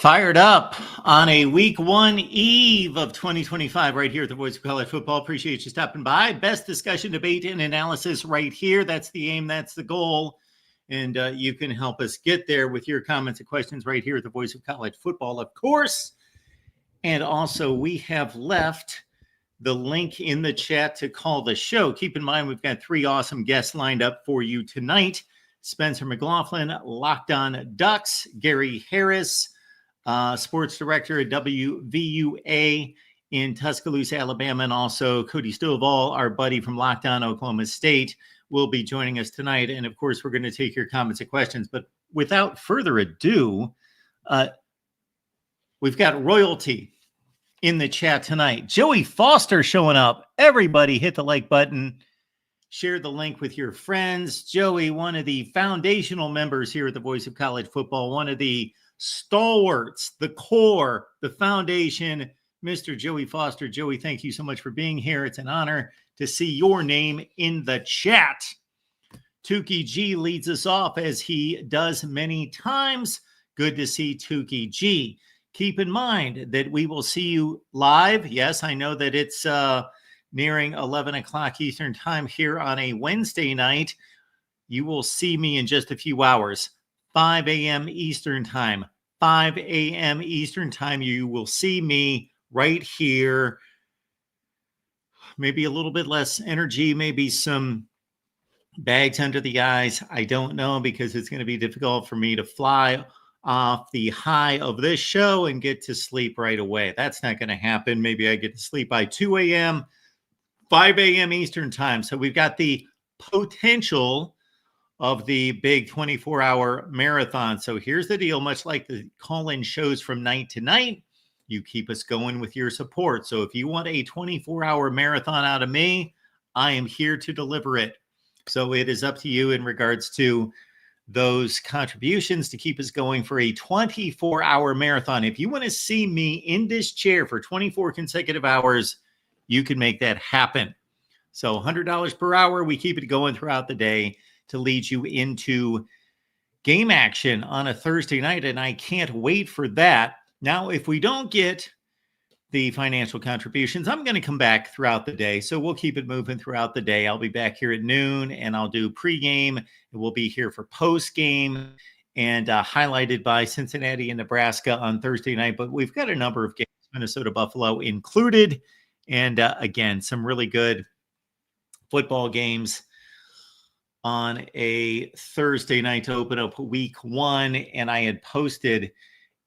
Fired up on a week one eve of 2025 right here at the Voice of College Football. Appreciate you stopping by. Best discussion, debate, and analysis right here. That's the aim. That's the goal. And you can help us get there with your comments and questions right here at the Voice of College Football, of course. And also, we have left the link in the chat to call the show. Keep in mind, we've got three awesome guests lined up for you tonight. Spencer Mclofflin, Locked On Ducks, Gary Harris, sports director at WVUA in Tuscaloosa, Alabama, and also Cody Stovall, our buddy from Locked On Oklahoma State, will be joining us tonight. And of course, we're going to take your comments and questions. But without further ado, we've got royalty in the chat tonight. Joey Foster showing up. Everybody hit the like button. Share the link with your friends. Joey, one of the foundational members here at the Voice of College Football, one of the stalwarts, the core, the foundation, Mr. Joey Foster. Joey, thank you so much for being here. It's an honor to see your name in the chat. Tukey G leads us off as he does many times. Good to see Tukey G. Keep in mind that we will see you live. Yes, I know that it's nearing 11 o'clock Eastern time here on a Wednesday night. You will see me in just a few hours. 5 a.m. Eastern time. 5 a.m. Eastern time. You will see me right here. Maybe a little bit less energy, maybe some bags under the eyes. I don't know, because it's going to be difficult for me to fly off the high of this show and get to sleep right away. That's not going to happen. Maybe I get to sleep by 2 a.m., 5 a.m. Eastern time. So we've got the potential of the big 24-hour marathon. So here's the deal. Much like the call-in shows from night to night, you keep us going with your support. So if you want a 24-hour marathon out of me, I am here to deliver it. So it is up to you in regards to those contributions to keep us going for a 24-hour marathon. If you want to see me in this chair for 24 consecutive hours, you can make that happen. So $100 per hour. We keep it going throughout the day to lead you into game action on a Thursday night, and I can't wait for that. Now, if we don't get the financial contributions, I'm going to come back throughout the day, so we'll keep it moving throughout the day. I'll be back here at noon, and I'll do pregame, and we'll be here for postgame, and highlighted by Cincinnati and Nebraska on Thursday night. But we've got a number of games, Minnesota Buffalo included, and again, some really good football games on a Thursday night to open up week one. And I had posted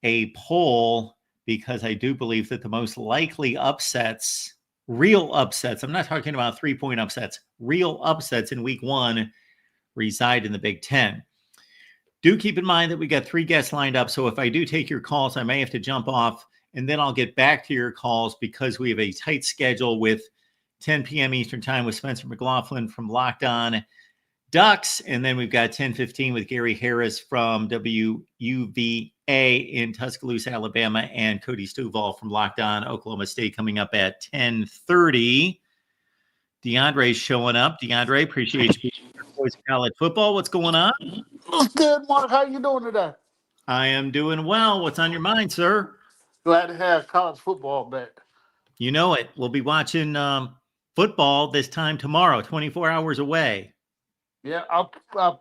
a poll because I do believe that the most likely upsets, real upsets, I'm not talking about 3-point upsets, real upsets in week one reside in the Big Ten. Do keep in mind that we got three guests lined up. So if I do take your calls, I may have to jump off, and then I'll get back to your calls because we have a tight schedule with 10 p.m. Eastern time with Spencer Mclofflin from Locked On Ducks. And then we've got 10:15 with Gary Harris from WUVA in Tuscaloosa, Alabama, and Cody Stovall from Locked On Oklahoma State coming up at 10:30. DeAndre's showing up. DeAndre, appreciate you for Voice of College Football. What's going on? What's good, Mark? How you doing today? I am doing well. What's on your mind, sir? Glad to have college football back. You know it. We'll be watching football this time tomorrow, 24 hours away. Yeah, I'll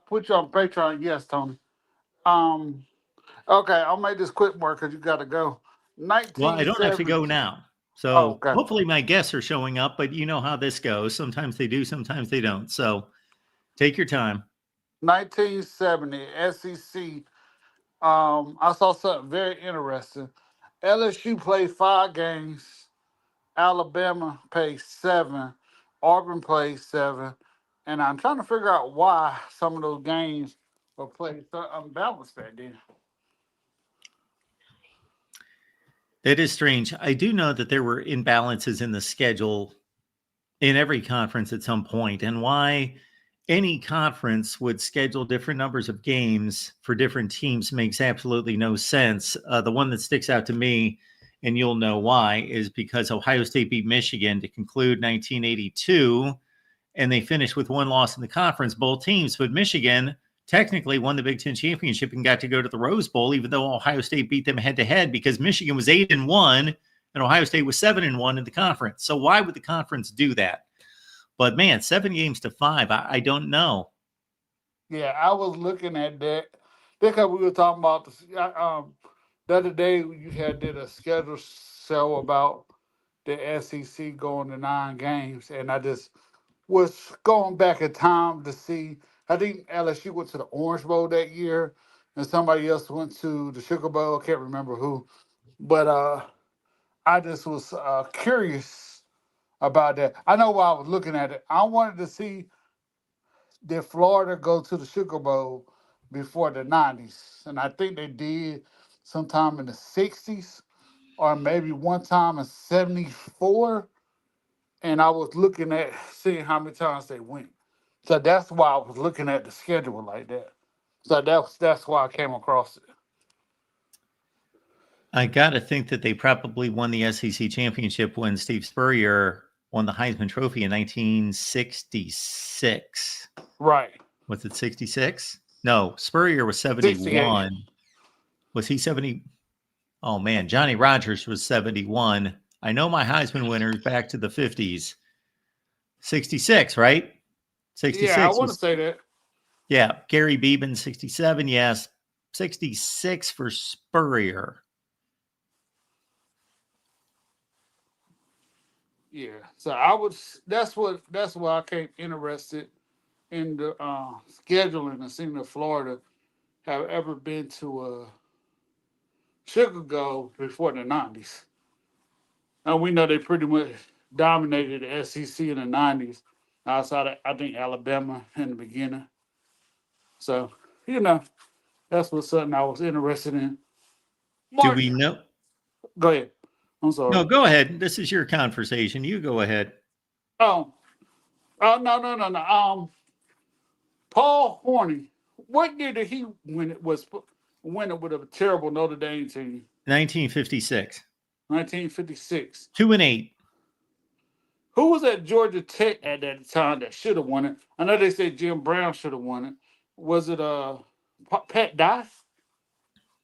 put you on Patreon. Yes, Tony. Okay, I'll make this quick, Mark, because you got to go. Well, I don't have to go now. So okay. Hopefully my guests are showing up, but you know how this goes. Sometimes they do, sometimes they don't. So take your time. 1970, SEC. I saw something very interesting. LSU played 5 games. Alabama played 7. Auburn played 7. And I'm trying to figure out why some of those games were played so unbalanced that day. That is strange. I do know that there were imbalances in the schedule in every conference at some point, and why any conference would schedule different numbers of games for different teams makes absolutely no sense. The one that sticks out to me, and you'll know why, is because Ohio State beat Michigan to conclude 1982, and they finished with 1 loss in the conference, both teams, but Michigan technically won the Big Ten championship and got to go to the Rose Bowl, even though Ohio State beat them head to head because Michigan was 8-1 and Ohio State was 7-1 in the conference. So why would the conference do that? But man, 7 games to 5, I don't know. Yeah, I was looking at that because we were talking about the other day. You did a schedule show about the SEC going to 9 games, and I just was going back in time to see. I think LSU went to the Orange Bowl that year, and somebody else went to the Sugar Bowl. I can't remember who, but I just was curious about that. I know why I was looking at it. I wanted to see, did Florida go to the Sugar Bowl before the 90s? And I think they did sometime in the 60s or maybe one time in 74. And I was looking at seeing how many times they went. So that's why I was looking at the schedule like that. So that's why I came across it. I got to think that they probably won the SEC championship when Steve Spurrier won the Heisman Trophy in 1966. Right. Was it 66? No, Spurrier was 71. 68. Was he 70? Oh, man. Johnny Rogers was 71. I know my Heisman winners back to the 50s. 66, right? 66. Yeah, I want to say that. Yeah. Gary Beeman, 67. Yes. 66 for Spurrier. Yeah. So that's why I came interested in the scheduling and seeing if Florida have ever been to a Sugar Bowl before the 90s. And we know they pretty much dominated the SEC in the 90s, outside of, I think, Alabama in the beginning. So, that's what's something I was interested in. Do we know? Go ahead. I'm sorry. No, go ahead. This is your conversation. You go ahead. No. Paul Horney, what year did he win it with a terrible Notre Dame team? 1956. 1956. 2-8. Who was at Georgia Tech at that time that should have won it? I know they said Jim Brown should have won it. Was it Pat Dye?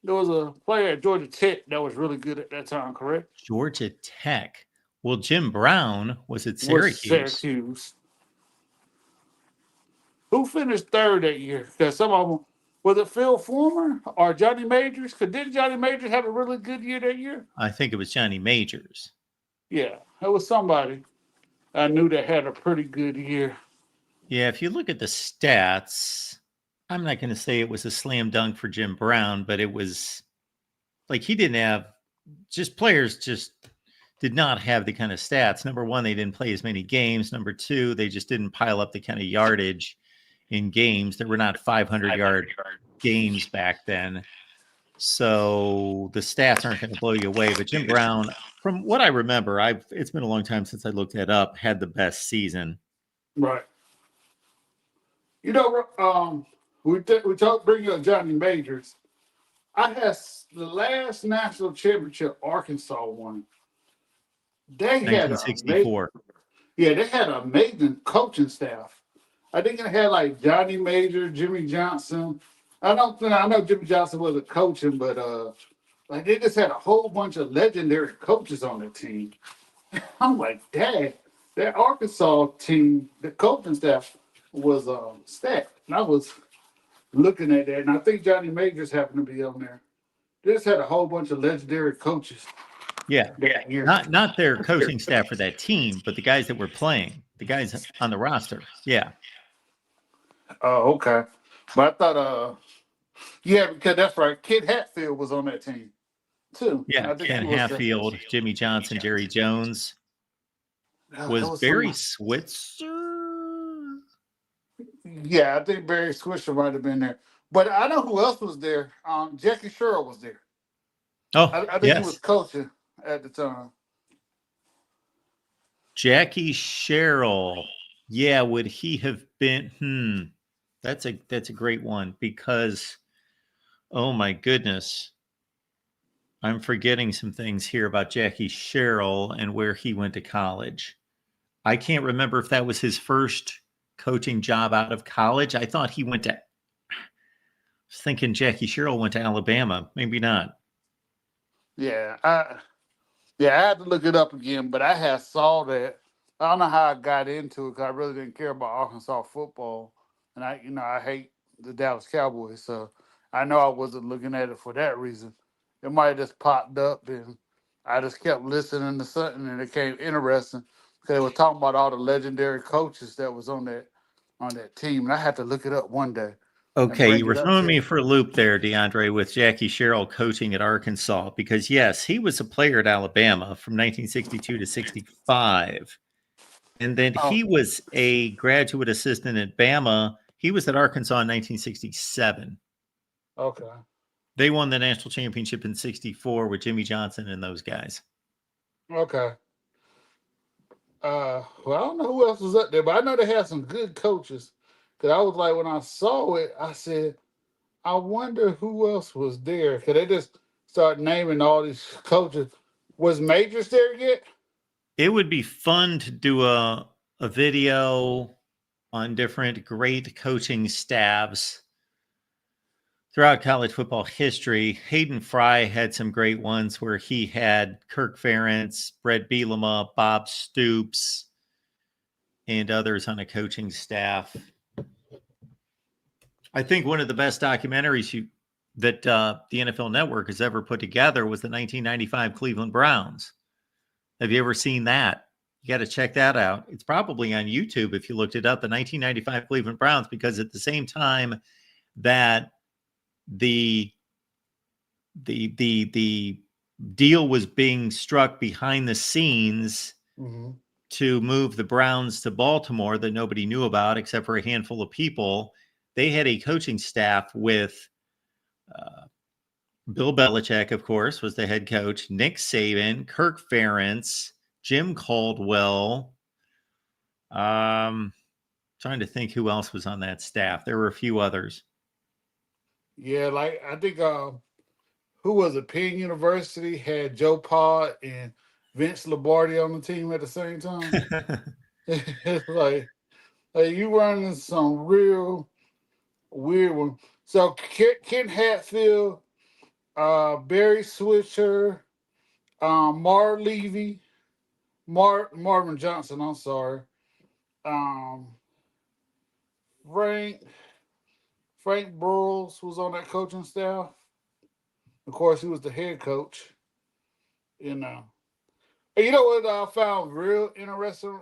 There was a player at Georgia Tech that was really good at that time, correct? Georgia Tech. Well, Jim Brown was at Syracuse. Who finished third that year? Because some of them, was it Phil Fulmer or Johnny Majors? Because didn't Johnny Majors have a really good year that year? I think it was Johnny Majors. Yeah, it was somebody I knew that had a pretty good year. Yeah, if you look at the stats, I'm not going to say it was a slam dunk for Jim Brown, but it was like he didn't have players just did not have the kind of stats. Number one, they didn't play as many games. Number two, they just didn't pile up the kind of yardage in games. There were not 500-yard games back then. So the stats aren't going to blow you away. But Jim Brown, from what I remember, it's been a long time since I looked that up, had the best season. Right. We bring up Johnny Majors. I had the last national championship Arkansas won. They had 1964. They had an amazing coaching staff. I think they had like Johnny Major, Jimmy Johnson. I know Jimmy Johnson wasn't coaching, but like they just had a whole bunch of legendary coaches on the team. I'm like, dang, that Arkansas team, the coaching staff was stacked. And I was looking at that, and I think Johnny Majors happened to be on there. They just had a whole bunch of legendary coaches. Yeah. Not their coaching staff for that team, but the guys that were playing, the guys on the roster. Yeah. Oh, okay. But I thought, because that's right. Kid Hatfield was on that team too. Yeah, Ken Hatfield, Jimmy Johnson, Jerry Jones. Was Barry Switzer? Yeah, I think Barry Switzer might have been there. But I know who else was there. Jackie Sherrill was there. Oh, I think he was coaching at the time. Jackie Sherrill. Yeah, would he have been? That's a great one because, oh my goodness, I'm forgetting some things here about Jackie Sherrill and where he went to college. I can't remember if that was his first coaching job out of college. I thought he went to was thinking Jackie Sherrill went to Alabama. Maybe not. Yeah, I had to look it up again, but I had saw that. I don't know how I got into it because I really didn't care about Arkansas football, and I hate the Dallas Cowboys, so I know I wasn't looking at it for that reason. It might have just popped up, and I just kept listening to something, and it became interesting because they were talking about all the legendary coaches that was on that team, and I had to look it up one day and Okay, you bring were it up throwing to me you. for a loop there, DeAndre, with Jackie Sherrill coaching at Arkansas, because yes, he was a player at Alabama from 1962 to 65. And then Oh, he was a graduate assistant at Bama. He was at Arkansas in 1967. okay, They won the national championship in 64 with Jimmy Johnson and those guys. okay. Well, I don't know who else was up there, but I know they had some good coaches. Cause I was like, when I saw it, I said, I wonder who else was there. Cause they just start naming all these coaches. Was Majors there yet? It would be fun to do a video on different great coaching staffs throughout college football history. Hayden Fry had some great ones where he had Kirk Ferentz, Brett Bielema, Bob Stoops, and others on a coaching staff. I think one of the best documentaries that the NFL Network has ever put together was the 1995 Cleveland Browns. Have you ever seen that? You got to check that out. It's probably on YouTube if you looked it up, the 1995 Cleveland Browns, because at the same time that the the deal was being struck behind the scenes Mm-hmm. to move the Browns to Baltimore that nobody knew about except for a handful of people. They had a coaching staff with Bill Belichick, of course, was the head coach, Nick Saban, Kirk Ferentz, Jim Caldwell. Trying to think who else was on that staff. There were a few others. Yeah, like I think who was it? Penn University had Joe Pod and Vince Lombardi on the team at the same time. It's like, you running some real weird one. So Ken Hatfield, Barry Switzer, Mar Levy, Marvin Johnson. I'm sorry, um, Frank Frank Burles was on that coaching staff. Of course, he was the head coach. You know, and you know what I found real interesting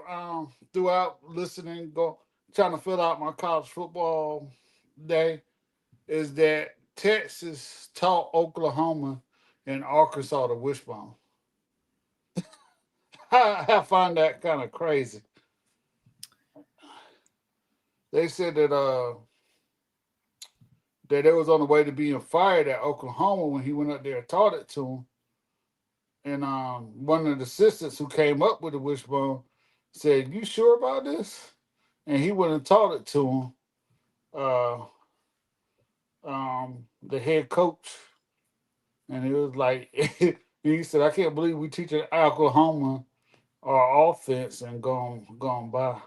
throughout listening, trying to fill out my college football day is that Texas taught Oklahoma and Arkansas the wishbone. I find that kind of crazy. They said that it was on the way to being fired at Oklahoma when he went up there and taught it to him. And one of the assistants who came up with the wishbone said, "You sure about this?" And he went and taught it to him. Uh, the head coach, and he was like, he said, "I can't believe we teaching Oklahoma our offense and gone by."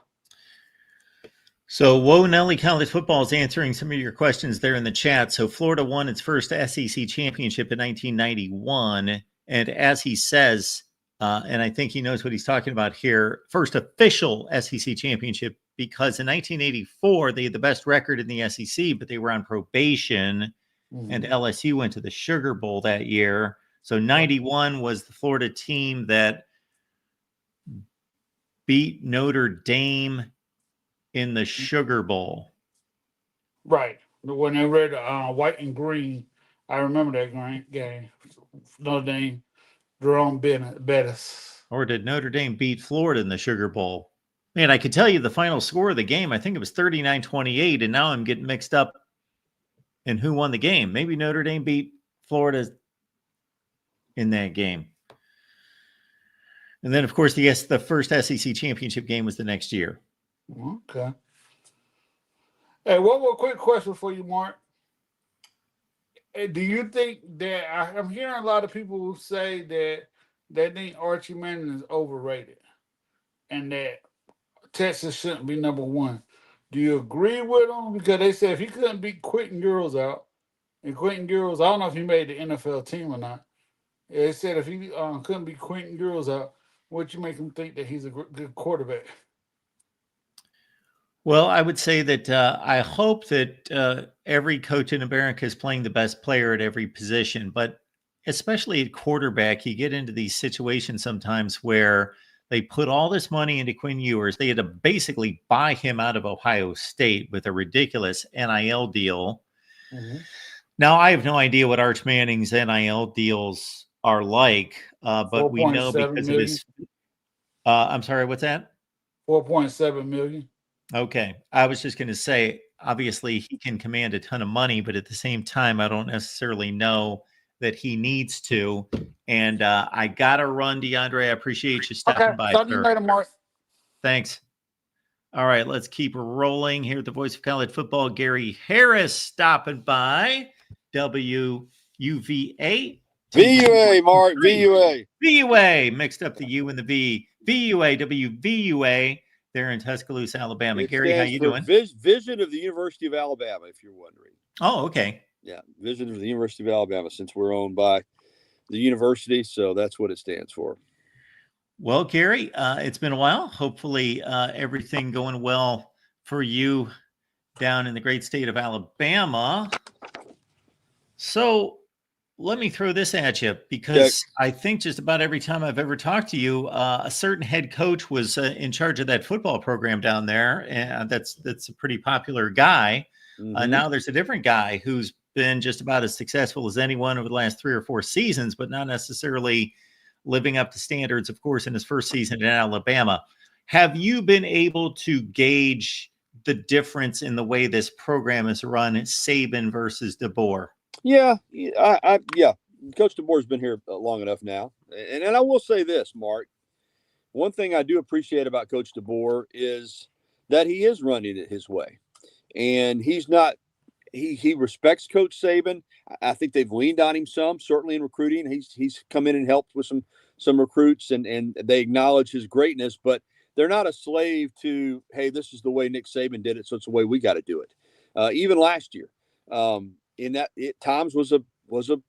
So, Whoa Nelly College Football is answering some of your questions there in the chat. So, Florida won its first SEC championship in 1991. And as he says, and I think he knows what he's talking about here, first official SEC championship, because in 1984, they had the best record in the SEC, but they were on probation, and Mm-hmm. LSU went to the Sugar Bowl that year. So, 91 was the Florida team that beat Notre Dame in the Sugar Bowl. Right. When they read white and green, I remember that game. Notre Dame, Jerome Bettis. Or did Notre Dame beat Florida in the Sugar Bowl? Man, I could tell you the final score of the game. I think it was 39-28, and now I'm getting mixed up in who won the game. Maybe Notre Dame beat Florida in that game. And then, of course, the first SEC championship game was the next year. Okay. Hey, one more quick question for you, Mark. Hey, do you think that I'm hearing a lot of people who say that they think Archie Manning is overrated and that Texas shouldn't be number one? Do you agree with them? Because they said if he couldn't beat Quentin Girls out, And Quentin Girls, I don't know if he made the NFL team or not. Yeah, they said if he couldn't be Quentin Girls out, what you make him think that he's a good quarterback? Well, I would say that I hope that every coach in America is playing the best player at every position, but especially at quarterback, you get into these situations sometimes where they put all this money into Quinn Ewers. They had to basically buy him out of Ohio State with a ridiculous NIL deal. Mm-hmm. Now, I have no idea what Arch Manning's NIL deals are like, but Four we point know seven because of million. his. I'm sorry, what's that? 4.7 million. Okay. I was just going to say, obviously, he can command a ton of money, but at the same time, I don't necessarily know that he needs to. And I got to run, DeAndre. I appreciate you Okay. stopping by, Talk to you sir. later, Mark. Thanks. All right. Let's keep rolling here at the Voice of College Football. Gary Harris stopping by. WUVA. VUA, Mark, VUA. VUA. Mixed up the U and the V. VUA, WVUA. There in Tuscaloosa, Alabama. It Gary, how stands you for doing? Vision of the University of Alabama, if you're wondering. Oh, okay. Yeah, Vision of the University of Alabama, since we're owned by the university, so that's what it stands for. Well, Gary, it's been a while. Hopefully, everything going well for you down in the great state of Alabama. So let me throw this at you because I think just about every time I've ever talked to you, a certain head coach was in charge of that football program down there, and that's a pretty popular guy. Mm-hmm. Now there's a different guy who's been just about as successful as anyone over the last 3 or 4 seasons, but not necessarily living up to standards, of course, in his first season in Alabama. Have you been able to gauge the difference in the way this program is run, Saban versus DeBoer? Yeah, Coach DeBoer's been here long enough now, and I will say this, Mark. One thing I do appreciate about Coach DeBoer is that he is running it his way, and he's not. He respects Coach Saban. I think they've leaned on him some, certainly in recruiting. He's come in and helped with some recruits, and they acknowledge his greatness, but they're not a slave to, hey, this is the way Nick Saban did it, so it's the way we got to do it. Even last year, in that times was a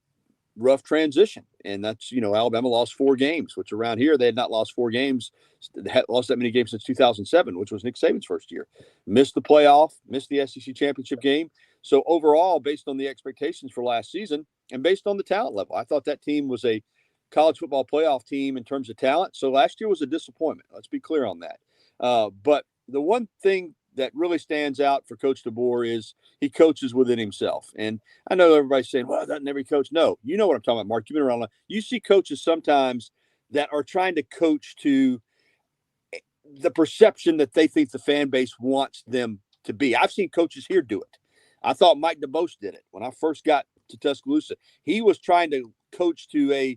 rough transition, and that's Alabama lost 4 games, which around here they had not lost 4 games, they had lost that many games since 2007, which was Nick Saban's first year. Missed the playoff, missed the SEC championship game. So overall, based on the expectations for last season and based on the talent level, I thought that team was a college football playoff team in terms of talent. So last year was a disappointment. Let's be clear on that. But the one thing that really stands out for Coach DeBoer is he coaches within himself. And I know everybody's saying, well, doesn't every coach? No, you know what I'm talking about, Mark. You've been around. You see coaches sometimes that are trying to coach to the perception that they think the fan base wants them to be. I've seen coaches here do it. I thought Mike DeBose did it when I first got to Tuscaloosa. He was trying to coach to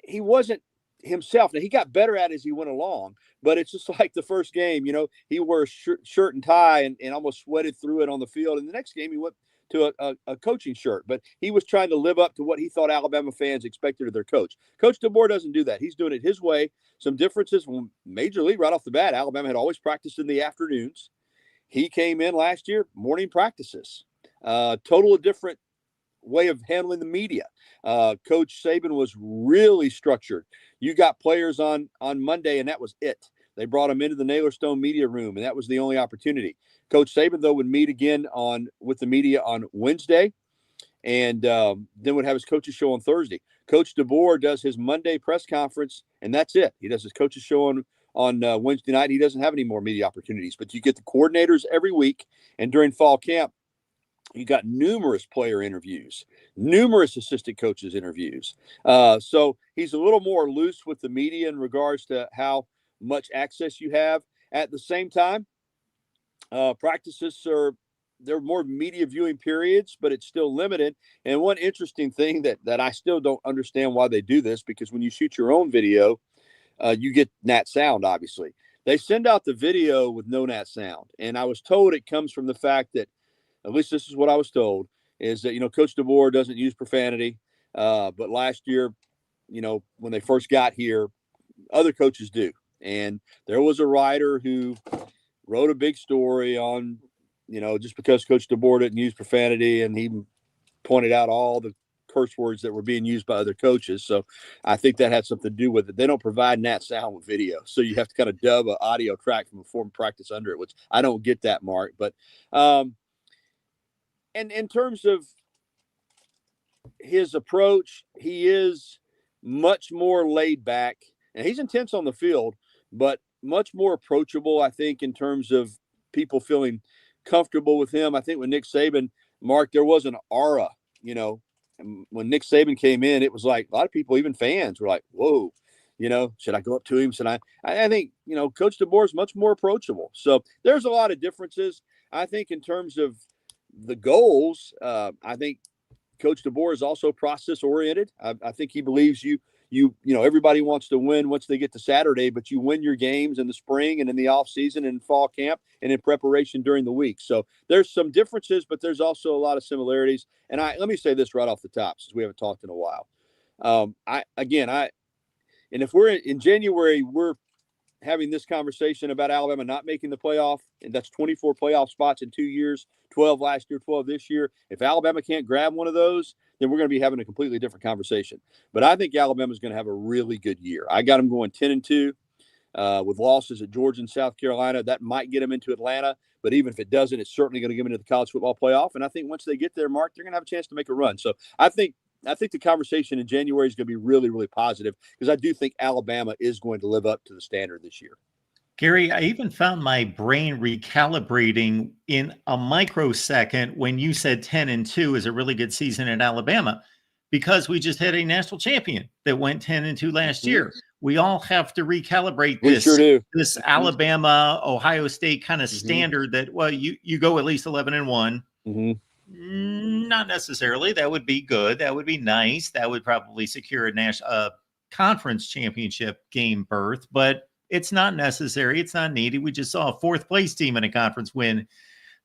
he wasn't himself. Now, he got better at it as he went along, but it's just like the first game, he wore a shirt and tie and almost sweated through it on the field. And the next game, he went to a coaching shirt, but he was trying to live up to what he thought Alabama fans expected of their coach. Coach DeBoer doesn't do that. He's doing it his way. Some differences from Major League right off the bat. Alabama had always practiced in the afternoons. He came in last year, morning practices. Total different way of handling the media. Coach Saban was really structured. You got players on Monday, and that was it. They brought them into the Naylor Stone media room, and that was the only opportunity. Coach Saban, though, would meet again with the media on Wednesday, and then would have his coaches show on Thursday. Coach DeBoer does his Monday press conference, and that's it. He does his coaches show on Wednesday night. He doesn't have any more media opportunities, but you get the coordinators every week, and during fall camp, you got numerous player interviews, numerous assistant coaches interviews. So he's a little more loose with the media in regards to how much access you have. At the same time, practices there are more media viewing periods, but it's still limited. And one interesting thing that I still don't understand why they do this, because when you shoot your own video, you get nat sound, obviously. They send out the video with no nat sound. And I was told it comes from the fact that, at least this is what I was told, is that, Coach DeBoer doesn't use profanity. But last year, when they first got here, other coaches do. And there was a writer who wrote a big story on, just because Coach DeBoer didn't use profanity, and he pointed out all the curse words that were being used by other coaches. So I think that had something to do with it. They don't provide nat sound with video, so you have to kind of dub an audio track from a form practice under it, which I don't get that, Mark. But and in terms of his approach, he is much more laid back, and he's intense on the field, but much more approachable, I think, in terms of people feeling comfortable with him. I think when Nick Saban, Mark, there was an aura, when Nick Saban came in, it was like a lot of people, even fans, were like, whoa, should I go up to him? Should I think, Coach DeBoer is much more approachable. So there's a lot of differences. I think in terms of the goals, I think Coach DeBoer is also process oriented. I think he believes everybody wants to win once they get to Saturday, but you win your games in the spring and in the off season and fall camp and in preparation during the week. So there's some differences, but there's also a lot of similarities. And let me say this right off the top, since we haven't talked in a while. And if we're in January, we're having this conversation about Alabama not making the playoff, and that's 24 playoff spots in 2 years, 12 last year, 12 this year. If Alabama can't grab one of those, then we're going to be having a completely different conversation. But I think Alabama's going to have a really good year. I got them going 10-2 with losses at Georgia and South Carolina. That might get them into Atlanta, but even if it doesn't, it's certainly going to get them into the college football playoff. And I think once they get there, Mark, they're going to have a chance to make a run. So I think the conversation in January is going to be really, really positive, because I do think Alabama is going to live up to the standard this year. Gary, I even found my brain recalibrating in a microsecond when you said 10-2 is a really good season in Alabama, because we just had a national champion that went 10-2 last year. We all have to recalibrate this. We sure do. This Alabama, Ohio State kind of standard that, well, you go at least 11-1. Not necessarily. That would be good. That would be nice. That would probably secure a national conference championship game berth, but it's not necessary. It's not needed. We just saw a fourth place team in a conference win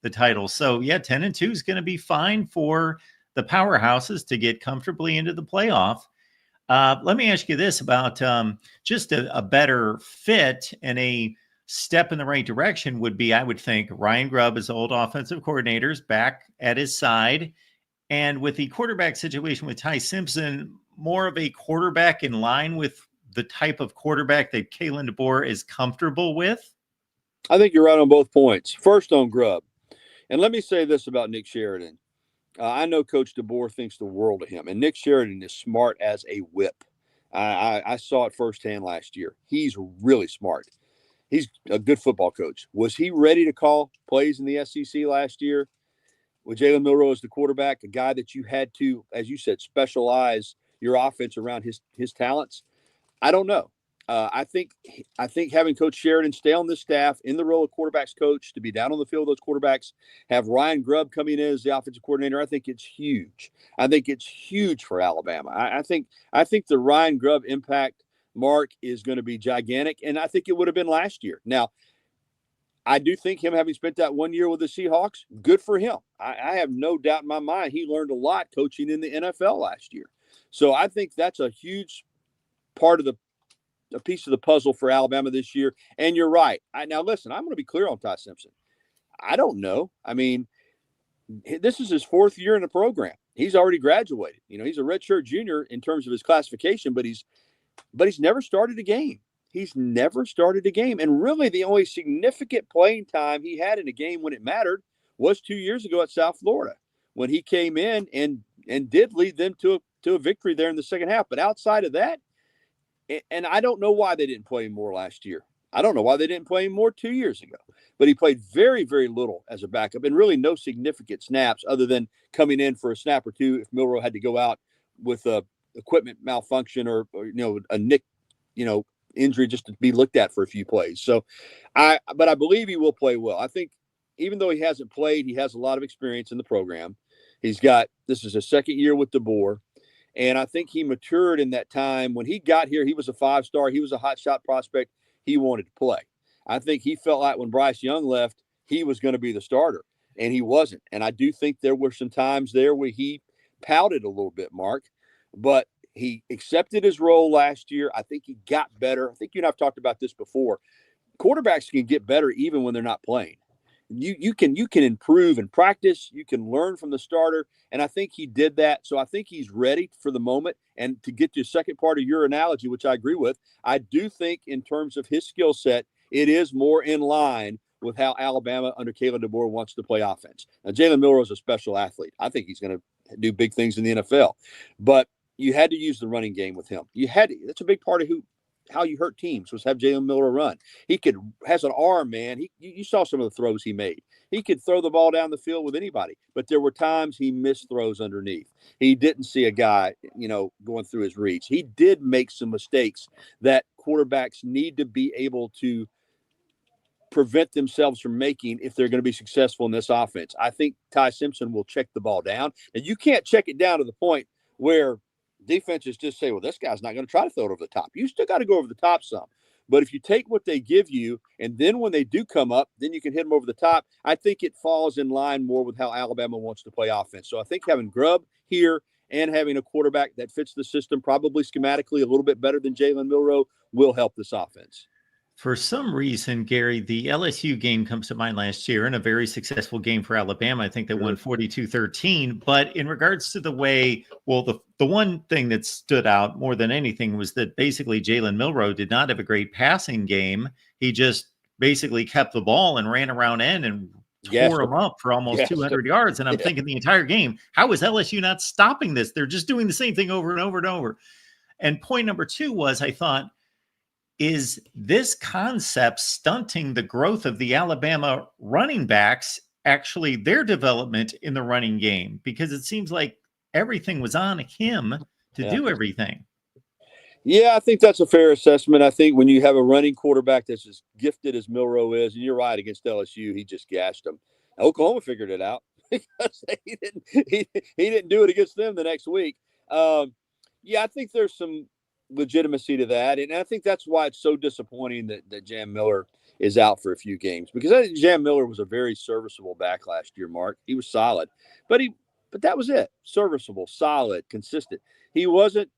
the title. So yeah, 10-2 is going to be fine for the powerhouses to get comfortably into the playoff. Let me ask you this about just a better fit and a step in the right direction would be, I would think, Ryan Grubb, his old offensive coordinators, back at his side. And with the quarterback situation with Ty Simpson, more of a quarterback in line with the type of quarterback that Kalen DeBoer is comfortable with? I think you're right on both points. First on Grubb. And let me say this about Nick Sheridan. I know Coach DeBoer thinks the world of him, and Nick Sheridan is smart as a whip. I saw it firsthand last year. He's really smart. He's a good football coach. Was he ready to call plays in the SEC last year with Jalen Milroe as the quarterback, a guy that you had to, as you said, specialize your offense around his talents? I don't know. I think having Coach Sheridan stay on this staff in the role of quarterbacks coach, to be down on the field with those quarterbacks, have Ryan Grubb coming in as the offensive coordinator, I think it's huge. I think it's huge for Alabama. I think the Ryan Grubb impact, Mark, is going to be gigantic, and I think it would have been last year. Now, I do think him having spent that 1 year with the Seahawks, good for him. I have no doubt in my mind he learned a lot coaching in the NFL last year. So I think that's a huge part of a piece of the puzzle for Alabama this year. And you're right. Now, listen, I'm going to be clear on Ty Simpson. I don't know. I mean, this is his fourth year in the program. He's already graduated. He's a redshirt junior in terms of his classification, but he's never started a game. He's never started a game. And really the only significant playing time he had in a game when it mattered was 2 years ago at South Florida, when he came in and did lead them to a victory there in the second half. But outside of that, and I don't know why they didn't play him more last year. I don't know why they didn't play him more 2 years ago. But he played very, very little as a backup, and really no significant snaps other than coming in for a snap or two if Milroe had to go out with a equipment malfunction or a nick, injury just to be looked at for a few plays. So but I believe he will play well. I think even though he hasn't played, he has a lot of experience in the program. This is his second year with DeBoer. And I think he matured in that time. When he got here, he was a 5-star. He was a hot shot prospect. He wanted to play. I think he felt like when Bryce Young left, he was going to be the starter, and he wasn't. And I do think there were some times there where he pouted a little bit, Mark, but he accepted his role last year. I think he got better. I think you and I have talked about this before. Quarterbacks can get better even when they're not playing. you can improve in practice. You can learn from the starter, and I think he did that. So I think he's ready for the moment. And to get to the second part of your analogy, which I agree with, I do think in terms of his skill set, it is more in line with how Alabama under Kalen DeBoer wants to play offense. Now, Jalen Milroe is a special athlete. I think he's going to do big things in the NFL, but you had to use the running game with him. That's a big part of how you hurt teams was have Jalen Milroe run. He has an arm, man. You saw some of the throws he made. He could throw the ball down the field with anybody, but there were times he missed throws underneath. He didn't see a guy, going through his reach. He did make some mistakes that quarterbacks need to be able to prevent themselves from making if they're going to be successful in this offense. I think Ty Simpson will check the ball down, and you can't check it down to the point where defenses just say, well, this guy's not going to try to throw it over the top. You still got to go over the top some. But if you take what they give you, and then when they do come up, then you can hit them over the top, I think it falls in line more with how Alabama wants to play offense. So I think having Grubb here and having a quarterback that fits the system, probably schematically a little bit better than Jalen Milroe, will help this offense. For some reason, Gary, the LSU game comes to mind last year, and a very successful game for Alabama. I think they won 42-13. But in regards to the way, the one thing that stood out more than anything was that basically Jalen Milroe did not have a great passing game. He just basically kept the ball and ran around end and tore him up for almost 200 yards. And I'm thinking the entire game, how is LSU not stopping this? They're just doing the same thing over and over and over. And point number two was, I thought, is this concept stunting the growth of the Alabama running backs, actually their development in the running game? Because it seems like everything was on him to do everything. Yeah, I think that's a fair assessment. I think when you have a running quarterback that's as gifted as Milroe is, and you're right, against LSU, he just gashed them. Oklahoma figured it out because he didn't do it against them the next week. I think there's some legitimacy to that, and I think that's why it's so disappointing that Jam Miller is out for a few games, because I think Jam Miller was a very serviceable back last year, Mark. He was solid, but that was it. Serviceable, solid, consistent. He wasn't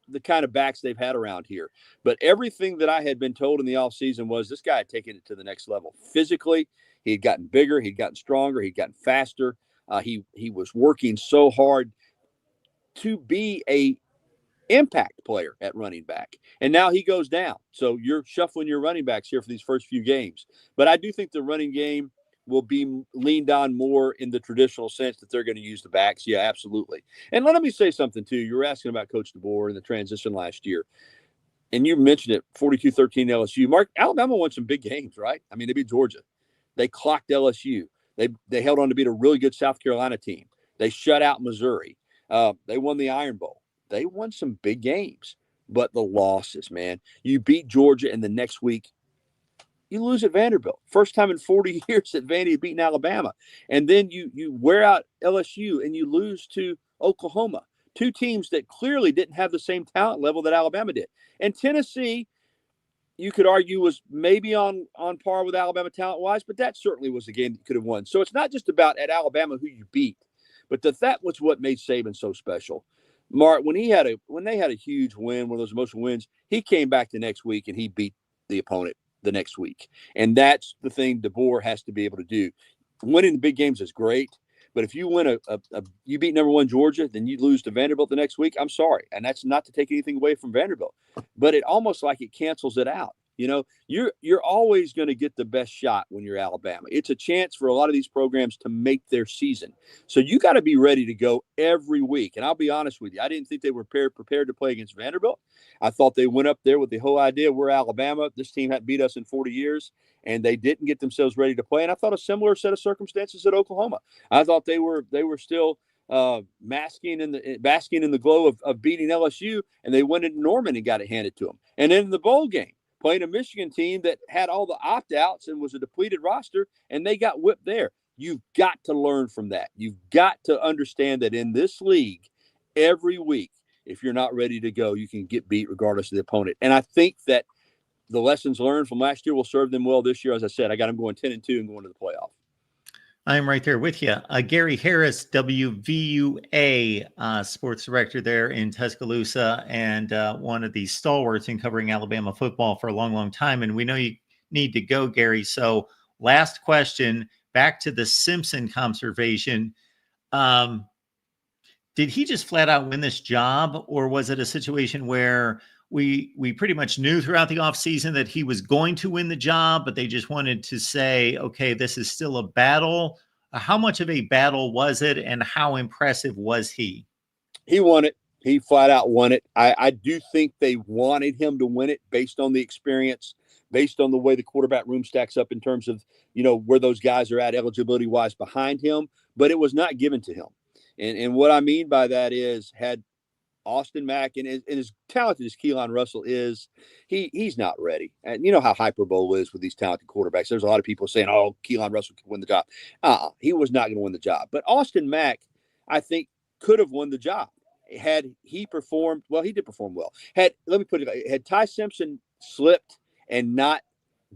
the kind of backs they've had around here, but everything that I had been told in the offseason was this guy had taken it to the next level. Physically, he had gotten bigger, he'd gotten stronger, he'd gotten faster. He was working so hard to be a impact player at running back, and now he goes down. So you're shuffling your running backs here for these first few games. But I do think the running game will be leaned on more in the traditional sense that they're going to use the backs. Yeah, absolutely. And let me say something too. You were asking about Coach DeBoer and the transition last year, and you mentioned it, 42-13 LSU. Mark, Alabama won some big games, right? I mean, they beat Georgia. They clocked LSU. They held on to beat a really good South Carolina team. They shut out Missouri. They won the Iron Bowl. They won some big games, but the losses, man. You beat Georgia, and the next week you lose at Vanderbilt. First time in 40 years that Vandy had beaten Alabama. And then you wear out LSU, and you lose to Oklahoma, two teams that clearly didn't have the same talent level that Alabama did. And Tennessee, you could argue, was maybe on par with Alabama talent-wise, but that certainly was a game that could have won. So it's not just about at Alabama who you beat, but that was what made Saban so special. Mark, when they had a huge win, one of those emotional wins, he came back the next week and he beat the opponent the next week. And that's the thing DeBoer has to be able to do. Winning the big games is great, but if you win you beat number one Georgia, then you lose to Vanderbilt the next week, I'm sorry. And that's not to take anything away from Vanderbilt, but it almost like it cancels it out. You're always going to get the best shot when you're Alabama. It's a chance for a lot of these programs to make their season. So you got to be ready to go every week. And I'll be honest with you, I didn't think they were prepared to play against Vanderbilt. I thought they went up there with the whole idea, we're Alabama. This team hadn't beat us in 40 years, and they didn't get themselves ready to play. And I thought a similar set of circumstances at Oklahoma. I thought they were still basking in the glow of beating LSU, and they went into Norman and got it handed to them. And then in the bowl game, playing a Michigan team that had all the opt-outs and was a depleted roster, and they got whipped there. You've got to learn from that. You've got to understand that in this league, every week, if you're not ready to go, you can get beat regardless of the opponent. And I think that the lessons learned from last year will serve them well this year. As I said, I got them going 10-2 and going to the playoff. I'm right there with you. Gary Harris, WVUA sports director there in Tuscaloosa, and one of the stalwarts in covering Alabama football for a long, long time. And we know you need to go, Gary. So last question, back to the Simpson conservation. Did he just flat out win this job, or was it a situation where we pretty much knew throughout the offseason that he was going to win the job, but they just wanted to say, okay, this is still a battle? How much of a battle was it, and how impressive was he? He won it. He flat out won it. I do think they wanted him to win it based on the experience, based on the way the quarterback room stacks up in terms of, where those guys are at eligibility wise behind him, but it was not given to him. And what I mean by that is, had Austin Mack and as talented as Keelan Russell is, he's not ready. And you know how hyperbole is with these talented quarterbacks. There's a lot of people saying, oh, Keelan Russell could win the job. He was not going to win the job. But Austin Mack, I think, could have won the job had he performed well. He did perform well. Let me put it, had Ty Simpson slipped and not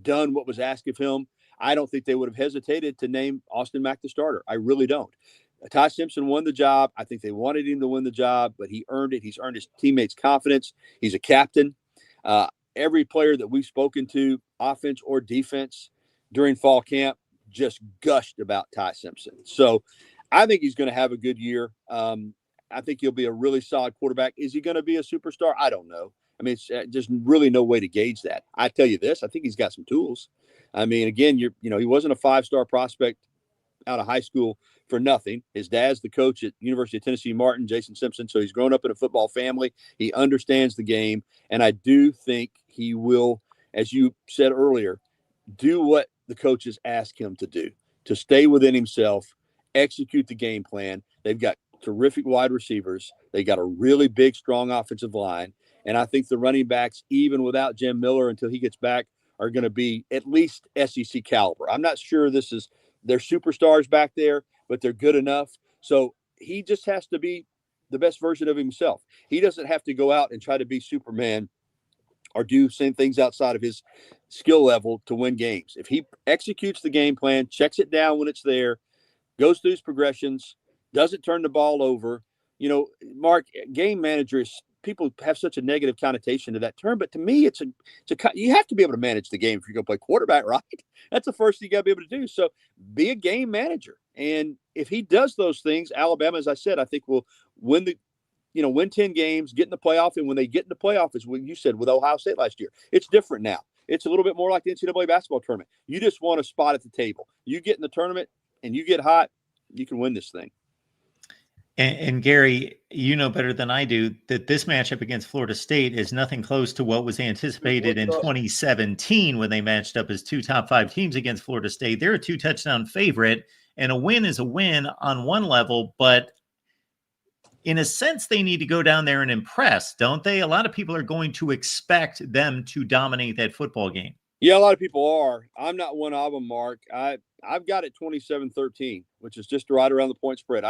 done what was asked of him, I don't think they would have hesitated to name Austin Mack the starter. I really don't. Ty Simpson won the job. I think they wanted him to win the job, but he earned it. He's earned his teammates' confidence. He's a captain. Every player that we've spoken to, offense or defense, during fall camp, just gushed about Ty Simpson. So I think he's going to have a good year. I think he'll be a really solid quarterback. Is he going to be a superstar? I don't know. I mean, it's just really no way to gauge that. I tell you this, I think he's got some tools. I mean, again, he wasn't a 5-star prospect out of high school for nothing. His dad's the coach at University of Tennessee Martin, Jason Simpson. So he's grown up in a football family. He understands the game. And I do think he will, as you said earlier, do what the coaches ask him to do, to stay within himself, execute the game plan. They've got terrific wide receivers. They got a really big, strong offensive line. And I think the running backs, even without Jim Miller until he gets back, are going to be at least SEC caliber. I'm not sure they're superstars back there, but they're good enough. So he just has to be the best version of himself. He doesn't have to go out and try to be Superman or do same things outside of his skill level to win games. If he executes the game plan, checks it down when it's there, goes through his progressions, doesn't turn the ball over. Mark, game manager is, people have such a negative connotation to that term, but to me, you have to be able to manage the game if you're going to play quarterback, right? That's the first thing you got to be able to do. So be a game manager. And if he does those things, Alabama, as I said, I think will win 10 games, get in the playoff. And when they get in the playoff, is what you said with Ohio State last year. It's different now. It's a little bit more like the NCAA basketball tournament. You just want a spot at the table. You get in the tournament and you get hot, you can win this thing. And Gary, you know better than I do that this matchup against Florida State is nothing close to what was anticipated in 2017 when they matched up as two top 5 teams against Florida State. They're a 2-touchdown favorite, and a win is a win on one level, but in a sense, they need to go down there and impress, don't they? A lot of people are going to expect them to dominate that football game. Yeah, a lot of people are. I'm not one of them, Mark. I've got it 27-13, which is just right around the point spread.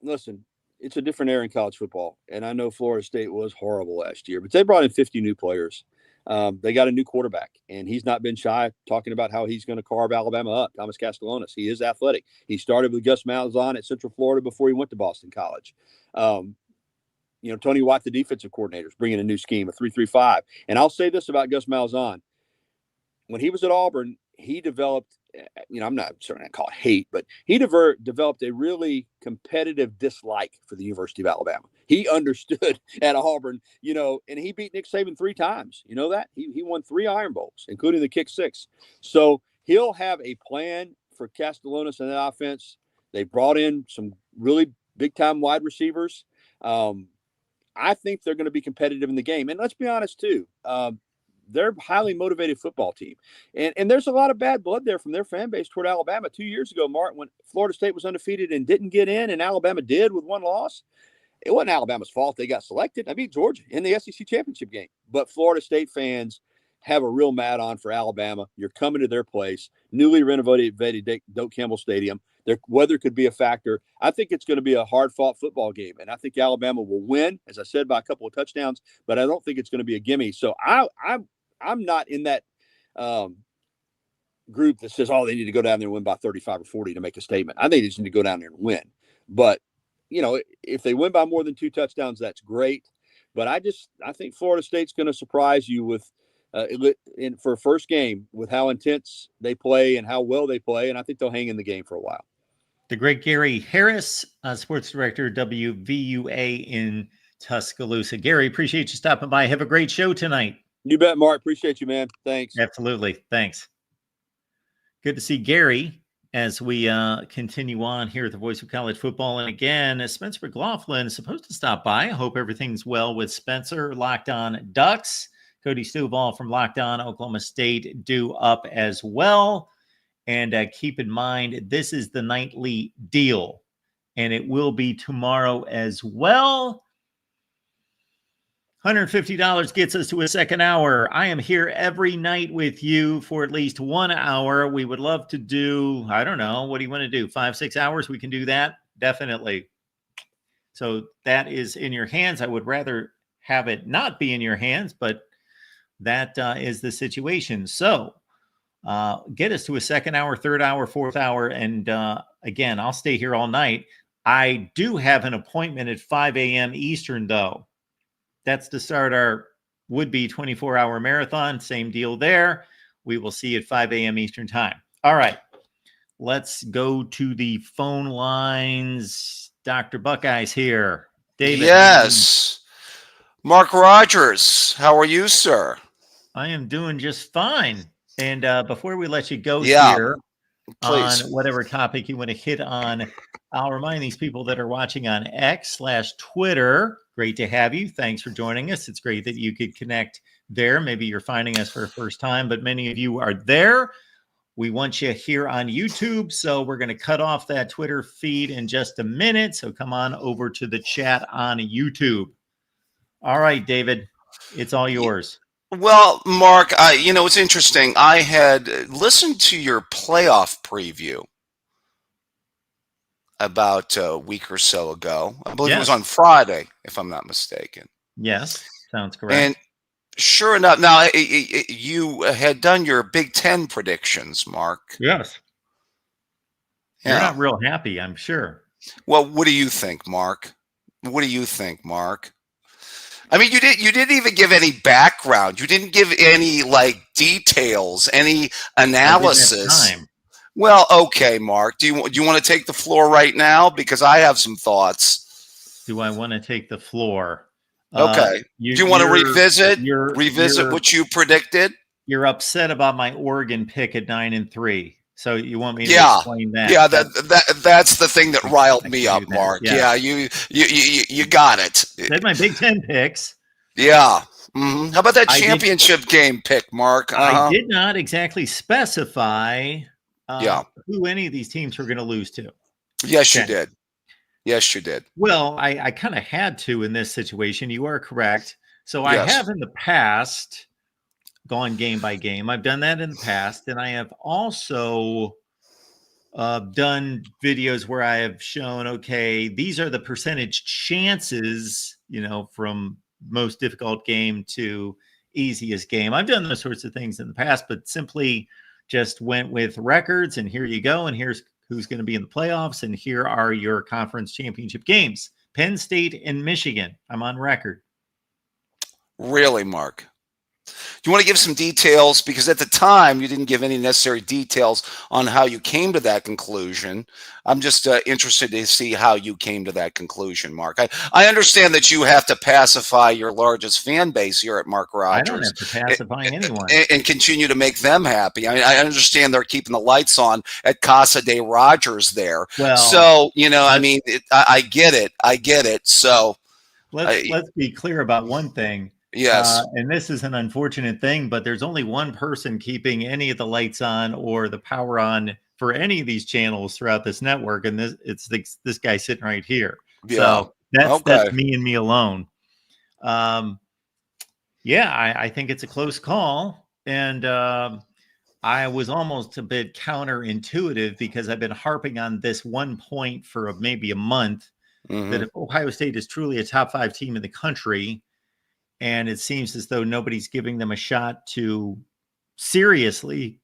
Listen, it's a different era in college football, and I know Florida State was horrible last year, but they brought in 50 new players. They got a new quarterback, and he's not been shy talking about how he's going to carve Alabama up. Thomas Castellanos, he is athletic. He started with Gus Malzahn at Central Florida before he went to Boston College. Tony White, the defensive coordinator, is bringing a new scheme, a 3-3-5. And I'll say this about Gus Malzahn. When he was at Auburn, he developed, I'm not certainly going to call it hate, but he developed a really competitive dislike for the University of Alabama. He understood at Auburn, and he beat Nick Saban 3 times. You know that? He won 3 Iron Bowls, including the kick 6. So he'll have a plan for Castellanos and that offense. They brought in some really big-time wide receivers. I think they're going to be competitive in the game. And let's be honest, too. They're a highly motivated football team. And there's a lot of bad blood there from their fan base toward Alabama. 2 years ago, Mark, when Florida State was undefeated and didn't get in, and Alabama did with 1 loss, it wasn't Alabama's fault they got selected. I beat Georgia in the SEC championship game. But Florida State fans have a real mad on for Alabama. You're coming to their place, newly renovated Doak Campbell Stadium. Their weather could be a factor. I think it's going to be a hard-fought football game, and I think Alabama will win, as I said, by a couple of touchdowns, but I don't think it's going to be a gimme. So I'm not in that group that says, they need to go down there and win by 35 or 40 to make a statement. I think they just need to go down there and win. But, if they win by more than 2 touchdowns, that's great. But I think Florida State's going to surprise you with for a first game with how intense they play and how well they play, and I think they'll hang in the game for a while. The great Gary Harris, sports director, WVUA in Tuscaloosa. Gary, appreciate you stopping by. Have a great show tonight. You bet, Mark. Appreciate you, man. Thanks. Absolutely. Thanks. Good to see Gary as we continue on here at the Voice of College Football. And again, Spencer Mclofflin is supposed to stop by. I hope everything's well with Spencer. Locked On Ducks. Cody Stuvall from Locked On Oklahoma State due up as well. And keep in mind, this is the nightly deal, and it will be tomorrow as well. $150 gets us to a second hour. I am here every night with you for at least 1 hour. We would love to do, I don't know, what do you want to do? 5-6 hours? We can do that? Definitely. So that is in your hands. I would rather have it not be in your hands, but that is the situation. So get us to a second hour, third hour, fourth hour. And again, I'll stay here all night. I do have an appointment at 5 a.m. Eastern, though. That's to start our would-be 24-hour marathon. Same deal there. We will see at 5 a.m. Eastern time. All right. Let's go to the phone lines. Dr. Buckeyes here. David. Yes. Mark Rogers, how are you, sir? I am doing just fine. And before we let you go Yeah, here please. on whatever topic you want to hit on, I'll remind these people that are watching on X/Twitter. Great to have you. Thanks for joining us. It's great that you could connect there. Maybe you're finding us for the first time, but many of you are there. We want you here on YouTube, so we're going to cut off that Twitter feed in just a minute. So come on over to the chat on YouTube. All right, David, it's all yours. Well, Mark, it's interesting. I had listened to your playoff preview about a week or so ago. I believe it was on Friday, if I'm not mistaken. Yes, sounds correct. And sure enough, now you had done your Big Ten predictions, Mark. Yes. Yeah. You're not real happy, I'm sure. Well, what do you think, Mark? What do you think, Mark? I mean, you didn't even give any background. You didn't give any details, any analysis. I didn't have time. Well, okay, Mark. Do you want to take the floor right now? Because I have some thoughts. Do I want to take the floor? Okay. Do you want to revisit what you predicted? You're upset about my Oregon pick at 9-3. So you want me to explain that? Yeah, that's the thing that riled me up, Mark. Yeah, you got it. That's my Big Ten picks. Yeah. Mm-hmm. How about that championship game pick, Mark? I did not exactly specify who any of these teams were going to lose to. Yes, you did. Yes, you did. Well, I kind of had to in this situation. You are correct. So I have in the past gone game by game. I've done that in the past, and I have also done videos where I have shown, okay, these are the percentage chances, from most difficult game to easiest game. I've done those sorts of things in the past, but simply just went with records, and here you go, and here's who's going to be in the playoffs, and here are your conference championship games. Penn State and Michigan. I'm on record. Really, Mark? Do you want to give some details? Because at the time, you didn't give any necessary details on how you came to that conclusion. I'm just interested to see how you came to that conclusion, Mark. I understand that you have to pacify your largest fan base here at Mark Rogers. I don't have to pacify anyone. And continue to make them happy. I mean, I understand they're keeping the lights on at Casa de Rogers there. Well, so, I get it. I get it. So let's be clear about one thing. Yes. And this is an unfortunate thing, but there's only one person keeping any of the lights on or the power on for any of these channels throughout this network. And it's this guy sitting right here. Yeah. So that's me and me alone. I think it's a close call. And I was almost a bit counterintuitive because I've been harping on this one point for maybe a month, that if Ohio State is truly a top 5 team in the country, and it seems as though nobody's giving them a shot to seriously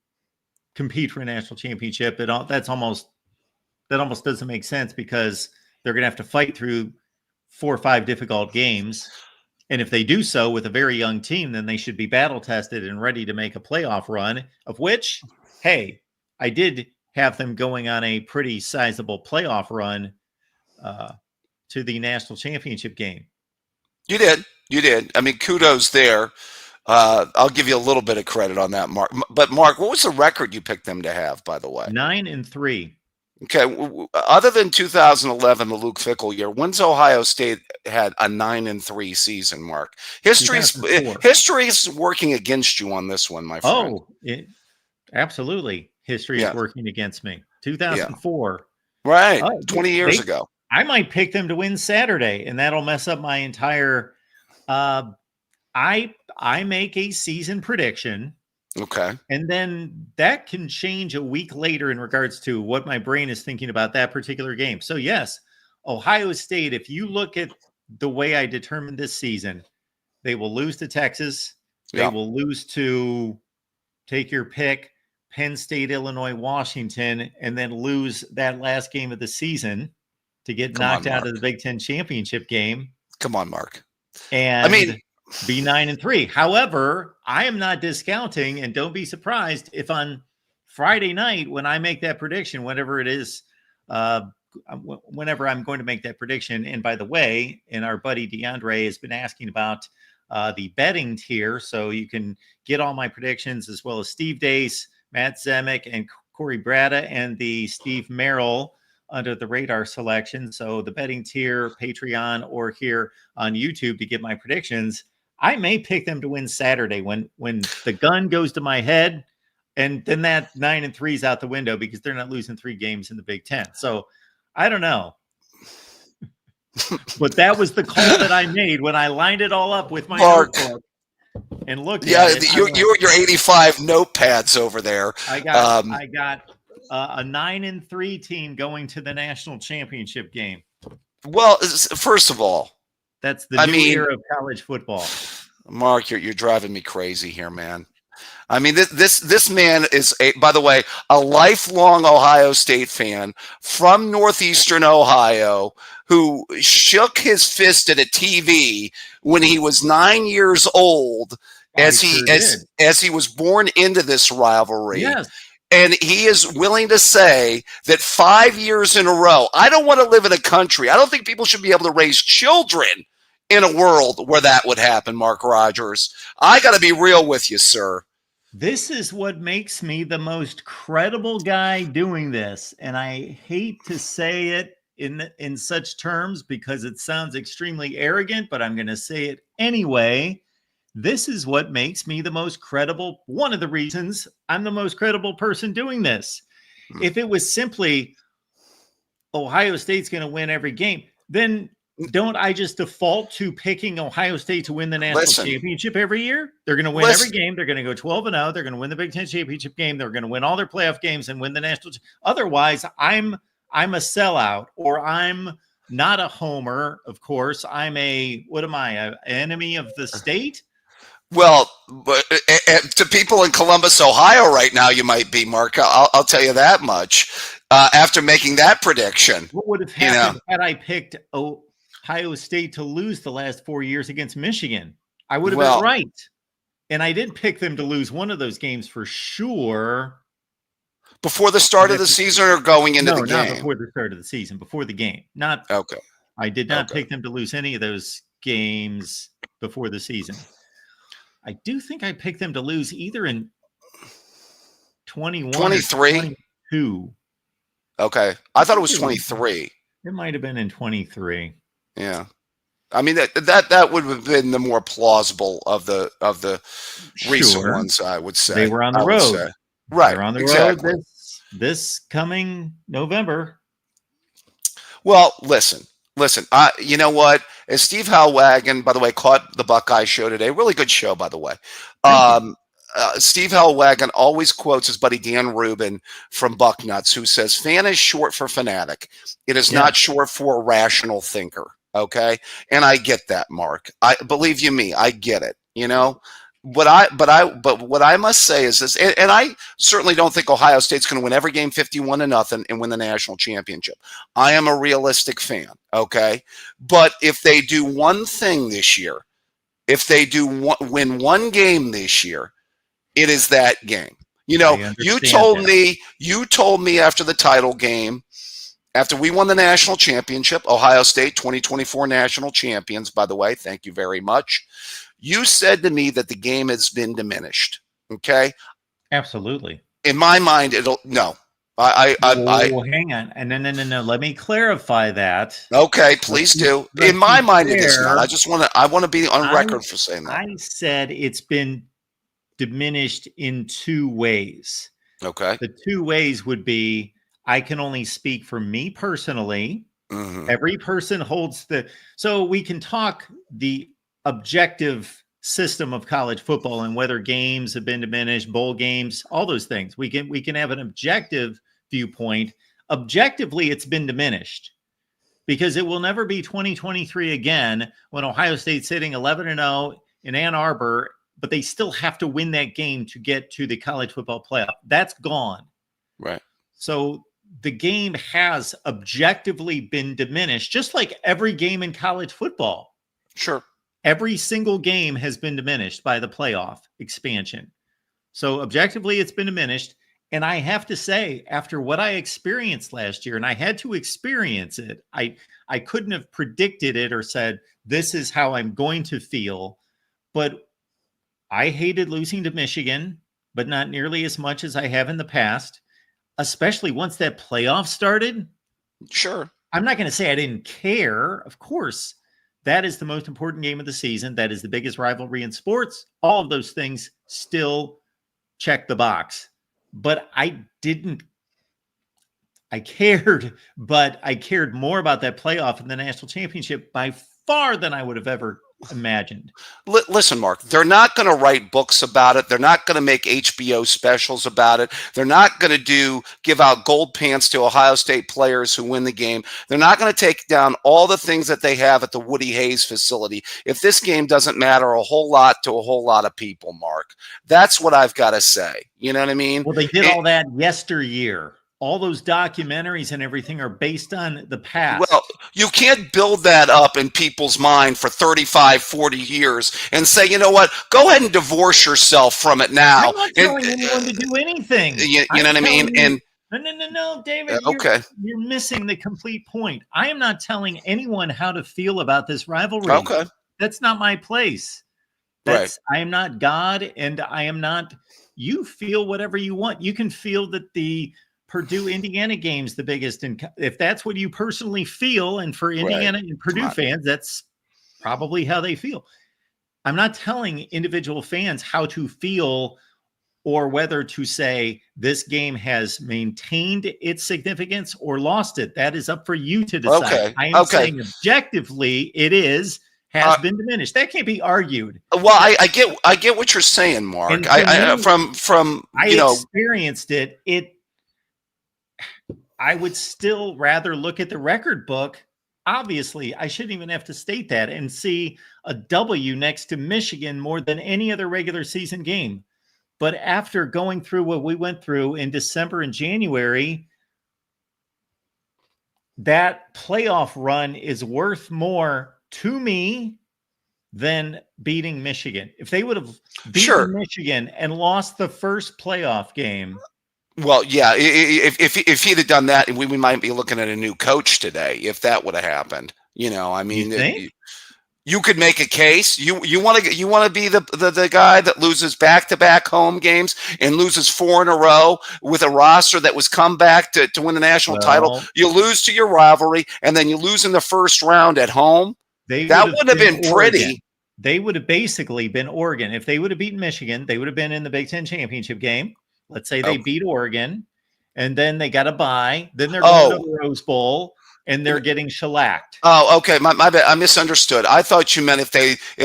compete for a national championship, that almost doesn't make sense, because they're going to have to fight through 4 or 5 difficult games. And if they do so with a very young team, then they should be battle tested and ready to make a playoff run, of which, hey, I did have them going on a pretty sizable playoff run to the national championship game. You did. I mean, kudos there. I'll give you a little bit of credit on that, Mark. But Mark, what was the record you picked them to have, by the way? 9-3. Okay. Other than 2011, the Luke Fickell year, when's Ohio State had a 9-3 season, Mark? History is working against you on this one, my friend. Oh, absolutely. History is working against me. 2004. Right. 20 years ago. I might pick them to win Saturday, and that'll mess up my entire I make a season prediction. Okay. And then that can change a week later in regards to what my brain is thinking about that particular game. So yes, Ohio State, if you look at the way I determined this season, they will lose to Texas. They will lose to, take your pick, Penn State, Illinois, Washington, and then lose that last game of the season to get knocked out of the Big Ten championship game. Come on, Mark. And I mean, be 9-3. However, I am not discounting, and don't be surprised if on Friday night when I make that prediction, whatever it is, whenever I'm going to make that prediction. And by the way, and our buddy DeAndre has been asking about the betting tier, so you can get all my predictions as well as Steve Dace, Matt Zemek, and Corey Bratta, and the Steve Merrill under the radar selection. So the betting tier, Patreon, or here on YouTube to get my predictions. I may pick them to win Saturday when the gun goes to my head, and then that 9-3 is out the window because they're not losing 3 games in the Big Ten. So I don't know. But that was the call that I made when I lined it all up with my notebook and looked at it. You were your 85 notepads over there. I got a 9-3 team going to the national championship game. Well, first of all, that's the new era of college football. Mark, you're driving me crazy here, man. I mean, this man is, by the way, a lifelong Ohio State fan from Northeastern Ohio who shook his fist at a TV when he was 9 years old as he was born into this rivalry. Yes. And he is willing to say that 5 years in a row, I don't want to live in a country. I don't think people should be able to raise children in a world where that would happen, Mark Rogers. I got to be real with you, sir. This is what makes me the most credible guy doing this. And I hate to say it in such terms because it sounds extremely arrogant, but I'm going to say it anyway. This is what makes me the most credible. One of the reasons I'm the most credible person doing this. If it was simply Ohio State's going to win every game, then don't I just default to picking Ohio State to win the national championship every year? They're going to win every game. They're going to go 12-0. They're going to win the Big Ten championship game. They're going to win all their playoff games and win the national. Otherwise, I'm a sellout, or I'm not a homer. Of course, I'm what am I? An enemy of the state? Well, to people in Columbus, Ohio right now, you might be, Mark. I'll tell you that much. After making that prediction. What would have happened had I picked Ohio State to lose the last 4 years against Michigan? I would have been right. And I did pick them to lose one of those games for sure. Before the start of the season or going into the game? No, not before the start of the season. Before the game. Okay. I did not pick them to lose any of those games before the season. I do think I picked them to lose either in 21 23? or 22. Okay. I thought it was 23. It might have been in 23. Yeah. I mean, that would have been the more plausible of the recent ones, I would say. They were on the road. Right. They're on the road this coming November. Well, listen. You know what? As Steve Hellwagon, by the way, caught the Buckeye show today. Really good show, by the way. Steve Hellwagon always quotes his buddy Dan Rubin from Bucknuts, who says, fan is short for fanatic. It is not short for a rational thinker. Okay. And I get that, Mark. Believe you me, I get it. You know, but what I must say is this, and I certainly don't think Ohio State's going to win every game 51-0 and win the national championship. I am a realistic fan. Okay. But if they do one thing this year, if they win one game this year, it is that game. You know, I you understand told me after the title game, after we won the national championship, Ohio State 2024 national champions, by the way, thank you very much. You said to me that the game has been diminished. Okay. Absolutely. In my mind, no. Hang on. And no. Let me clarify that. Okay, please do. In my mind, it is not. I want to be on record for saying that. I said it's been diminished in two ways. Okay. The two ways would be, I can only speak for me personally. Mm-hmm. Every person holds so we can talk the objective system of college football and whether games have been diminished, bowl games, all those things. We can have an objective viewpoint. Objectively, it's been diminished because it will never be 2023 again when Ohio State's sitting 11-0 in Ann Arbor, but they still have to win that game to get to the college football playoff. That's gone. Right. So the game has objectively been diminished, just like every game in college football. Sure. Every single game has been diminished by the playoff expansion. So objectively, it's been diminished. And I have to say, after what I experienced last year, and I had to experience it, I couldn't have predicted it or said, this is how I'm going to feel. But I hated losing to Michigan, but not nearly as much as I have in the past, especially once that playoff started. Sure. I'm not going to say I didn't care. Of course, that is the most important game of the season. That is the biggest rivalry in sports. All of those things still check the box. But I cared, but I cared more about that playoff and the national championship by far than I would have ever imagined. Listen, Mark, they're not going to write books about it. They're not going to make HBO specials about it. They're not going to give out gold pants to Ohio State players who win the game. They're not going to take down all the things that they have at the Woody Hayes facility if this game doesn't matter a whole lot to a whole lot of people, Mark. That's what I've got to say. You know what I mean? Well, they did all that yesteryear. All those documentaries and everything are based on the past. Well, you can't build that up in people's mind for 35, 40 years and say, you know what, go ahead and divorce yourself from it now. I'm not telling anyone to do anything. You know what I mean? No, David, okay. You're missing the complete point. I am not telling anyone how to feel about this rivalry. Okay. That's not my place. Right. I am not God, and I am not, you feel whatever you want. You can feel that the Purdue Indiana game's the biggest, and if that's what you personally feel, and for Indiana and Purdue fans, that's probably how they feel. I'm not telling individual fans how to feel or whether to say this game has maintained its significance or lost it. That is up for you to decide. Okay. I am saying objectively it has been diminished. That can't be argued. Well, I get what you're saying, Mark. I experienced it. I would still rather look at the record book. Obviously, I shouldn't even have to state that, and see a W next to Michigan more than any other regular season game. But after going through what we went through in December and January, that playoff run is worth more to me than beating Michigan. If they would have beaten Michigan and lost the first playoff game. Well, yeah, if he'd have done that, we might be looking at a new coach today if that would have happened. You know, I mean, you could make a case. You want to be the guy that loses back-to-back home games and loses 4 in a row with a roster that was come back to win the national title. You lose to your rivalry, and then you lose in the first round at home. That would have been pretty. They would have basically been Oregon. If they would have beaten Michigan, they would have been in the Big Ten championship game. Let's say they beat Oregon, and then they got a bye. Then they're going to the Rose Bowl, and they're getting shellacked. Oh, okay. My bad. I misunderstood. I thought you meant if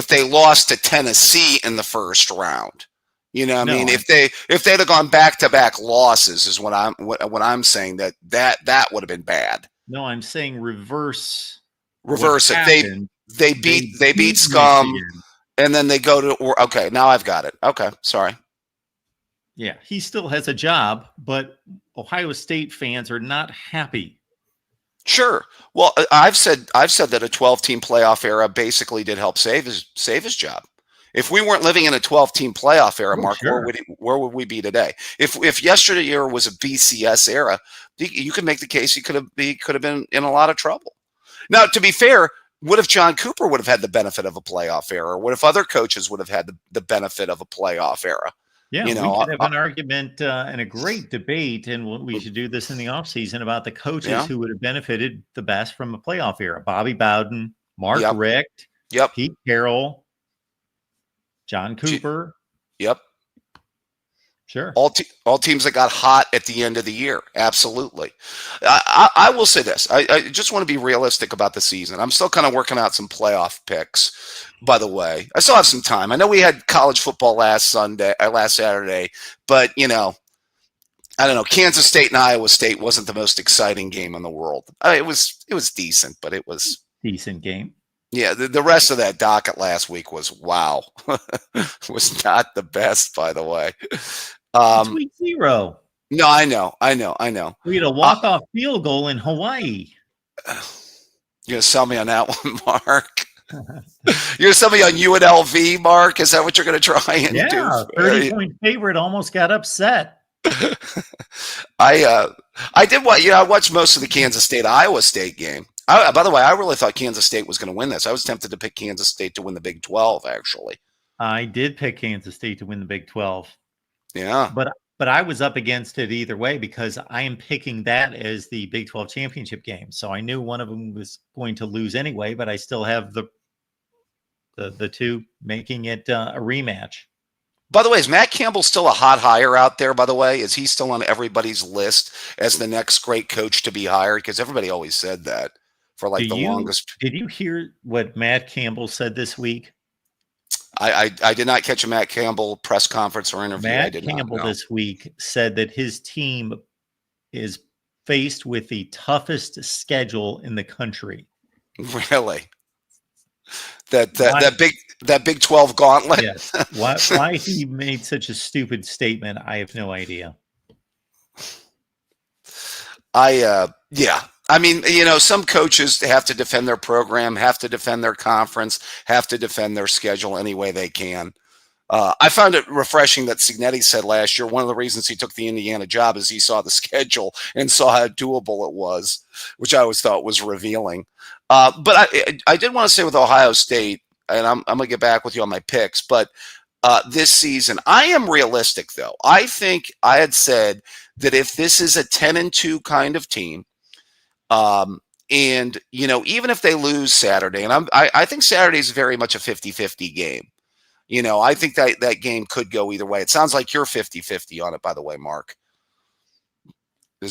they lost to Tennessee in the first round. You know what I mean? If they'd have gone back-to-back losses is what I'm saying, that would have been bad. No, I'm saying reverse it. They beat Scum, Michigan. And then they go to okay. Now I've got it. Okay, sorry. Yeah, he still has a job, but Ohio State fans are not happy. Sure. Well, I've said that a 12-team playoff era basically did help save his job. If we weren't living in a 12-team playoff era, Oh, Mark, sure. where would we be today? If yesterday year was a BCS era, you could make the case he could have been in a lot of trouble. Now, to be fair, what if John Cooper would have had the benefit of a playoff era? What if other coaches would have had the benefit of a playoff era? Yeah, You we know, could have an argument and a great debate, and we should do this in the offseason about the coaches yeah, who would have benefited the best from a playoff era. Bobby Bowden, Mark yep, Richt, yep, Pete Carroll, John Cooper. yep. Sure. All teams that got hot at the end of the year. Absolutely. I will say this. I just want to be realistic about the season. I'm still kind of working out some playoff picks, by the way. I still have some time. I know we had college football last Saturday, but, you know, I don't know. Kansas State and Iowa State wasn't the most exciting game in the world. It was decent, but it was Decent game. yeah. The rest of that docket last week was wow. Was not the best, by the way. It's week 0. No, I know. We had a walk-off field goal in Hawaii. You're gonna sell me on that one, Mark. You're gonna sell me on UNLV, Mark. Is that what you're gonna try and do? 30-point favorite almost got upset. I did what? I watched most of the Kansas State Iowa State game. By the way, I really thought Kansas State was going to win this. I was tempted to pick Kansas State to win the Big 12. Actually, I did pick Kansas State to win the Big 12. yeah. But I was up against it either way because I am picking that as the Big 12 championship game. So I knew one of them was going to lose anyway, but I still have the two making it a rematch. By the way, is Matt Campbell still a hot hire out there? By the way, is he still on everybody's list as the next great coach to be hired? Because everybody always said that for like longest. Did you hear what Matt Campbell said this week? I did not catch a Matt Campbell press conference or interview. Matt Campbell this week said that his team is faced with the toughest schedule in the country. Really? That Big 12 gauntlet? Yes. Why he made such a stupid statement, I have no idea. Yeah. I mean, some coaches have to defend their program, have to defend their conference, have to defend their schedule any way they can. I found it refreshing that Cignetti said last year one of the reasons he took the Indiana job is he saw the schedule and saw how doable it was, which I always thought was revealing. But I did want to say with Ohio State, and I'm going to get back with you on my picks, but this season, I am realistic, though. I think I had said that if this is a 10-2 kind of team, and even if they lose Saturday, and I think Saturday is very much a 50-50 game. I think that game could go either way. It sounds like you're 50-50 on it, by the way, Mark.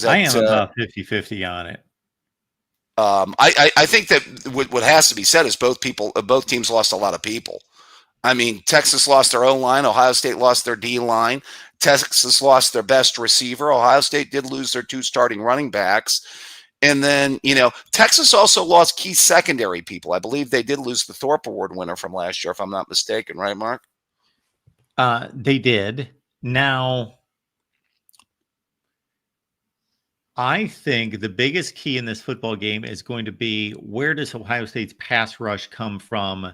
I am about 50-50 on it. I think that what has to be said is both teams lost a lot of people. I mean, Texas lost their O-line. Ohio State lost their D-line. Texas lost their best receiver. Ohio State did lose their 2 starting running backs. And then, Texas also lost key secondary people. I believe they did lose the Thorpe Award winner from last year, if I'm not mistaken. Right, Mark? They did. Now, I think the biggest key in this football game is going to be where does Ohio State's pass rush come from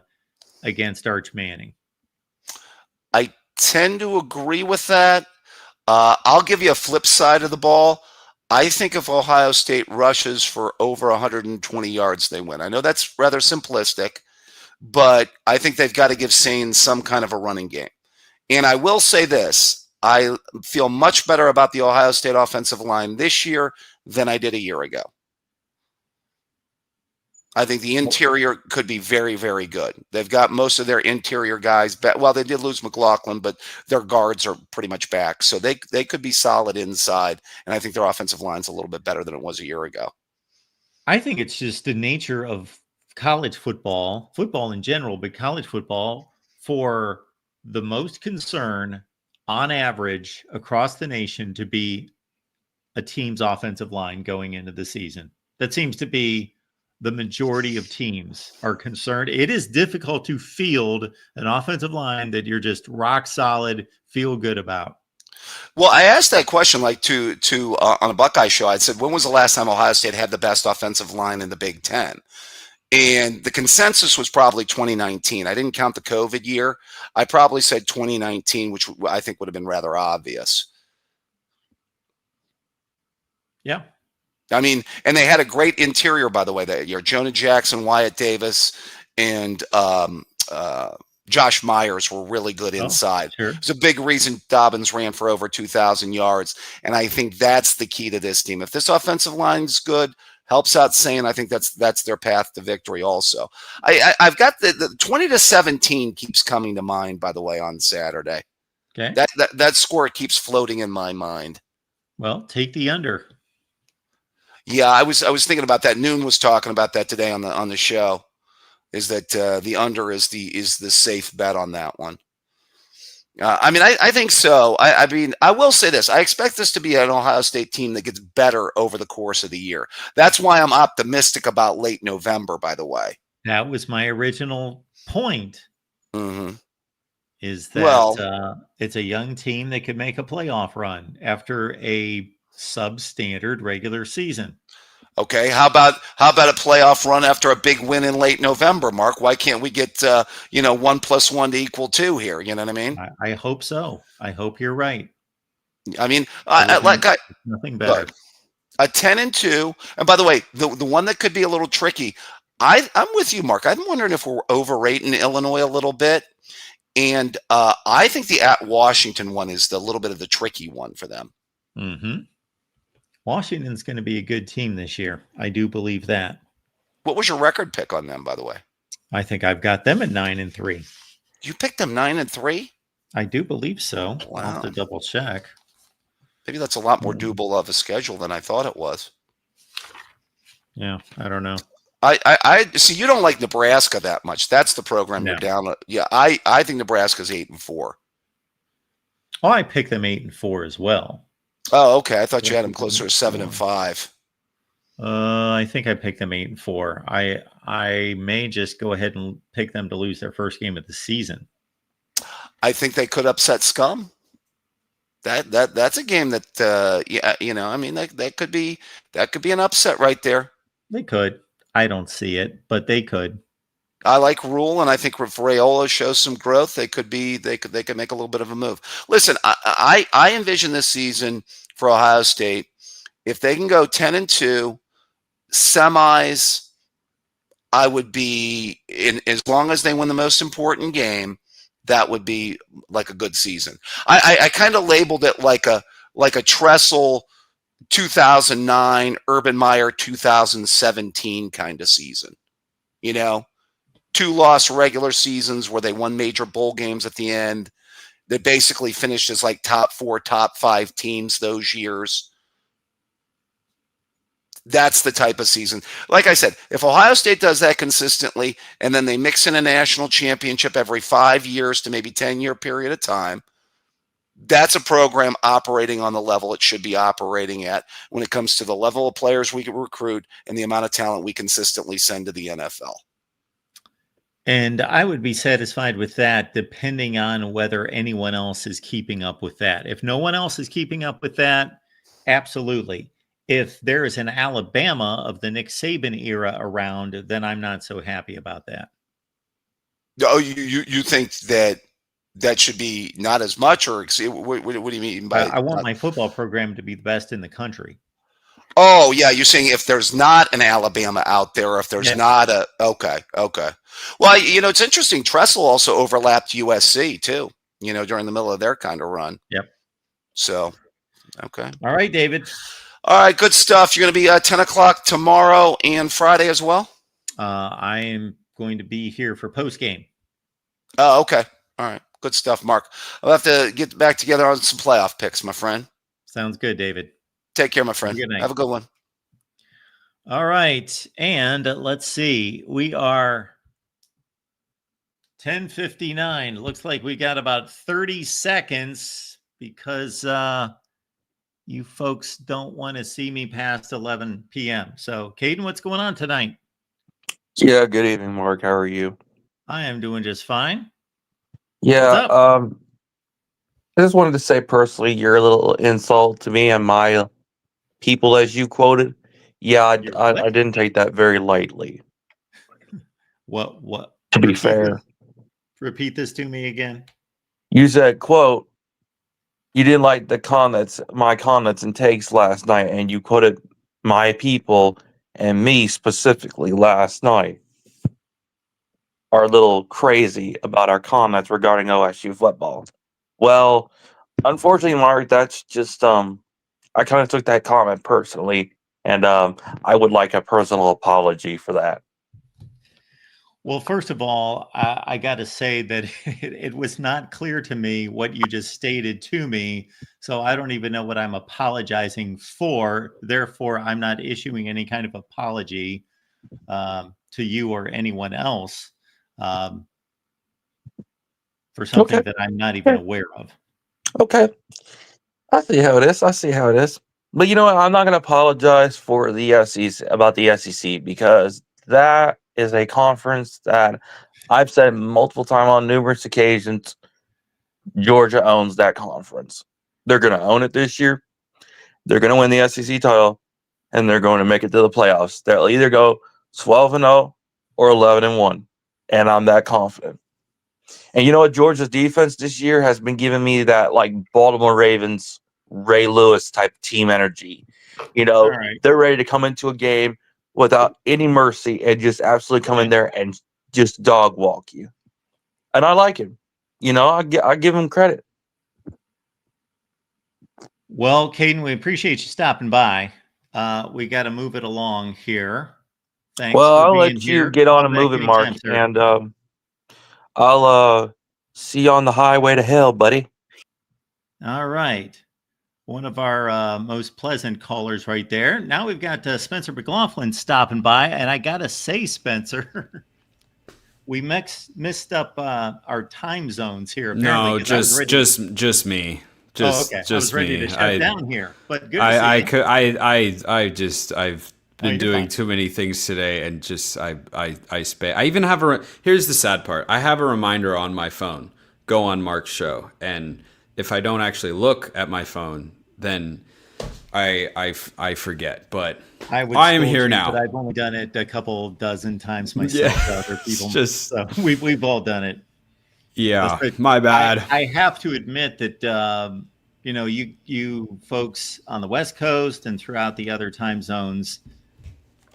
against Arch Manning? I tend to agree with that. I'll give you a flip side of the ball. I think if Ohio State rushes for over 120 yards, they win. I know that's rather simplistic, but I think they've got to give Sain some kind of a running game. And I will say this. I feel much better about the Ohio State offensive line this year than I did a year ago. I think the interior could be very, very good. They've got most of their interior guys back. Well, they did lose McLaughlin, but their guards are pretty much back. So they could be solid inside. And I think their offensive line's a little bit better than it was a year ago. I think it's just the nature of college football in general, but college football for the most concern on average across the nation to be a team's offensive line going into the season. That seems to be the majority of teams are concerned. It is difficult to field an offensive line that you're just rock solid, feel good about. Well, I asked that question on a Buckeye show. I said, when was the last time Ohio State had the best offensive line in the Big Ten? And the consensus was probably 2019. I didn't count the COVID year. I probably said 2019, which I think would have been rather obvious. Yeah. I mean, and they had a great interior, by the way, that year. Jonah Jackson, Wyatt Davis, and Josh Myers were really good inside. Sure. It's a big reason Dobbins ran for over 2,000 yards. And I think that's the key to this team. If this offensive line is good, helps out saying, I think that's their path to victory also. I've got the 20-17 keeps coming to mind, by the way, on Saturday. Okay. That score keeps floating in my mind. Well, take the under. Yeah, I was thinking about that. Noon was talking about that today on the show. Is that the under is the safe bet on that one? I mean, I think so. I mean, I will say this: I expect this to be an Ohio State team that gets better over the course of the year. That's why I'm optimistic about late November. By the way, that was my original point. Mm-hmm. Is that it's a young team that could make a playoff run after a substandard regular season. Okay, how about a playoff run after a big win in late November, Mark? Why can't we get 1 + 1 to equal 2 here? You know what I mean? I hope so. I hope you're right. I mean, nothing better. A 10-2, and by the way, the one that could be a little tricky. I'm with you, Mark. I'm wondering if we're overrating Illinois a little bit, and I think the at Washington one is the little bit of the tricky one for them. Mm-hmm. Washington's going to be a good team this year. I do believe that. What was your record pick on them, by the way? I think I've got them at 9-3. You picked them 9-3? I do believe so. Wow. I'll have to double check. Maybe that's a lot more doable of a schedule than I thought it was. Yeah, I don't know. I see you don't like Nebraska that much. That's the program you're down. Yeah, I think Nebraska's 8-4. Oh, I picked them 8-4 as well. Oh, okay. I thought you had them closer to 7-5. I think I picked them 8-4. I may just go ahead and pick them to lose their first game of the season. I think they could upset Scum. That's a game that I mean that could be an upset right there. They could. I don't see it, but they could. I like Rule, and I think if Raiola shows some growth, they could make a little bit of a move. Listen, I envision this season for Ohio State, if they can go 10-2, semis, I would be in as long as they win the most important game. That would be like a good season. I kind of labeled it like a Tressel 2009, Urban Meyer 2017 kind of season. 2-loss regular seasons where they won major bowl games at the end. They basically finished as like top 4, top 5 teams those years. That's the type of season. Like I said, if Ohio State does that consistently, and then they mix in a national championship every 5 years to maybe 10-year period of time, that's a program operating on the level it should be operating at when it comes to the level of players we can recruit and the amount of talent we consistently send to the NFL. And I would be satisfied with that, depending on whether anyone else is keeping up with that. If no one else is keeping up with that, absolutely. If there is an Alabama of the Nick Saban era around, then I'm not so happy about that. Oh, you think that should be not as much, or what do you mean by? I want my football program to be the best in the country. Oh yeah, you're saying if there's not an Alabama out there, if there's not a okay. Well, it's interesting. Tressel also overlapped USC too. During the middle of their kind of run. Yep. So, okay. All right, David. All right, good stuff. You're going to be at 10 o'clock tomorrow and Friday as well? I am going to be here for post game. Oh, okay. All right. Good stuff, Mark. I'll have to get back together on some playoff picks, my friend. Sounds good, David. Take care, my friend. Good night. Have a good one. All right. And let's see. We are 10:59. Looks like we got about 30 seconds because you folks don't want to see me past 11 p.m. So, Caden, what's going on tonight? Yeah, good evening, Mark. How are you? I am doing just fine. Yeah, I just wanted to say personally, you're a little insult to me and my people, as you quoted. Yeah, I didn't take that very lightly. What? To be fair, repeat this to me again. You said, quote, you didn't like my comments and takes last night, and you quoted my people and me specifically last night are a little crazy about our comments regarding OSU football. Well, unfortunately, Mark, that's just I kind of took that comment personally, and I would like a personal apology for that. Well, first of all, I got to say that it was not clear to me what you just stated to me. So I don't even know what I'm apologizing for. Therefore, I'm not issuing any kind of apology to you or anyone else for something that I'm not even aware of. Okay. I see how it is. But you know what? I'm not going to apologize for the SEC about the SEC because that is a conference that I've said multiple times on numerous occasions. Georgia owns that conference. They're going to own it this year. They're going to win the SEC title, and they're going to make it to the playoffs. They'll either go 12-0 or 11-1, and I'm that confident. And you know what? Georgia's defense this year has been giving me that like Baltimore Ravens, Ray Lewis type team energy. You know, right. They're ready to come into a game without any mercy and just absolutely come in there and just dog walk you. And I like him. You know, I give him credit. Well, Caden, we appreciate you stopping by. We got to move it along here. Thanks well, for I'll being let here. you get on Come and back move it, anytime, Mark. sir. And I'll see you on the highway to hell, buddy. All right. One of our most pleasant callers right there. Now we've got Spencer Mclofflin stopping by. And I got to say, Spencer, we messed up our time zones here. Apparently, No, just me. Just, okay. just I was ready me. to shut down here, but good to see you. I've been doing too many things today, and just I even have here's the sad part. I have a reminder on my phone. Go on Mark's show, and if I don't actually look at my phone, then I forget. But I am here now. But I've only done it a couple dozen times myself. To other people, so we've all done it. Yeah, my bad. I have to admit that you folks on the West Coast and throughout the other time zones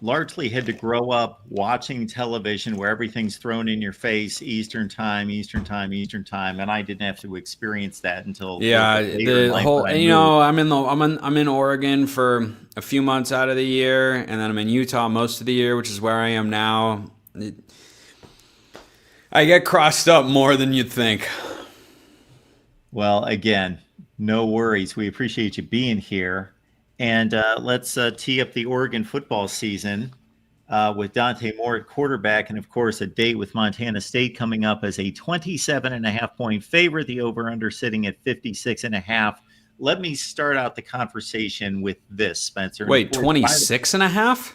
largely had to grow up watching television where everything's thrown in your face, Eastern time, and I didn't have to experience that until the whole. I'm in Oregon for a few months out of the year, and then I'm in Utah most of the year, which is where I am now. I get crossed up more than you'd think. Well, again, no worries. We appreciate you being here. And let's tee up the Oregon football season with Dante Moore at quarterback. And, of course, a date with Montana State coming up as a 27.5-point favorite. The over-under sitting at 56.5. Let me start out the conversation with this, Spencer. Wait, 26.5?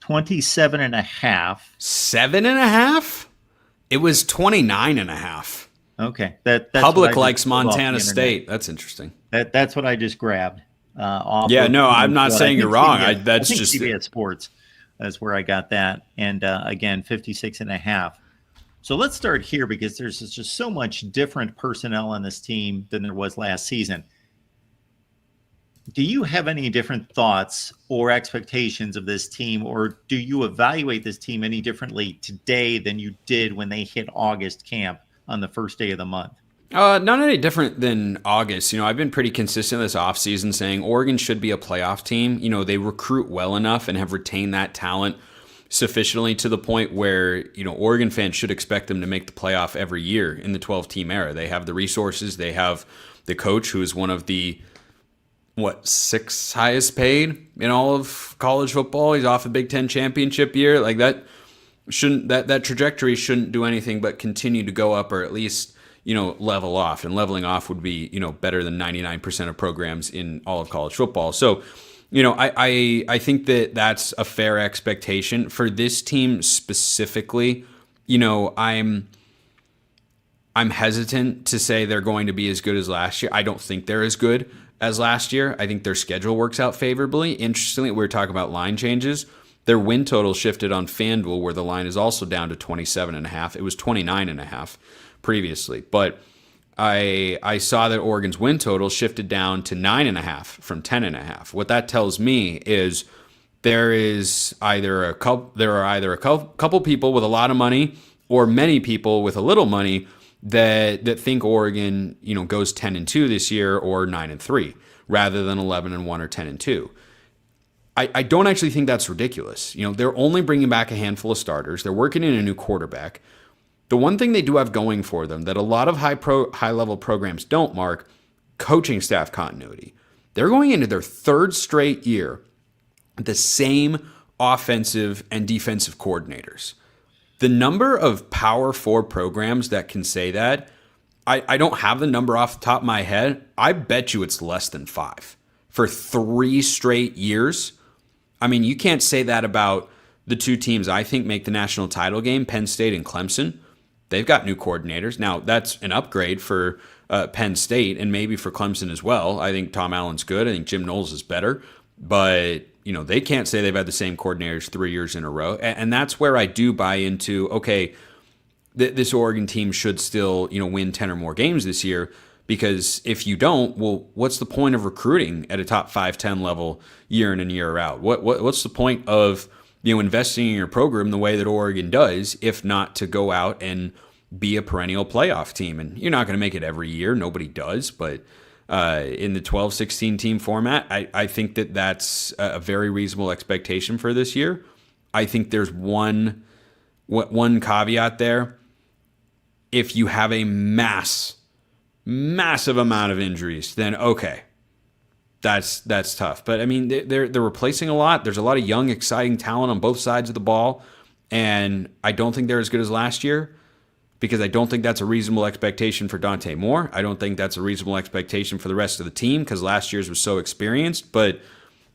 27.5. 7.5? It was 29.5. Okay. That's Public likes Montana State. That's interesting. That's what I just grabbed. I'm not saying you're wrong. That's just CBS Sports. That's where I got that. And again, 56.5. So let's start here because there's just so much different personnel on this team than there was last season. Do you have any different thoughts or expectations of this team, or do you evaluate this team any differently today than you did when they hit August camp on the first day of the month? Not any different than August. I've been pretty consistent this offseason saying Oregon should be a playoff team. They recruit well enough and have retained that talent sufficiently to the point where, Oregon fans should expect them to make the playoff every year in the 12-team era. They have the resources. They have the coach who is one of the, 6th highest paid in all of college football. He's off a Big Ten championship year. Like that trajectory shouldn't do anything but continue to go up or at least level off, and leveling off would be, better than 99% of programs in all of college football. So, I think that that's a fair expectation for this team specifically. I'm hesitant to say they're going to be as good as last year. I don't think they're as good as last year. I think their schedule works out favorably. Interestingly, we were talking about line changes. Their win total shifted on FanDuel, where the line is also down to 27.5. It was 29.5 previously, but I saw that Oregon's win total shifted down to 9.5 from 10.5. What that tells me is there are either a couple people with a lot of money or many people with a little money that think Oregon, goes 10-2 this year or 9-3 rather than 11-1 or 10-2. I don't actually think that's ridiculous. They're only bringing back a handful of starters. They're working in a new quarterback. The one thing they do have going for them that a lot of high-level programs don't, Mark, coaching staff continuity. They're going into their third straight year with the same offensive and defensive coordinators. The number of Power 4 programs that can say that, I don't have the number off the top of my head. I bet you it's less than 5 for 3 straight years. I mean, you can't say that about the two teams I think make the national title game, Penn State and Clemson. They've got new coordinators. Now, that's an upgrade for Penn State and maybe for Clemson as well. I think Tom Allen's good. I think Jim Knowles is better. But, they can't say they've had the same coordinators 3 years in a row. And that's where I do buy into, okay, this Oregon team should still, win 10 or more games this year. Because if you don't, well, what's the point of recruiting at a top 5-10 level year in and year out? What's the point of investing in your program the way that Oregon does, if not to go out and be a perennial playoff team? And you're not going to make it every year. Nobody does. But in the 12-16 team format, I think that that's a very reasonable expectation for this year. I think there's one caveat there. If you have a massive amount of injuries, then okay, that's tough. But I mean, they're replacing a lot. There's a lot of young, exciting talent on both sides of the ball, and I don't think they're as good as last year because I don't think that's a reasonable expectation for Dante Moore. I don't think that's a reasonable expectation for the rest of the team because last year's was so experienced. But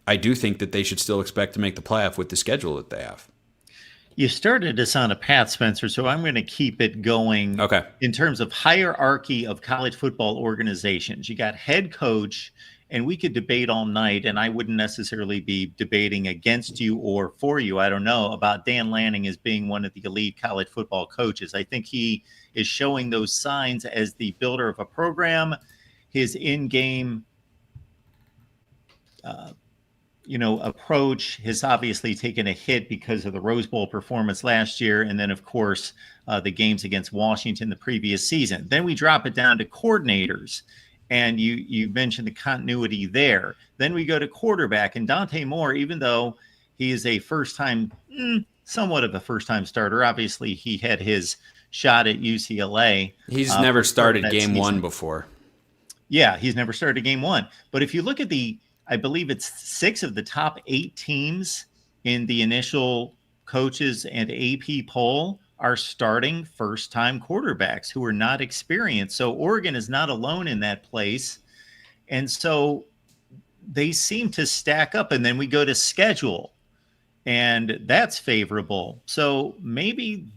I do think that they should still expect to make the playoff with the schedule that they have. You started us on a path, Spencer, so I'm going to keep it going. Okay. In terms of hierarchy of college football organizations, you got head coach, and we could debate all night, and I wouldn't necessarily be debating against you or for you. I don't know about Dan Lanning as being one of the elite college football coaches. I think he is showing those signs as the builder of a program. His in-game approach has obviously taken a hit because of the Rose Bowl performance last year. And then, of course, the games against Washington the previous season. Then we drop it down to coordinators. And you mentioned the continuity there. Then we go to quarterback. And Dante Moore, even though he is a somewhat of a first-time starter, obviously he had his shot at UCLA. He's never started game season. 1 before. Yeah, he's never started game 1. But if you look at I believe it's 6 of the top 8 teams in the initial coaches and AP poll are starting first-time quarterbacks who are not experienced. So Oregon is not alone in that place. And so they seem to stack up. And then we go to schedule, and that's favorable. So maybe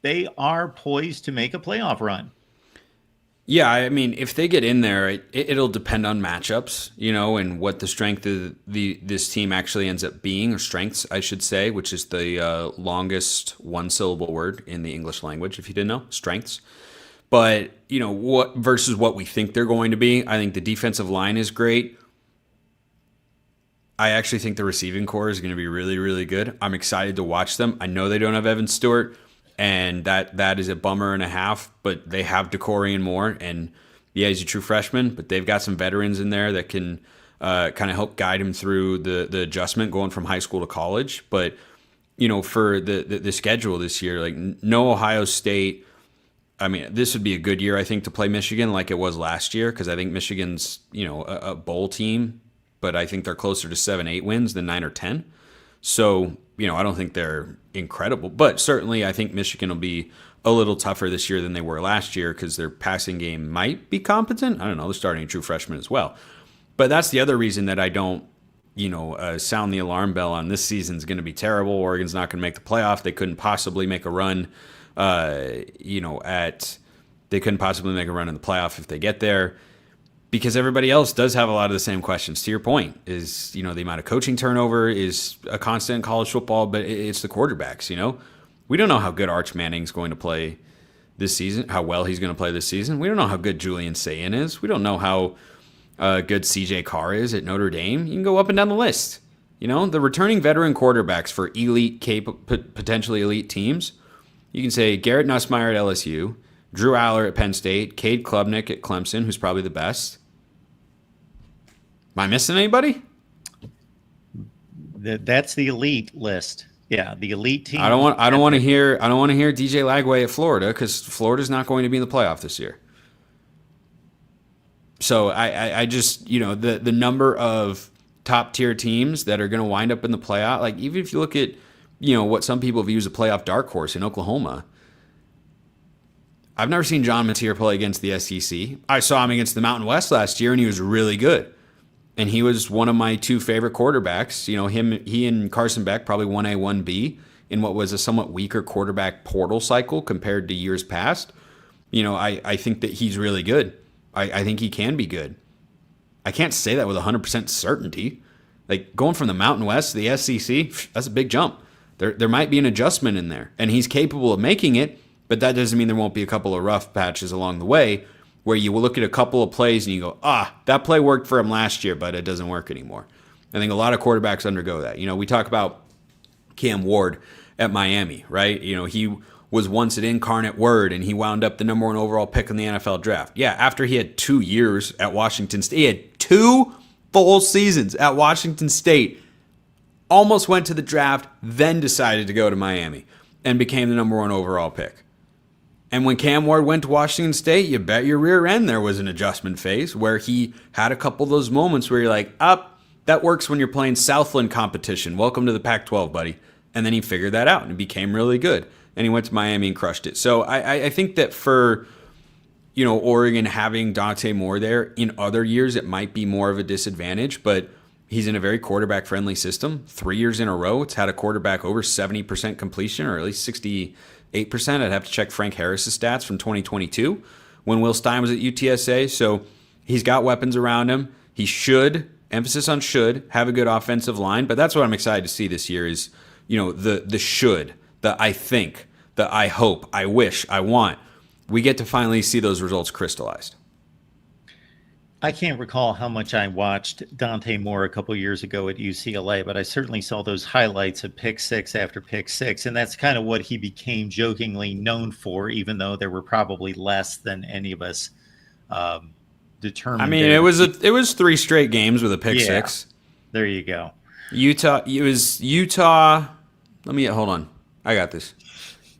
they are poised to make a playoff run. Yeah, I mean, if they get in there, it'll depend on matchups, and what the strength of this team actually ends up being, or strengths, I should say, which is the longest one-syllable word in the English language, if you didn't know, strengths. But, what versus what we think they're going to be, I think the defensive line is great. I actually think the receiving core is going to be really, really good. I'm excited to watch them. I know they don't have Evan Stewart, and that is a bummer and a half, but they have Decorian Moore, and yeah, he's a true freshman, but they've got some veterans in there that can kind of help guide him through the adjustment going from high school to college. But, for the schedule this year, like no Ohio State, I mean, this would be a good year, I think, to play Michigan like it was last year, because I think Michigan's, a bowl team, but I think they're closer to 7-8 wins than 9 or 10. So, I don't think they're incredible, but certainly I think Michigan will be a little tougher this year than they were last year because their passing game might be competent. I don't know. They're starting a true freshman as well. But that's the other reason that I don't, sound the alarm bell on this season's going to be terrible. Oregon's not going to make the playoff. They couldn't possibly make a run, they couldn't possibly make a run in the playoff if they get there. because everybody else does have a lot of the same questions. To your point, is the amount of coaching turnover is a constant in college football, but it's the quarterbacks. We don't know how good Arch Manning's going to play this season, how well he's going to play this season. We don't know how good Julian Sayin is. We don't know how good CJ Carr is at Notre Dame. You can go up and down the list. The returning veteran quarterbacks for elite, potentially elite teams. You can say Garrett Nussmeier at LSU, Drew Aller at Penn State, Cade Klubnik at Clemson, who's probably the best. Am I missing anybody? That's the elite list. Yeah, the elite team. I don't want to hear DJ Lagway at Florida, because Florida's not going to be in the playoff this year. So I just the number of top tier teams that are going to wind up in the playoff, like even if you look at what some people view as a playoff dark horse in Oklahoma. I've never seen John Mateer play against the SEC. I saw him against the Mountain West last year, and he was really good. And he was one of my two favorite quarterbacks. He and Carson Beck, probably 1A, 1B, in what was a somewhat weaker quarterback portal cycle compared to years past. I think that he's really good. I think he can be good. I can't say that with 100% certainty. Like, going from the Mountain West to the SEC, that's a big jump. There might be an adjustment in there, and he's capable of making it, but that doesn't mean there won't be a couple of rough patches along the way where you will look at a couple of plays and you go, that play worked for him last year, but it doesn't work anymore. I think a lot of quarterbacks undergo that. We talk about Cam Ward at Miami, right? He was once an incarnate word, and he wound up the number 1 overall pick in the NFL draft. Yeah, after he had 2 years at Washington State, he had 2 full seasons at Washington State, almost went to the draft, then decided to go to Miami and became the number 1 overall pick. And when Cam Ward went to Washington State, you bet your rear end there was an adjustment phase where he had a couple of those moments where you're like, that works when you're playing Southland competition. Welcome to the Pac-12, buddy. And then he figured that out and became really good. And he went to Miami and crushed it. So I think that for Oregon having Dante Moore there, in other years it might be more of a disadvantage, but he's in a very quarterback-friendly system. 3 years in a row, it's had a quarterback over 70% completion, or at least 68%. I'd have to check Frank Harris's stats from 2022 when Will Stein was at UTSA. So he's got weapons around him. He should, emphasis on should, have a good offensive line. But that's what I'm excited to see this year is, the should, the I think, the I hope, I wish, I want. We get to finally see those results crystallized. I can't recall how much I watched Dante Moore a couple years ago at UCLA, but I certainly saw those highlights of pick six after pick six, and that's kind of what he became jokingly known for, even though there were probably less than any of us determined. I mean, it was 3 straight games with a pick six. There you go. Utah. Hold on. I got this.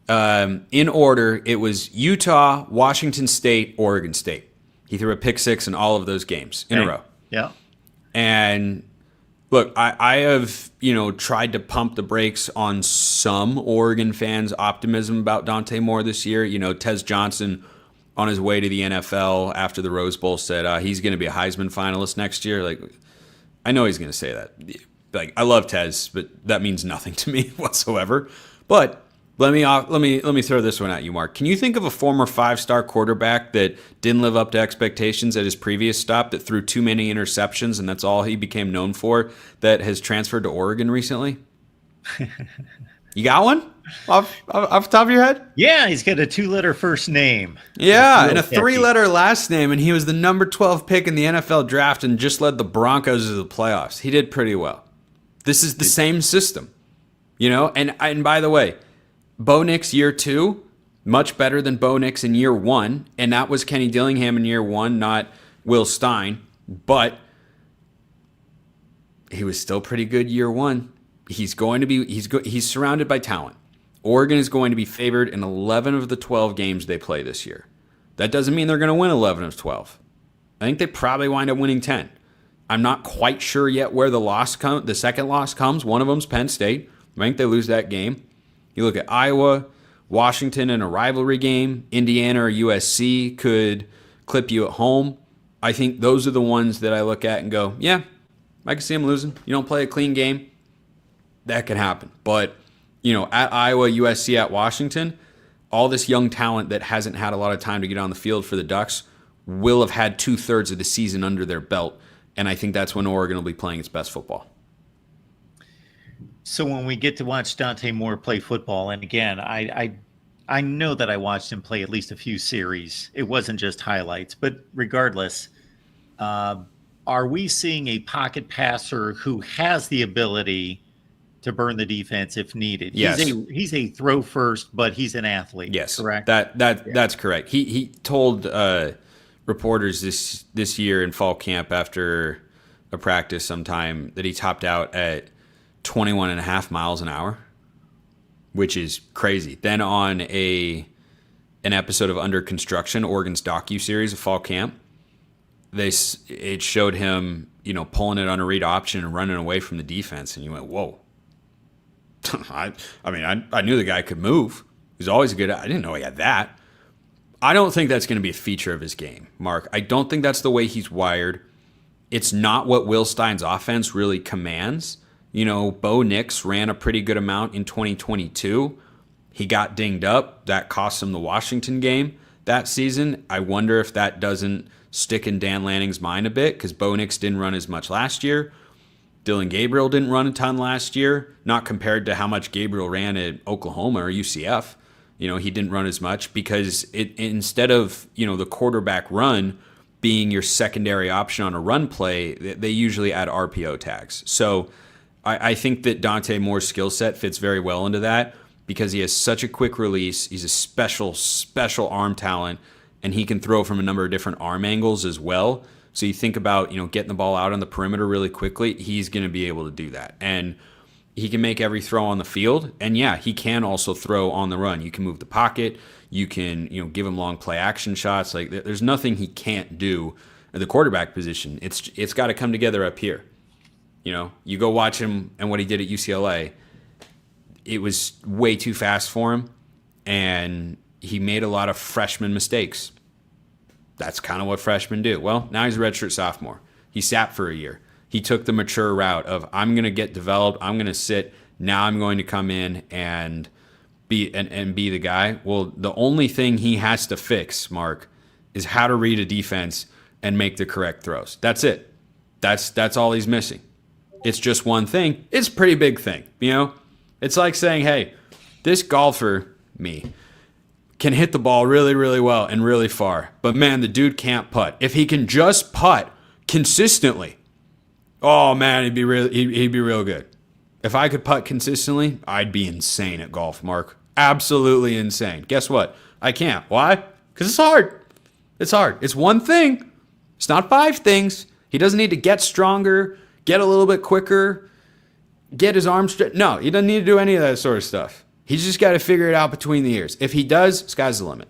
In order, it was Utah, Washington State, Oregon State. He threw a pick six in all of those games in a row. Yeah. And look, I have, tried to pump the brakes on some Oregon fans' optimism about Dante Moore this year. Tez Johnson on his way to the NFL after the Rose Bowl said he's going to be a Heisman finalist next year. Like, I know he's going to say that. Like, I love Tez, but that means nothing to me whatsoever. But let me throw this one at you, Mark. Can you think of a former 5-star quarterback that didn't live up to expectations at his previous stop, that threw too many interceptions, and that's all he became known for, that has transferred to Oregon recently? You got one off the top of your head? Yeah, he's got a 2-letter first name. Yeah, and a 3-letter last name, and he was the number 12 pick in the NFL draft and just led the Broncos to the playoffs. He did pretty well. This is the same system, And by the way, Bo Nix year 2, much better than Bo Nix in year 1, and that was Kenny Dillingham in year 1, not Will Stein, but he was still pretty good year 1. He's surrounded by talent. Oregon is going to be favored in 11 of the 12 games they play this year. That doesn't mean they're going to win 11 of 12. I think they probably wind up winning 10. I'm not quite sure yet where the second loss comes. One of them's Penn State. I think they lose that game. You look at Iowa, Washington in a rivalry game, Indiana or USC could clip you at home. I think those are the ones that I look at and go, yeah, I can see them losing. You don't play a clean game, that can happen. But, at Iowa, USC, at Washington, all this young talent that hasn't had a lot of time to get on the field for the Ducks will have had 2/3 of the season under their belt. And I think that's when Oregon will be playing its best football. So when we get to watch Dante Moore play football, and again, I know that I watched him play at least a few series. It wasn't just highlights, but regardless, are we seeing a pocket passer who has the ability to burn the defense if needed? Yes. He's a throw first, but he's an athlete. Yes, correct. That's correct. He told reporters this year in fall camp after a practice sometime that he topped out at 21.5 miles an hour, which is crazy. Then on an episode of Under Construction, Oregon's docu-series of fall camp, it showed him, pulling it on a read option and running away from the defense, and you went, whoa. I knew the guy could move. He was always good. I didn't know he had that. I don't think that's going to be a feature of his game, Mark. I don't think that's the way he's wired. It's not what Will Stein's offense really commands. Bo Nix ran a pretty good amount in 2022. He got dinged up. That cost him the Washington game that season. I wonder if that doesn't stick in Dan Lanning's mind a bit, because Bo Nix didn't run as much last year. Dylan Gabriel didn't run a ton last year, not compared to how much Gabriel ran at Oklahoma or UCF. He didn't run as much because instead of, the quarterback run being your secondary option on a run play, they usually add RPO tags. So I think that Dante Moore's skill set fits very well into that because he has such a quick release. He's a special arm talent, and he can throw from a number of different arm angles as well. So you think about, getting the ball out on the perimeter really quickly, he's going to be able to do that. And he can make every throw on the field. And yeah, he can also throw on the run. You can move the pocket. You can, give him long play action shots. Like, there's nothing he can't do at the quarterback position. It's got to come together up here. You go watch him and what he did at UCLA. It was way too fast for him, and he made a lot of freshman mistakes. That's kind of what freshmen do. Well, now he's a redshirt sophomore. He sat for a year. He took the mature route of, I'm going to get developed. I'm going to sit. Now I'm going to come in and be the guy. Well, the only thing he has to fix, Mark, is how to read a defense and make the correct throws. That's it. That's all he's missing. It's just one thing. It's a pretty big thing. It's like saying, hey, this golfer, me, can hit the ball really, really well and really far. But man, the dude can't putt. If he can just putt consistently, oh man, he'd be real good. If I could putt consistently, I'd be insane at golf, Mark. Absolutely insane. Guess what? I can't. Why? Because it's hard. It's hard. It's one thing. It's not 5 things. He doesn't need to get stronger, get a little bit quicker, get his arms straight. No, he doesn't need to do any of that sort of stuff. He's just got to figure it out between the ears. If he does, sky's the limit.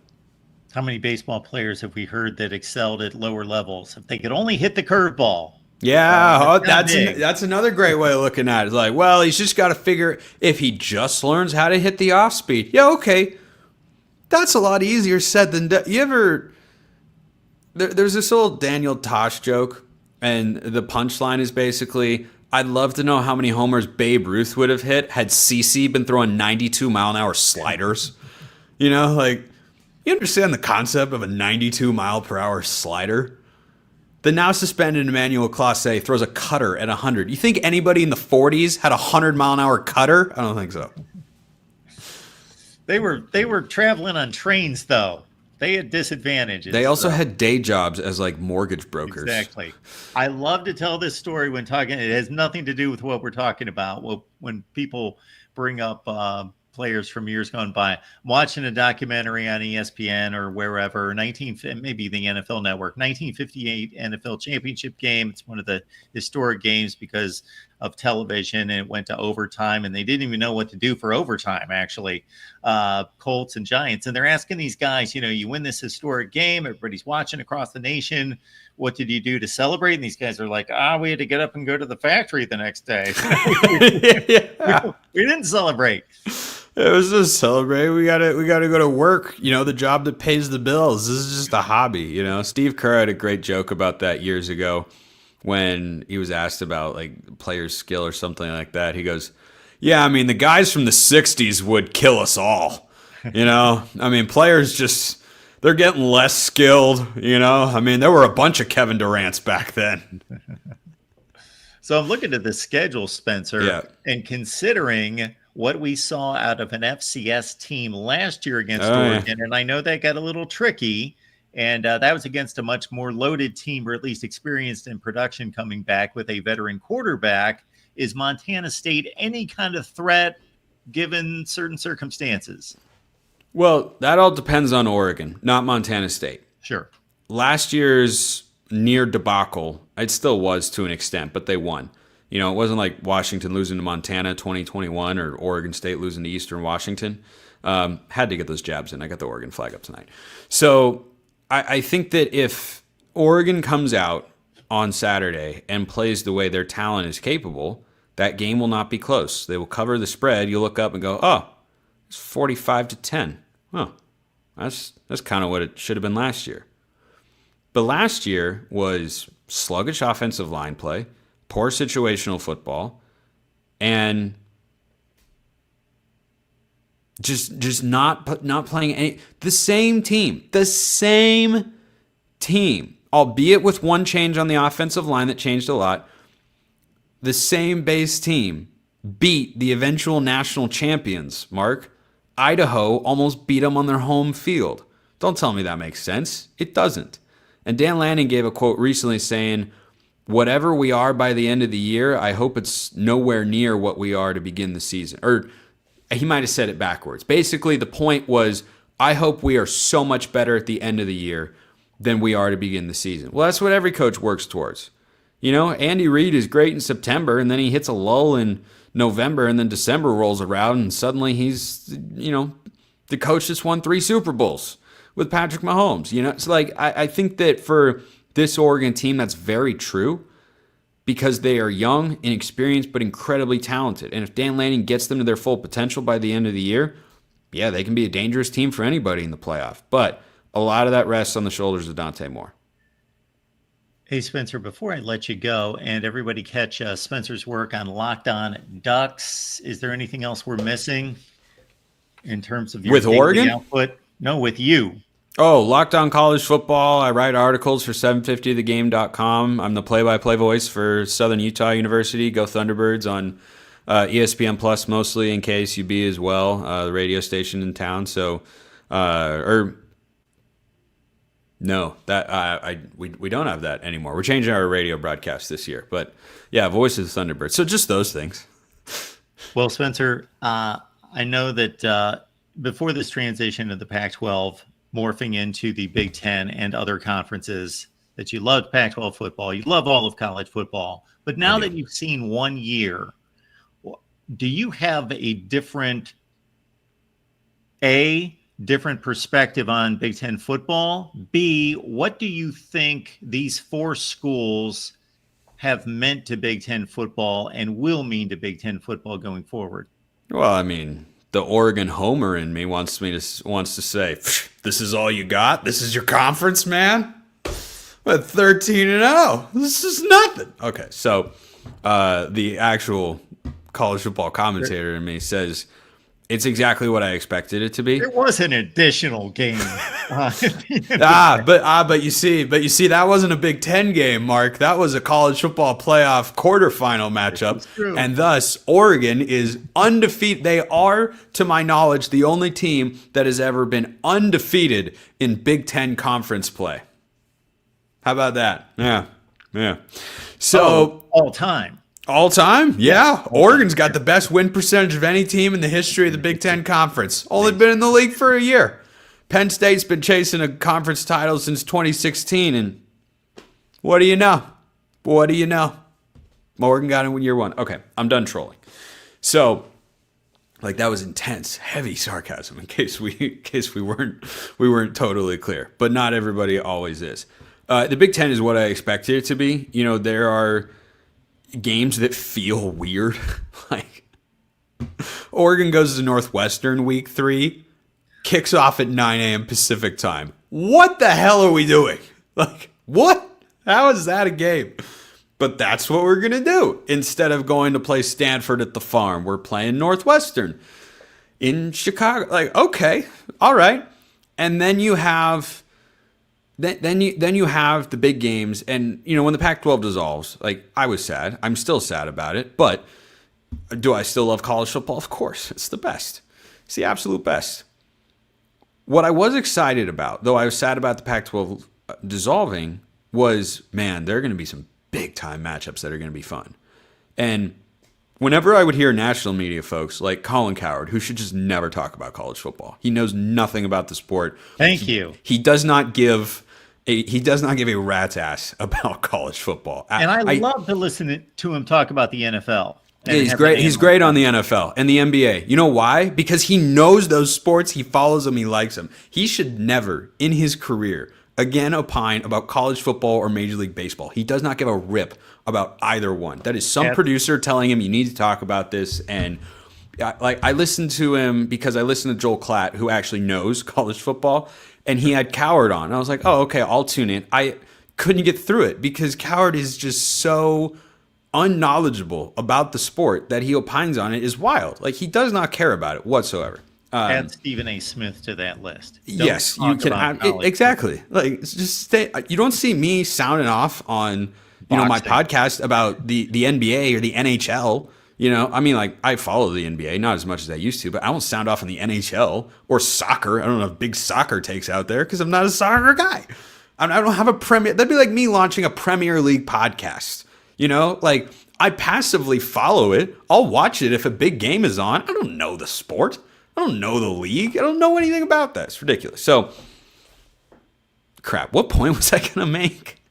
How many baseball players have we heard that excelled at lower levels? If they could only hit the curveball. Yeah, that's another great way of looking at it. It's like, well, he's just got to figure, if he just learns how to hit the off speed. Yeah, okay. That's a lot easier said than done. There's this old Daniel Tosh joke, and the punchline is basically, I'd love to know how many homers Babe Ruth would have hit had CeCe been throwing 92-mile-an-hour sliders. You understand the concept of a 92-mile-per-hour slider? The now suspended Emmanuel Clase throws a cutter at 100. You think anybody in the 40s had a 100-mile-an-hour cutter? I don't think so. They were traveling on trains, though. They had disadvantages. They also had day jobs as mortgage brokers. Exactly. I love to tell this story when talking. It has nothing to do with what we're talking about. Well, when people bring up players from years gone by, I'm watching a documentary on ESPN or wherever, maybe the NFL Network, 1958 NFL championship game. It's one of the historic games because of television, and it went to overtime, and they didn't even know what to do for overtime, actually. Colts and Giants. And they're asking these guys, you win this historic game, everybody's watching across the nation. What did you do to celebrate? And these guys are like, we had to get up and go to the factory the next day. We didn't celebrate. It was just celebrate. We gotta go to work. The job that pays the bills. This is just a hobby. Steve Kerr had a great joke about that years ago when he was asked about players' skill or something like that. He goes, "Yeah, the guys from the '60s would kill us all. Players they're getting less skilled, you know? I mean, there were a bunch of Kevin Durant's back then. So I'm looking at the schedule, Spencer, Yeah. and considering what we saw out of an FCS team last year against Oh, yeah. Oregon, and I know that got a little tricky, and that was against a much more loaded team, or at least experienced in production, coming back with a veteran quarterback. Is Montana State any kind of threat given certain circumstances? Well, that all depends on Oregon, not Montana State. Sure. Last year's near debacle, it still was to an extent, but they won. You know, it wasn't like Washington losing to Montana 2021 or Oregon State losing to Eastern Washington. Had to get those jabs in. I got the Oregon flag up tonight. So I think that if Oregon comes out on Saturday and plays the way their talent is capable, that game will not be close. They will cover the spread. You'll look up and go, oh, it's 45-10. Oh, that's kind of what it should have been last year. But last year was sluggish offensive line play, poor situational football, and just not playing any. The same team, albeit with one change on the offensive line that changed a lot. The same base team beat the eventual national champions, Mark. Idaho almost beat them on their home field. Don't tell me that makes sense. It doesn't. And Dan Lanning gave a quote recently saying, whatever we are by the end of the year, I hope it's nowhere near what we are to begin the season. Or he might have said it backwards. Basically, the point was, I hope we are so much better at the end of the year than we are to begin the season. Well, that's what every coach works towards. You know, Andy Reid is great in September, and then he hits a lull in November, and then December rolls around, and suddenly he's, you know, the coach that's won 3 Super Bowls with Patrick Mahomes. You know, it's like, I think that for this Oregon team, that's very true because they are young, inexperienced, but incredibly talented. And if Dan Lanning gets them to their full potential by the end of the year, yeah, they can be a dangerous team for anybody in the playoff. But a lot of that rests on the shoulders of Dante Moore. Hey, Spencer, before I let you go and everybody catch Spencer's work on Locked On Ducks, is there anything else we're missing in terms of your with Oregon output? No, with you. Oh, Locked On College Football. I write articles for 750thegame.com. I'm the play-by-play voice for Southern Utah University. Go Thunderbirds on ESPN Plus, mostly, in KSUB as well, the radio station in town. So, no, that we don't have that anymore. We're changing our radio broadcast this year. But yeah, voice of the Thunderbirds. So just those things. Well, Spencer, I know that before this transition of the Pac-12 morphing into the Big Ten and other conferences, that you loved Pac-12 football, you love all of college football. But now that you've seen 1 year, do you have a different perspective on Big Ten football? B, what do you think these 4 schools have meant to Big Ten football and will mean to Big Ten football going forward? Well, I mean, the Oregon homer in me wants to say, this is all you got? This is your conference, man? We're 13-0. This is nothing. Okay, so the actual college football commentator in me says it's exactly what I expected it to be. There was an additional game. But you see, that wasn't a Big Ten game, Mark. That was a college football playoff quarterfinal matchup, and thus Oregon is undefeated. They are, to my knowledge, the only team that has ever been undefeated in Big Ten conference play. How about that? Yeah. So all time. All time? Yeah. Oregon's got the best win percentage of any team in the history of the Big Ten Conference. Only been in the league for a year. Penn State's been chasing a conference title since 2016, and what do you know? Oregon got it in year 1. Okay, I'm done trolling. So, like, that was intense, heavy sarcasm in case we weren't totally clear. But not everybody always is. The Big Ten is what I expected it to be. You know, there are games that feel weird. Like, Oregon goes to Northwestern week 3, kicks off at 9 a.m. Pacific time. What the hell are we doing? Like, what? How is that a game? But that's what we're going to do. Instead of going to play Stanford at the Farm, we're playing Northwestern in Chicago. Like, okay, all right. And then you have then you have the big games, and when the Pac-12 dissolves, like, I was sad. I'm still sad about it, but do I still love college football? Of course. It's the best. It's the absolute best. What I was excited about, though I was sad about the Pac-12 dissolving, was, man, there are going to be some big-time matchups that are going to be fun. And whenever I would hear national media folks like Colin Cowherd, who should just never talk about college football, he knows nothing about the sport. Thank you. He does not give a rat's ass about college football. And I love to listen to him talk about the NFL. Yeah, he's great. He's great on the NFL and the NBA. You know why? Because he knows those sports. He follows them. He likes them. He should never, in his career, again opine about college football or Major League Baseball. He does not give a rip about either one. That is some producer telling him, you need to talk about this. And I listened to him because I listened to Joel Klatt, who actually knows college football, and he had Cowherd on. And I was like, oh, okay, I'll tune in. I couldn't get through it because Cowherd is just so unknowledgeable about the sport that he opines on it is wild. Like, he does not care about it whatsoever. Add Stephen A. Smith to that list. Yes, you can add exactly. Like, just stay. You don't see me sounding off on my podcast about the NBA or the NHL. I mean, like, I follow the NBA, not as much as I used to, but I don't sound off on the NHL or soccer. I don't have big soccer takes out there because I'm not a soccer guy. I don't have a Premier. That'd be like me launching a Premier League podcast. Like, I passively follow it. I'll watch it if a big game is on. I don't know the sport. I don't know the league. I don't know anything about that. It's ridiculous. So, crap. What point was I going to make?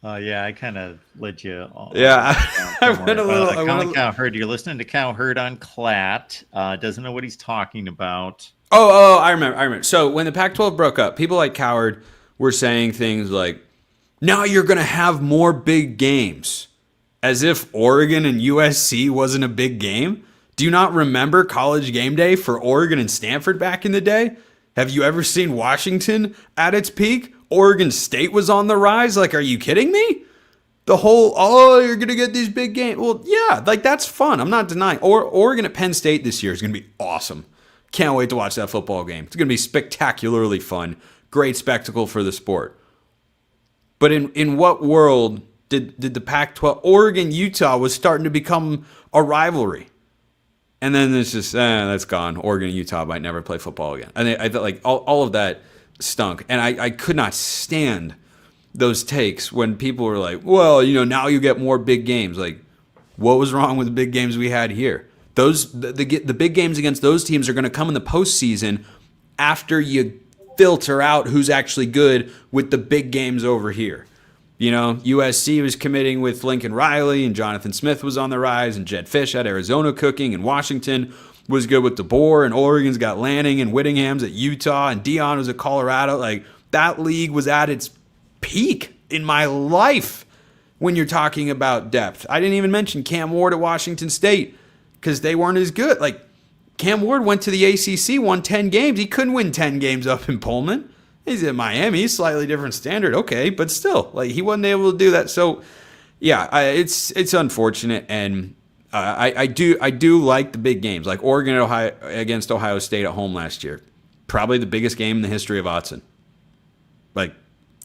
Yeah, I kind of led you. Yeah, I went a little. Cowherd. You're listening to Cowherd on Klatt. Doesn't know what he's talking about. Oh, I remember. So when the Pac-12 broke up, people like Cowherd were saying things like, now you're going to have more big games. As if Oregon and USC wasn't a big game. Do you not remember College Game Day for Oregon and Stanford back in the day? Have you ever seen Washington at its peak? Oregon State was on the rise. Like, are you kidding me? The whole, you're going to get these big games. Well, yeah, like, that's fun. I'm not denying. Oregon at Penn State this year is going to be awesome. Can't wait to watch that football game. It's going to be spectacularly fun. Great spectacle for the sport. But in what world did the Pac-12, Oregon-Utah was starting to become a rivalry. And then it's just, that's gone. Oregon and Utah might never play football again. And I thought, like, all of that stunk. And I could not stand those takes when people were like, well, now you get more big games. Like, what was wrong with the big games we had here? The big games against those teams are going to come in the postseason after you filter out who's actually good with the big games over here. USC was committing with Lincoln Riley, and Jonathan Smith was on the rise, and Jed Fish had Arizona cooking, and Washington was good with DeBoer, and Oregon's got Lanning and Whittingham's at Utah, and Dion was at Colorado. Like, that league was at its peak in my life when you're talking about depth. I didn't even mention Cam Ward at Washington State because they weren't as good. Like, Cam Ward went to the ACC, won 10 games. He couldn't win 10 games up in Pullman. He's in Miami, slightly different standard, okay, but still, like, he wasn't able to do that. So, yeah, it's unfortunate, and I do like the big games, like Oregon against Ohio State at home last year, probably the biggest game in the history of Autzen. Like,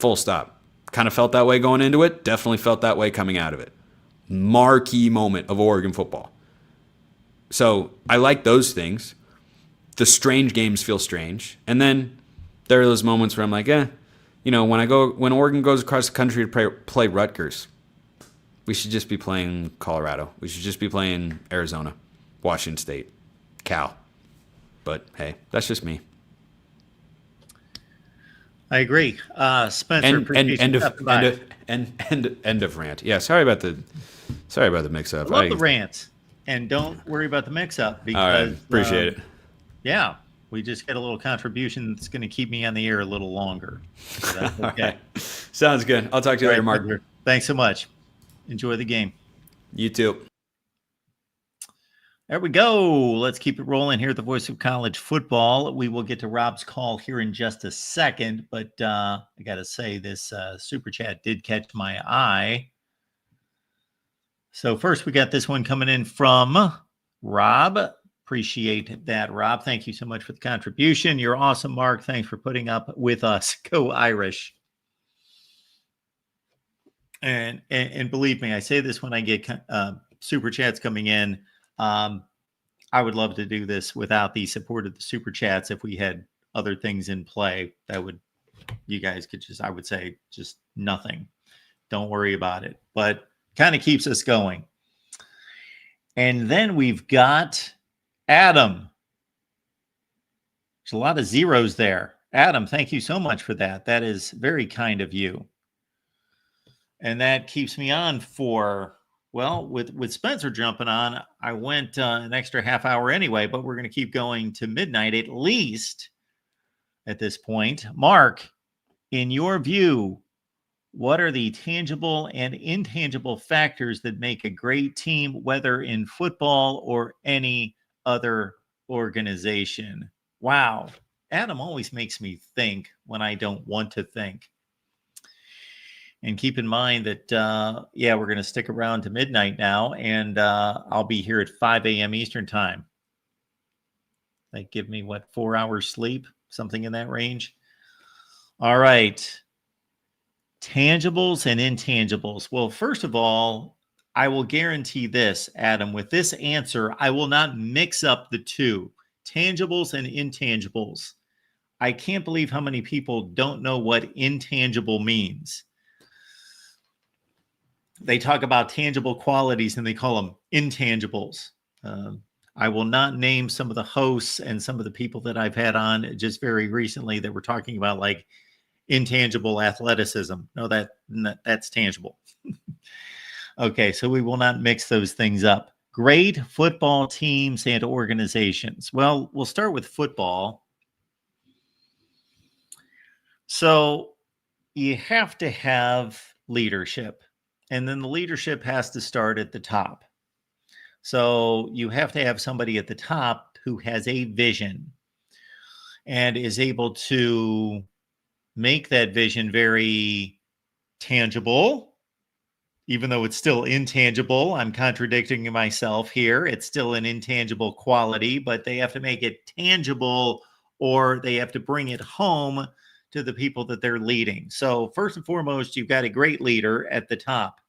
full stop. Kind of felt that way going into it. Definitely felt that way coming out of it. Marquee moment of Oregon football. So I like those things. The strange games feel strange, and then there are those moments where I'm like, when Oregon goes across the country to play Rutgers, we should just be playing Colorado. We should just be playing Arizona, Washington State, Cal. But hey, that's just me. I agree. Spencer, end of rant. Yeah, sorry about the mix up. I love the rants, and don't worry about the mix up because all right, appreciate it. Yeah. We just get a little contribution that's going to keep me on the air a little longer. So that's okay. Right. Sounds good. I'll talk to you later, Mark. Thanks so much. Enjoy the game. You too. There we go. Let's keep it rolling here at the Voice of College Football. We will get to Rob's call here in just a second, but I got to say this super chat did catch my eye. So first we got this one coming in from Rob. Appreciate that, Rob. Thank you so much for the contribution. You're awesome, Mark. Thanks for putting up with us. Go Irish. And believe me, I say this when I get super chats coming in. I would love to do this without the support of the super chats. If we had other things in play, that would, you guys could just, I would say, just nothing. Don't worry about it. But kind of keeps us going. And then we've got Adam. There's a lot of zeros there. Adam, thank you so much for that. That is very kind of you. And that keeps me on for, well, with Spencer jumping on, I went an extra half hour anyway, but we're going to keep going to midnight at least at this point. Mark, in your view, what are the tangible and intangible factors that make a great team, whether in football or any other organization? Wow. Adam always makes me think when I don't want to think. And keep in mind that, we're going to stick around to midnight now, and I'll be here at 5 a.m. Eastern time. They give me, 4 hours sleep? Something in that range. All right. Tangibles and intangibles. Well, first of all, I will guarantee this, Adam. With this answer, I will not mix up the two, tangibles and intangibles. I can't believe how many people don't know what intangible means. They talk about tangible qualities and they call them intangibles. I will not name some of the hosts and some of the people that I've had on just very recently that were talking about like intangible athleticism. No, that's tangible. Okay, so we will not mix those things up. Great football teams and organizations. Well, we'll start with football. So you have to have leadership. And then the leadership has to start at the top. So you have to have somebody at the top who has a vision and is able to make that vision very tangible, even though it's still intangible. I'm contradicting myself here. It's still an intangible quality, but they have to make it tangible, or they have to bring it home to the people that they're leading. So first and foremost, you've got a great leader at the top.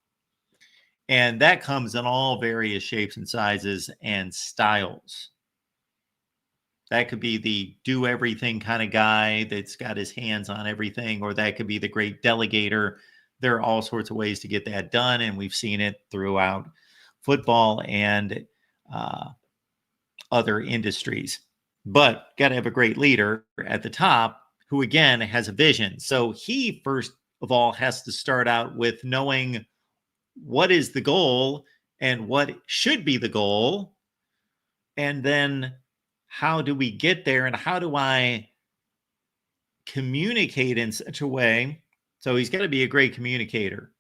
And that comes in all various shapes and sizes and styles. That could be the do everything kind of guy that's got his hands on everything, or that could be the great delegator. There are all sorts of ways to get that done. And we've seen it throughout football and other industries. But got to have a great leader at the top who, again, has a vision. So he, first of all, has to start out with knowing what is the goal and what should be the goal. And then how do we get there, and how do I communicate in such a way? So he's got to be a great communicator.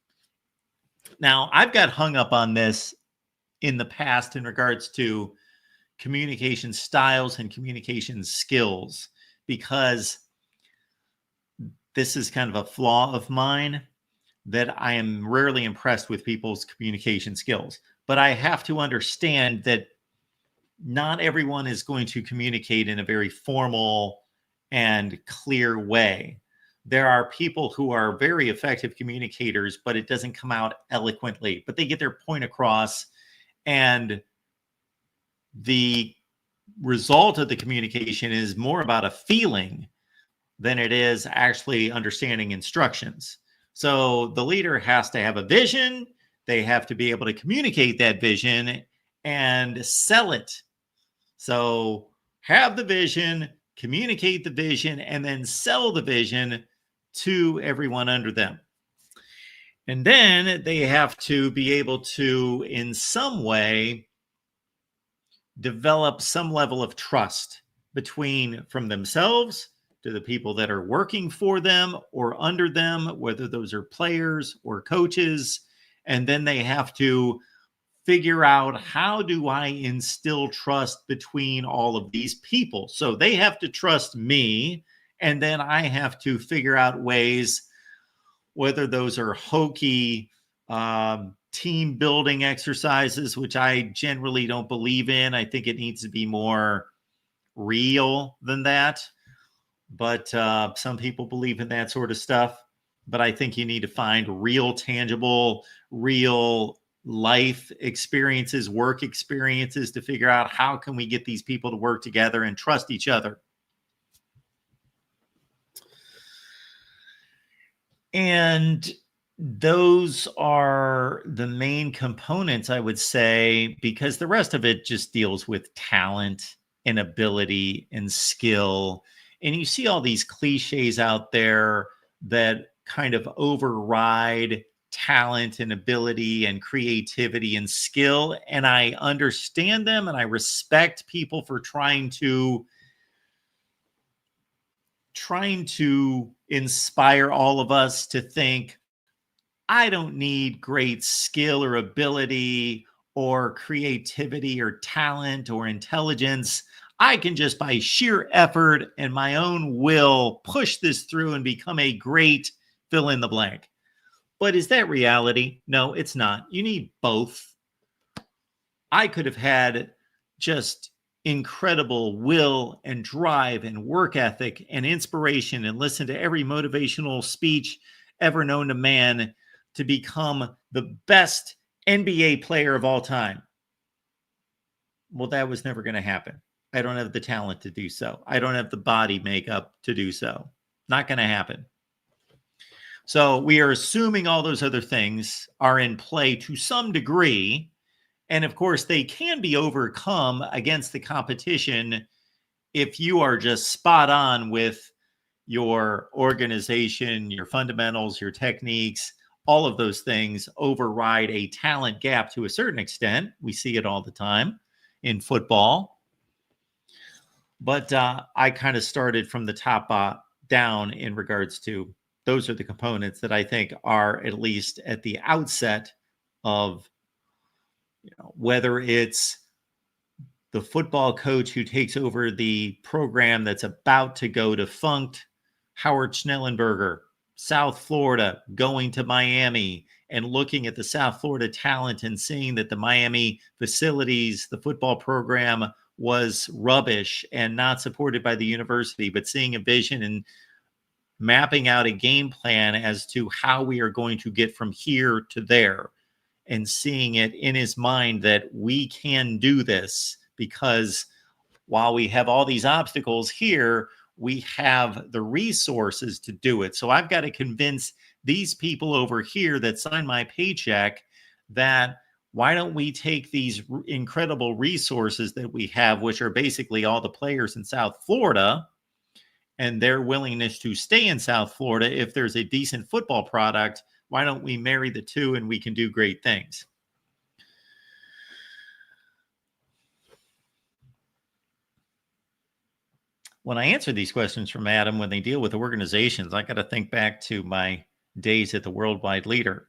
Now, I've got hung up on this in the past in regards to communication styles and communication skills, because this is kind of a flaw of mine, that I am rarely impressed with people's communication skills. But I have to understand that not everyone is going to communicate in a very formal and clear way. There are people who are very effective communicators, but it doesn't come out eloquently, but they get their point across, and the result of the communication is more about a feeling than it is actually understanding instructions. So the leader has to have a vision. They have to be able to communicate that vision and sell it. So have the vision, communicate the vision, and then sell the vision to everyone under them. And then they have to be able to, in some way, develop some level of trust from themselves to the people that are working for them or under them, whether those are players or coaches. And then they have to figure out, how do I instill trust between all of these people? So they have to trust me, and then I have to figure out ways, whether those are hokey team building exercises, which I generally don't believe in. I think it needs to be more real than that. But some people believe in that sort of stuff. But I think you need to find real, tangible, real life experiences, work experiences to figure out how can we get these people to work together and trust each other. And those are the main components, I would say, because the rest of it just deals with talent and ability and skill. And you see all these cliches out there that kind of override talent and ability and creativity and skill. And I understand them and I respect people for trying to inspire all of us to think, I don't need great skill or ability or creativity or talent or intelligence. I can just by sheer effort and my own will push this through and become a great fill in the blank. But is that reality? No, it's not. You need both. I could have had just incredible will and drive and work ethic and inspiration and listen to every motivational speech ever known to man to become the best NBA player of all time. Well, that was never going to happen. I don't have the talent to do so. I don't have the body makeup to do so. Not going to happen. So we are assuming all those other things are in play to some degree. And of course, they can be overcome against the competition if you are just spot on with your organization, your fundamentals, your techniques. All of those things override a talent gap to a certain extent. We see it all the time in football. But I kind of started from the top down in regards to those are the components that I think are at least at the outset of, whether it's the football coach who takes over the program that's about to go defunct, Howard Schnellenberger, South Florida, going to Miami and looking at the South Florida talent and seeing that the Miami facilities, the football program was rubbish and not supported by the university, but seeing a vision and mapping out a game plan as to how we are going to get from here to there and seeing it in his mind that we can do this because while we have all these obstacles here, we have the resources to do it. So I've got to convince these people over here that sign my paycheck that why don't we take these incredible resources that we have, which are basically all the players in South Florida and their willingness to stay in South Florida if there's a decent football product, why don't we marry the two and we can do great things? When I answer these questions from Adam, when they deal with organizations, I got to think back to my days at the Worldwide Leader,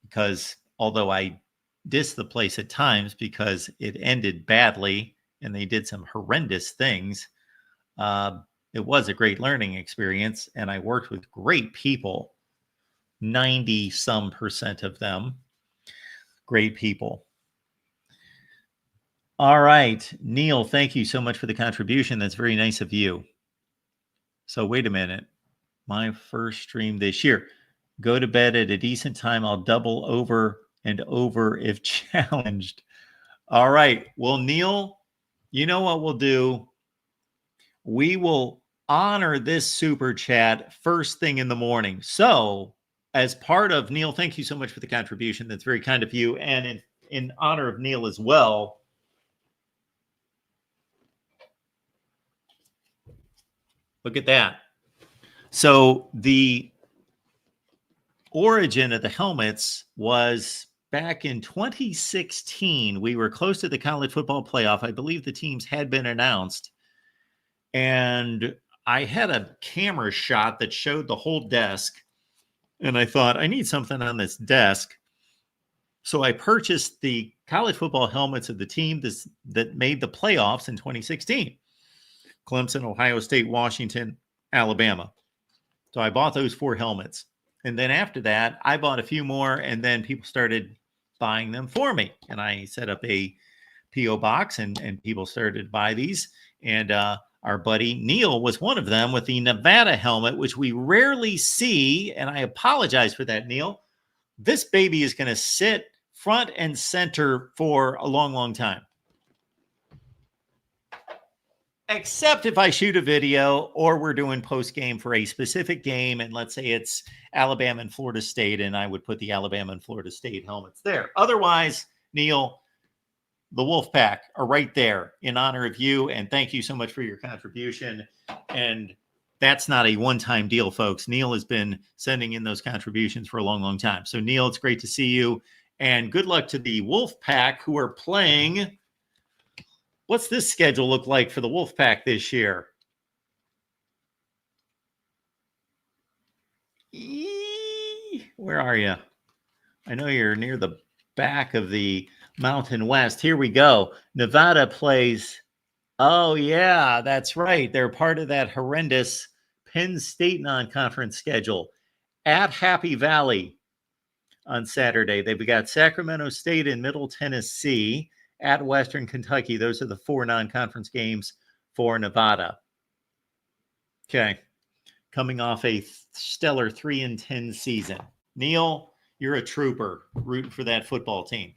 because although I diss the place at times because it ended badly and they did some horrendous things, it was a great learning experience and I worked with great people, 90% of them, great people. All right, Neil, thank you so much for the contribution. That's very nice of you. So wait a minute. My first stream this year. Go to bed at a decent time. I'll double over and over if challenged. All right. Well, Neil, you know what we'll do? We will honor this super chat first thing in the morning. So as part of Neil, thank you so much for the contribution. That's very kind of you. And in honor of Neil as well, look at that. So the origin of the helmets was back in 2016. We were close to the college football playoff. I believe the teams had been announced. And I had a camera shot that showed the whole desk. And I thought, I need something on this desk. So I purchased the college football helmets of the team that made the playoffs in 2016. Clemson, Ohio State, Washington, Alabama. So I bought those 4 helmets. And then after that, I bought a few more. And then people started buying them for me. And I set up a P.O. box and people started to buy these. And our buddy Neil was one of them with the Nevada helmet, which we rarely see. And I apologize for that, Neil. This baby is going to sit front and center for a long, long time. Except if I shoot a video or we're doing post game for a specific game. And let's say it's Alabama and Florida State, and I would put the Alabama and Florida State helmets there. Otherwise, Neil, the Wolfpack are right there in honor of you. And thank you so much for your contribution. And that's not a one-time deal, folks. Neil has been sending in those contributions for a long, long time. So, Neil, it's great to see you. And good luck to the Wolfpack who are playing. What's this schedule look like for the Wolfpack this year? Where are you? I know you're near the back of the Mountain West. Here we go. Nevada plays. Oh, yeah, that's right. They're part of that horrendous Penn State non-conference schedule at Happy Valley on Saturday. They've got Sacramento State in Middle Tennessee at Western Kentucky. Those are the 4 non-conference games for Nevada. Okay. Coming off a stellar 3-10 season. Neil, you're a trooper rooting for that football team.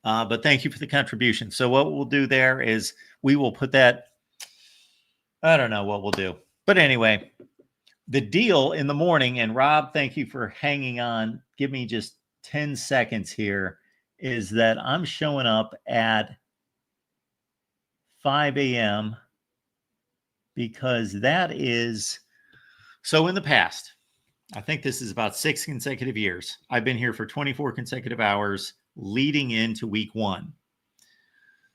But thank you for the contribution. So what we'll do there is we will put that, I don't know what we'll do. But anyway, the deal in the morning, and Rob, thank you for hanging on. Give me just 10 seconds here, is that I'm showing up at 5 a.m. because that is, so in the past, I think this is about 6 consecutive years. I've been here for 24 consecutive hours leading into week 1.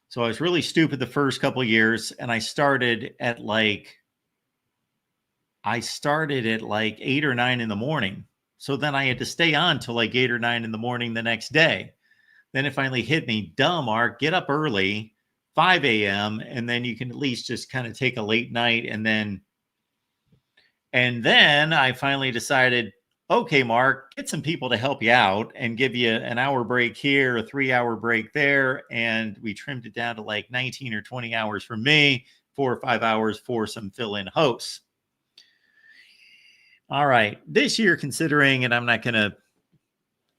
So I was really stupid the first couple of years, and I started at like 8 or 9 in the morning. So then I had to stay on till like 8 or 9 in the morning the next day. Then it finally hit me, dumb, Mark, get up early, 5 a.m., and then you can at least just kind of take a late night. And then I finally decided, okay, Mark, get some people to help you out and give you an hour break here, a 3-hour break there. And we trimmed it down to like 19 or 20 hours for me, 4 or 5 hours for some fill-in hosts. All right. This year, considering, and I'm not going to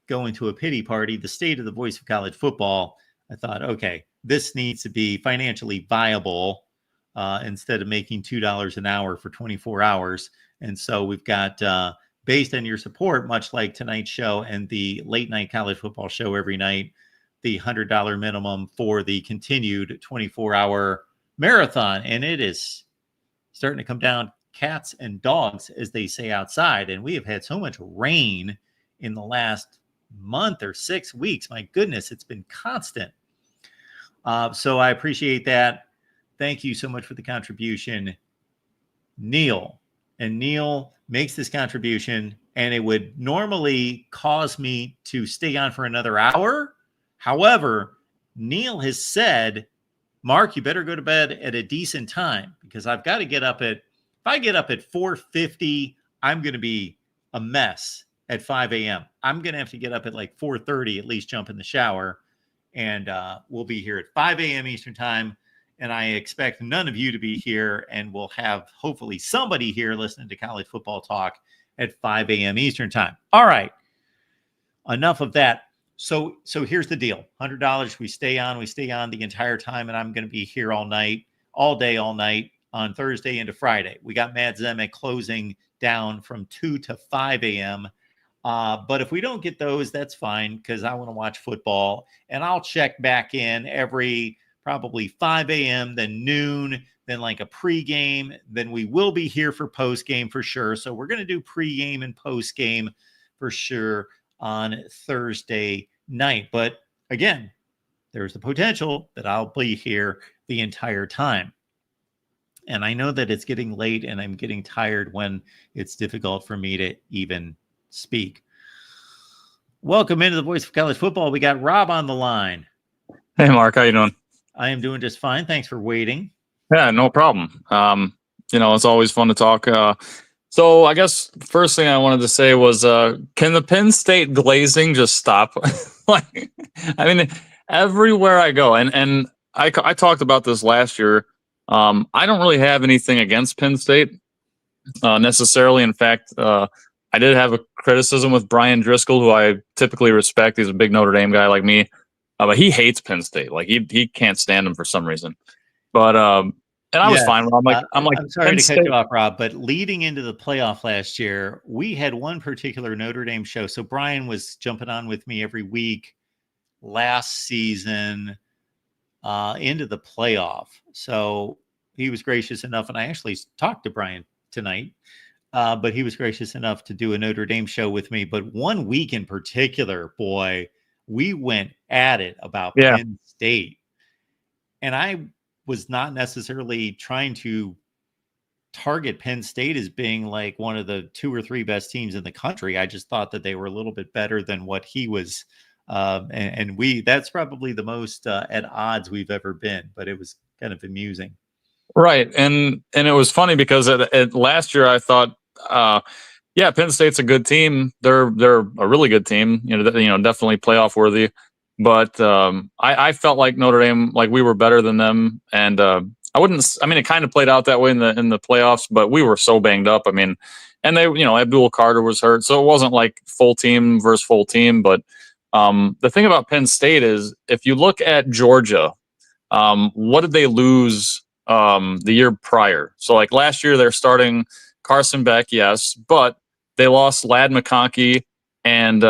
go into a pity party, the state of the voice of college football, I thought, okay, this needs to be financially viable instead of making $2 an hour for 24 hours. And so we've got, based on your support, much like tonight's show and the late night college football show every night, the $100 minimum for the continued 24-hour marathon. And it is starting to come down cats and dogs, as they say outside. And we have had so much rain in the last month or 6 weeks. My goodness, it's been constant. So I appreciate that. Thank you so much for the contribution, Neil. And Neil makes this contribution, and it would normally cause me to stay on for another hour. However, Neil has said, Mark, you better go to bed at a decent time, because I've got to get up at, if I get up at 4:50, I'm going to be a mess at 5 a.m. I'm going to have to get up at like 4:30, at least jump in the shower, and we'll be here at 5 a.m. Eastern time. And I expect none of you to be here, and we'll have hopefully somebody here listening to college football talk at 5 a.m. Eastern time. All right. Enough of that. So here's the deal. $100. We stay on the entire time, and I'm going to be here all night, all day, all night on Thursday into Friday. We got Matt Zemek closing down from 2 to 5 a.m. But if we don't get those, that's fine, because I want to watch football, and I'll check back in every probably 5 a.m., then noon, then like a pregame. Then we will be here for postgame for sure. So we're going to do pregame and postgame for sure on Thursday night. But again, there's the potential that I'll be here the entire time. And I know that it's getting late and I'm getting tired when it's difficult for me to even speak. Welcome into the Voice of College Football. We got Rob on the line. Hey, Mark, how you doing? I am doing just fine. Thanks for waiting. Yeah, no problem. It's always fun to talk So I guess first thing I wanted to say was, can the Penn State glazing just stop? Like, I mean, everywhere I go, and I talked about this last year. I don't really have anything against Penn State necessarily. In fact, I did have a criticism with Brian Driscoll, who I typically respect. He's a big Notre Dame guy like me, but he hates Penn State. Like he can't stand them for some reason. But and I was Yes. fine. I'm sorry Penn to cut State. you off, Rob, but leading into the playoff last year, we had one particular Notre Dame show. So Brian was jumping on with me every week last season into the playoff. So he was gracious enough, and I actually talked to Brian tonight, but he was gracious enough to do a Notre Dame show with me. But one week in particular, boy, we went at it about Yeah. Penn State. And I was not necessarily trying to target Penn State as being like one of the 2 or 3 best teams in the country. I just thought that they were a little bit better than what he was. And that's probably the most at odds we've ever been, but it was kind of amusing. Right. And it was funny because at last year I thought, yeah, Penn State's a good team. They're a really good team, definitely playoff worthy. But I felt like Notre Dame, like we were better than them. And it kind of played out that way in the playoffs, but we were so banged up. I mean, and they, Abdul Carter was hurt. So it wasn't like full team versus full team. But the thing about Penn State is if you look at Georgia, what did they lose the year prior? So like last year, they're starting Carson Beck, yes, but they lost Ladd McConkey and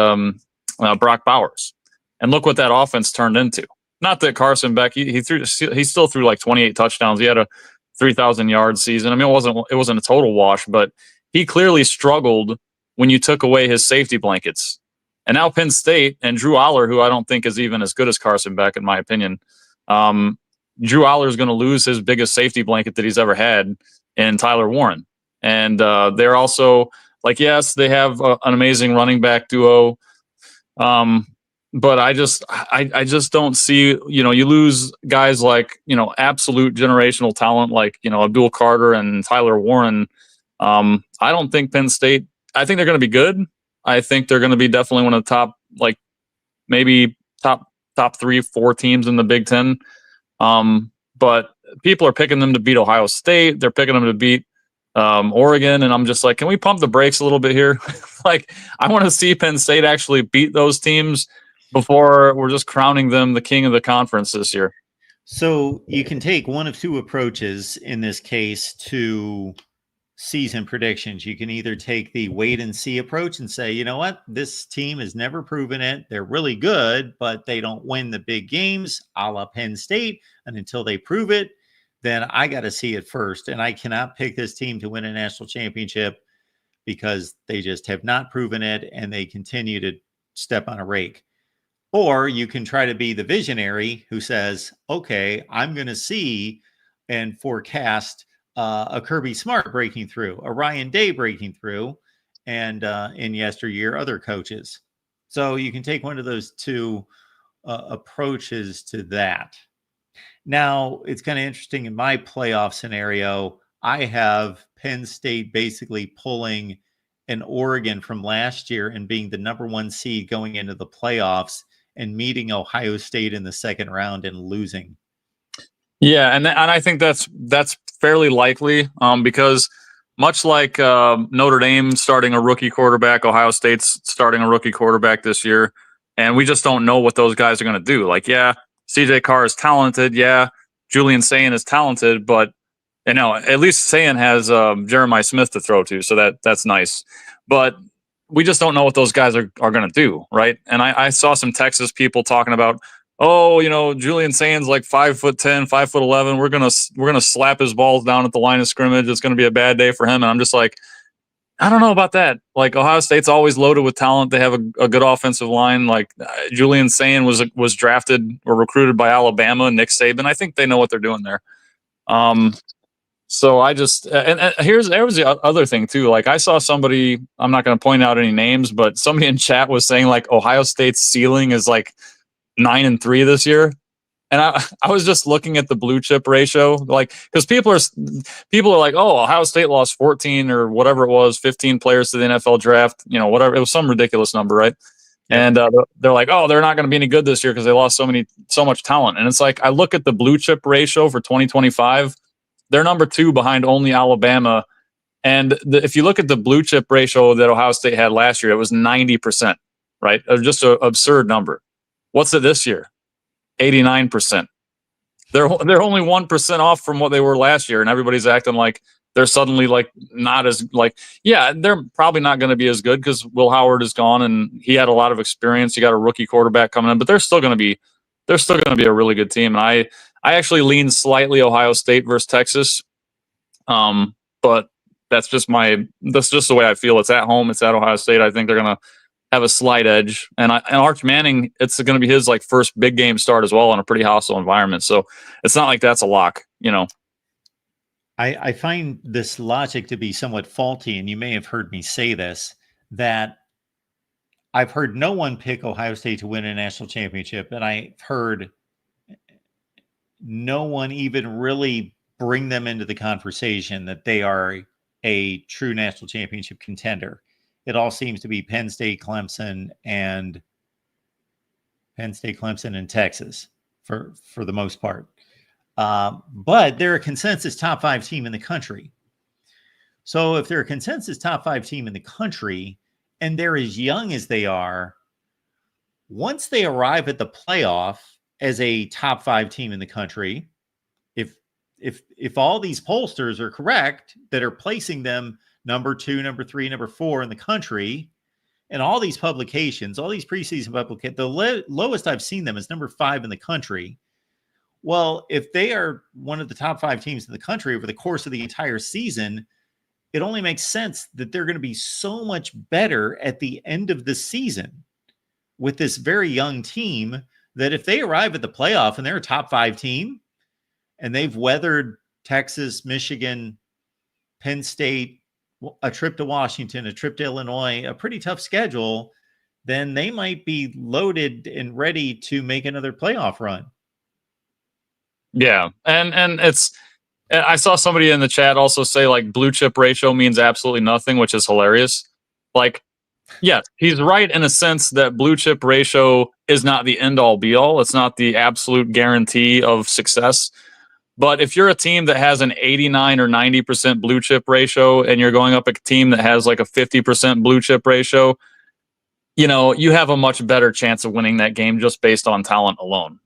Brock Bowers. And look what that offense turned into. Not that Carson Beck, he still threw like 28 touchdowns. He had a 3,000 yard season. I mean, it wasn't a total wash, but he clearly struggled when you took away his safety blankets. And now Penn State and Drew Aller, who I don't think is even as good as Carson Beck, in my opinion, Drew Aller is going to lose his biggest safety blanket that he's ever had in Tyler Warren. And they're also like, yes, they have an amazing running back duo. But I just don't see, you lose guys like, absolute generational talent like, Abdul Carter and Tyler Warren. I don't think Penn State, I think they're going to be good. I think they're going to be definitely one of the top, like maybe top 3, 4 teams in the Big Ten. But people are picking them to beat Ohio State. They're picking them to beat Oregon. And I'm just like, can we pump the brakes a little bit here? Like, I want to see Penn State actually beat those teams before we're just crowning them the king of the conference this year. So you can take one of 2 approaches in this case to season predictions. You can either take the wait and see approach and say, you know what, this team has never proven it. They're really good, but they don't win the big games, a la Penn State. And until they prove it, then I got to see it first. And I cannot pick this team to win a national championship because they just have not proven it and they continue to step on a rake. Or you can try to be the visionary who says, okay, I'm going to see and forecast a Kirby Smart breaking through, a Ryan Day breaking through, and in yesteryear, other coaches. So you can take one of those 2 approaches to that. Now, it's kind of interesting in my playoff scenario, I have Penn State basically pulling an Oregon from last year and being the number 1 seed going into the playoffs and meeting Ohio State in the second round and losing. Yeah, and I think that's fairly likely because much like Notre Dame starting a rookie quarterback, Ohio State's starting a rookie quarterback this year, and we just don't know what those guys are going to do. Like, yeah, CJ Carr is talented. Yeah, Julian Sayin is talented, but at least Sayin has Jeremiah Smith to throw to, so that's nice. But we just don't know what those guys are going to do, right? And I saw some Texas people talking about, Julian Sayin's like 5'10", 5'11". We're gonna slap his balls down at the line of scrimmage. It's gonna be a bad day for him. And I'm just like, I don't know about that. Like, Ohio State's always loaded with talent. They have a good offensive line. Like Julian Sayin was drafted or recruited by Alabama, Nick Saban. I think they know what they're doing there. So I just there was the other thing too. Like, I saw somebody, I'm not going to point out any names, but somebody in chat was saying like Ohio State's ceiling is like 9-3 this year. And I was just looking at the blue chip ratio, like, because people are like, oh, Ohio State lost 14 or whatever it was, 15 players to the NFL draft, whatever. It was some ridiculous number, right? Yep. And they're like, oh, they're not going to be any good this year because they lost so much talent. And it's like, I look at the blue chip ratio for 2025, they're number 2 behind only Alabama. And if you look at the blue chip ratio that Ohio State had last year, it was 90%, right? Just an absurd number. What's it this year? 89%. They're only 1% off from what they were last year, and everybody's acting like they're suddenly like not as like, yeah, they're probably not going to be as good because Will Howard is gone and he had a lot of experience. You got a rookie quarterback coming in, but they're still going to be a really good team. And I actually lean slightly Ohio State versus Texas, but that's just the way I feel. It's at home. It's at Ohio State. I think they're going to have a slight edge, and Arch Manning, it's going to be his like first big game start as well in a pretty hostile environment. So it's not like that's a lock, I find this logic to be somewhat faulty, and you may have heard me say this, that I've heard no one pick Ohio State to win a national championship, and I've heard no one even really bring them into the conversation that they are a true national championship contender. It all seems to be Penn State, Clemson, and Texas for the most part. But they're a consensus top 5 team in the country. So if they're a consensus top 5 team in the country and they're as young as they are, once they arrive at the playoff as a top 5 team in the country, if all these pollsters are correct that are placing them number 2, number 3, number 4 in the country, and all these publications, all these preseason publications, the lowest I've seen them is number 5 in the country. Well, if they are one of the top 5 teams in the country over the course of the entire season, it only makes sense that they're going to be so much better at the end of the season with this very young team, that if they arrive at the playoff and they're a top 5 team and they've weathered Texas, Michigan, Penn State, a trip to Washington, a trip to Illinois, a pretty tough schedule, then they might be loaded and ready to make another playoff run. Yeah. And I saw somebody in the chat also say like blue chip ratio means absolutely nothing, which is hilarious. Like, yeah, he's right in a sense that blue chip ratio is not the end all be all. It's not the absolute guarantee of success. But if you're a team that has an 89 or 90% blue chip ratio and you're going up a team that has like a 50% blue chip ratio, you have a much better chance of winning that game just based on talent alone.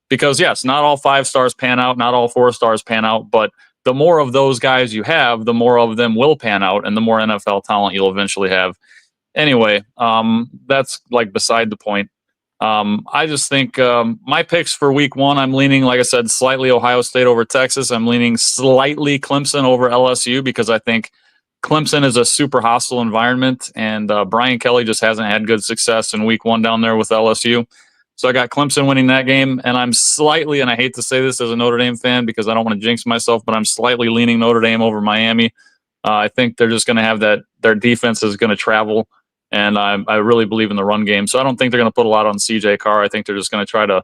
Because yes, not all 5 stars pan out, not all 4 stars pan out, but the more of those guys you have, the more of them will pan out and the more NFL talent you'll eventually have. Anyway, that's like beside the point. I just think my picks for week 1, I'm leaning, like I said, slightly Ohio State over Texas. I'm leaning slightly Clemson over LSU because I think Clemson is a super hostile environment, and Brian Kelly just hasn't had good success in week 1 down there with LSU. So I got Clemson winning that game, and I'm slightly, and I hate to say this as a Notre Dame fan because I don't want to jinx myself, but I'm slightly leaning Notre Dame over Miami. I think they're just going to have that, their defense is going to travel. And I really believe in the run game. So I don't think they're going to put a lot on CJ Carr. I think they're just going to try to,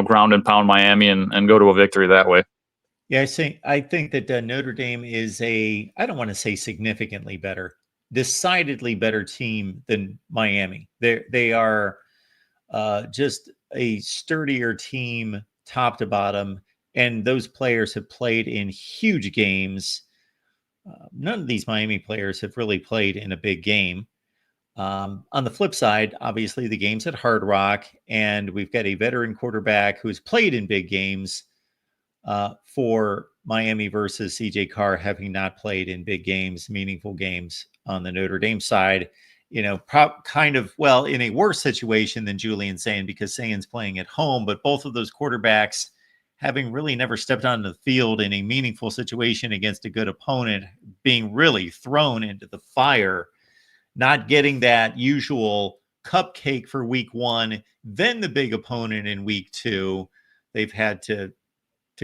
ground and pound Miami and go to a victory that way. Yeah, I think that Notre Dame is I don't want to say significantly better, decidedly better team than Miami. They are just a sturdier team top to bottom. And those players have played in huge games. None of these Miami players have really played in a big game. On the flip side, obviously the game's at Hard Rock, and we've got a veteran quarterback who's played in big games for Miami versus CJ Carr having not played in big games, meaningful games on the Notre Dame side. Kind of, well, in a worse situation than Julian Sayin because Sayin's playing at home, but both of those quarterbacks having really never stepped onto the field in a meaningful situation against a good opponent, being really thrown into the fire, not getting that usual cupcake for week 1, then the big opponent in week 2. They've had to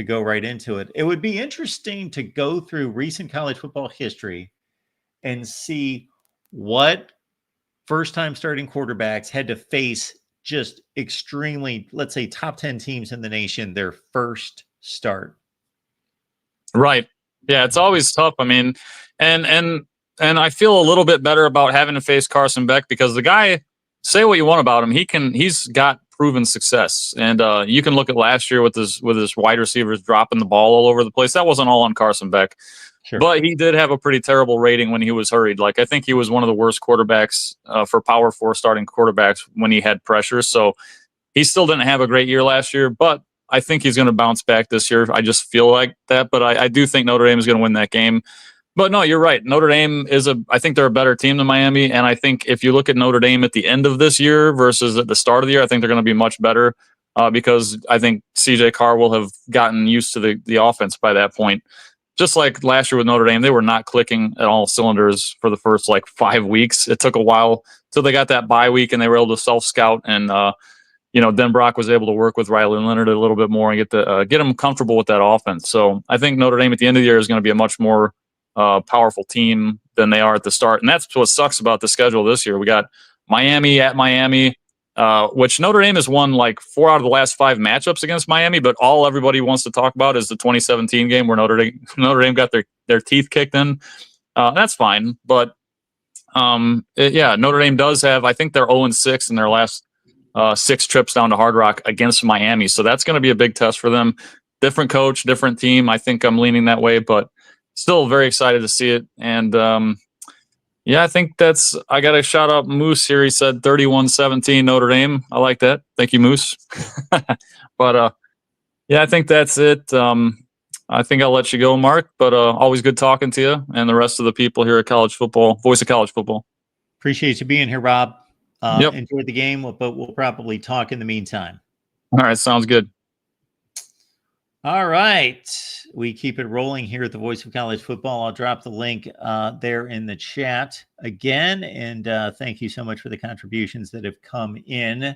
go right into it. It would be interesting to go through recent college football history and see what first-time starting quarterbacks had to face just extremely, let's say, top 10 teams in the nation, their first start. Right. Yeah, it's always tough. I mean, and I feel a little bit better about having to face Carson Beck because the guy, say what you want about him, he's got proven success. And you can look at last year with his wide receivers dropping the ball all over the place. That wasn't all on Carson Beck. Sure. But he did have a pretty terrible rating when he was hurried. Like, I think he was one of the worst quarterbacks for Power 4 starting quarterbacks when he had pressure. So he still didn't have a great year last year, but I think he's going to bounce back this year. I just feel like that, but I do think Notre Dame is going to win that game. But no, you're right. Notre Dame I think they're a better team than Miami. And I think if you look at Notre Dame at the end of this year versus at the start of the year, I think they're going to be much better because I think CJ Carr will have gotten used to the offense by that point. Just like last year with Notre Dame, they were not clicking at all cylinders for the first 5 weeks. It took a while till they got that bye week and they were able to self-scout and, Den Brock was able to work with Riley Leonard a little bit more and get him comfortable with that offense. So I think Notre Dame at the end of the year is going to be a much more powerful team than they are at the start. And that's what sucks about the schedule this year. We got Miami at Miami, which Notre Dame has won 4 out of the last 5 matchups against Miami, but all everybody wants to talk about is the 2017 game where Notre Dame got their teeth kicked in. That's fine, but Notre Dame does have, I think they're 0-6 in their last 6 trips down to Hard Rock against Miami. So that's going to be a big test for them. Different coach, different team. I think I'm leaning that way, but still very excited to see it. And I think I got to shout out Moose here. He said 31-17 Notre Dame. I like that. Thank you, Moose. But I think that's it. I think I'll let you go, Mark, but always good talking to you and the rest of the people here at College Football, Voice of College Football. Appreciate you being here, Rob. Yep. Enjoyed the game, but we'll probably talk in the meantime. All right. Sounds good. All right. We keep it rolling here at the Voice of College Football. I'll drop the link there in the chat again. And thank you so much for the contributions that have come in.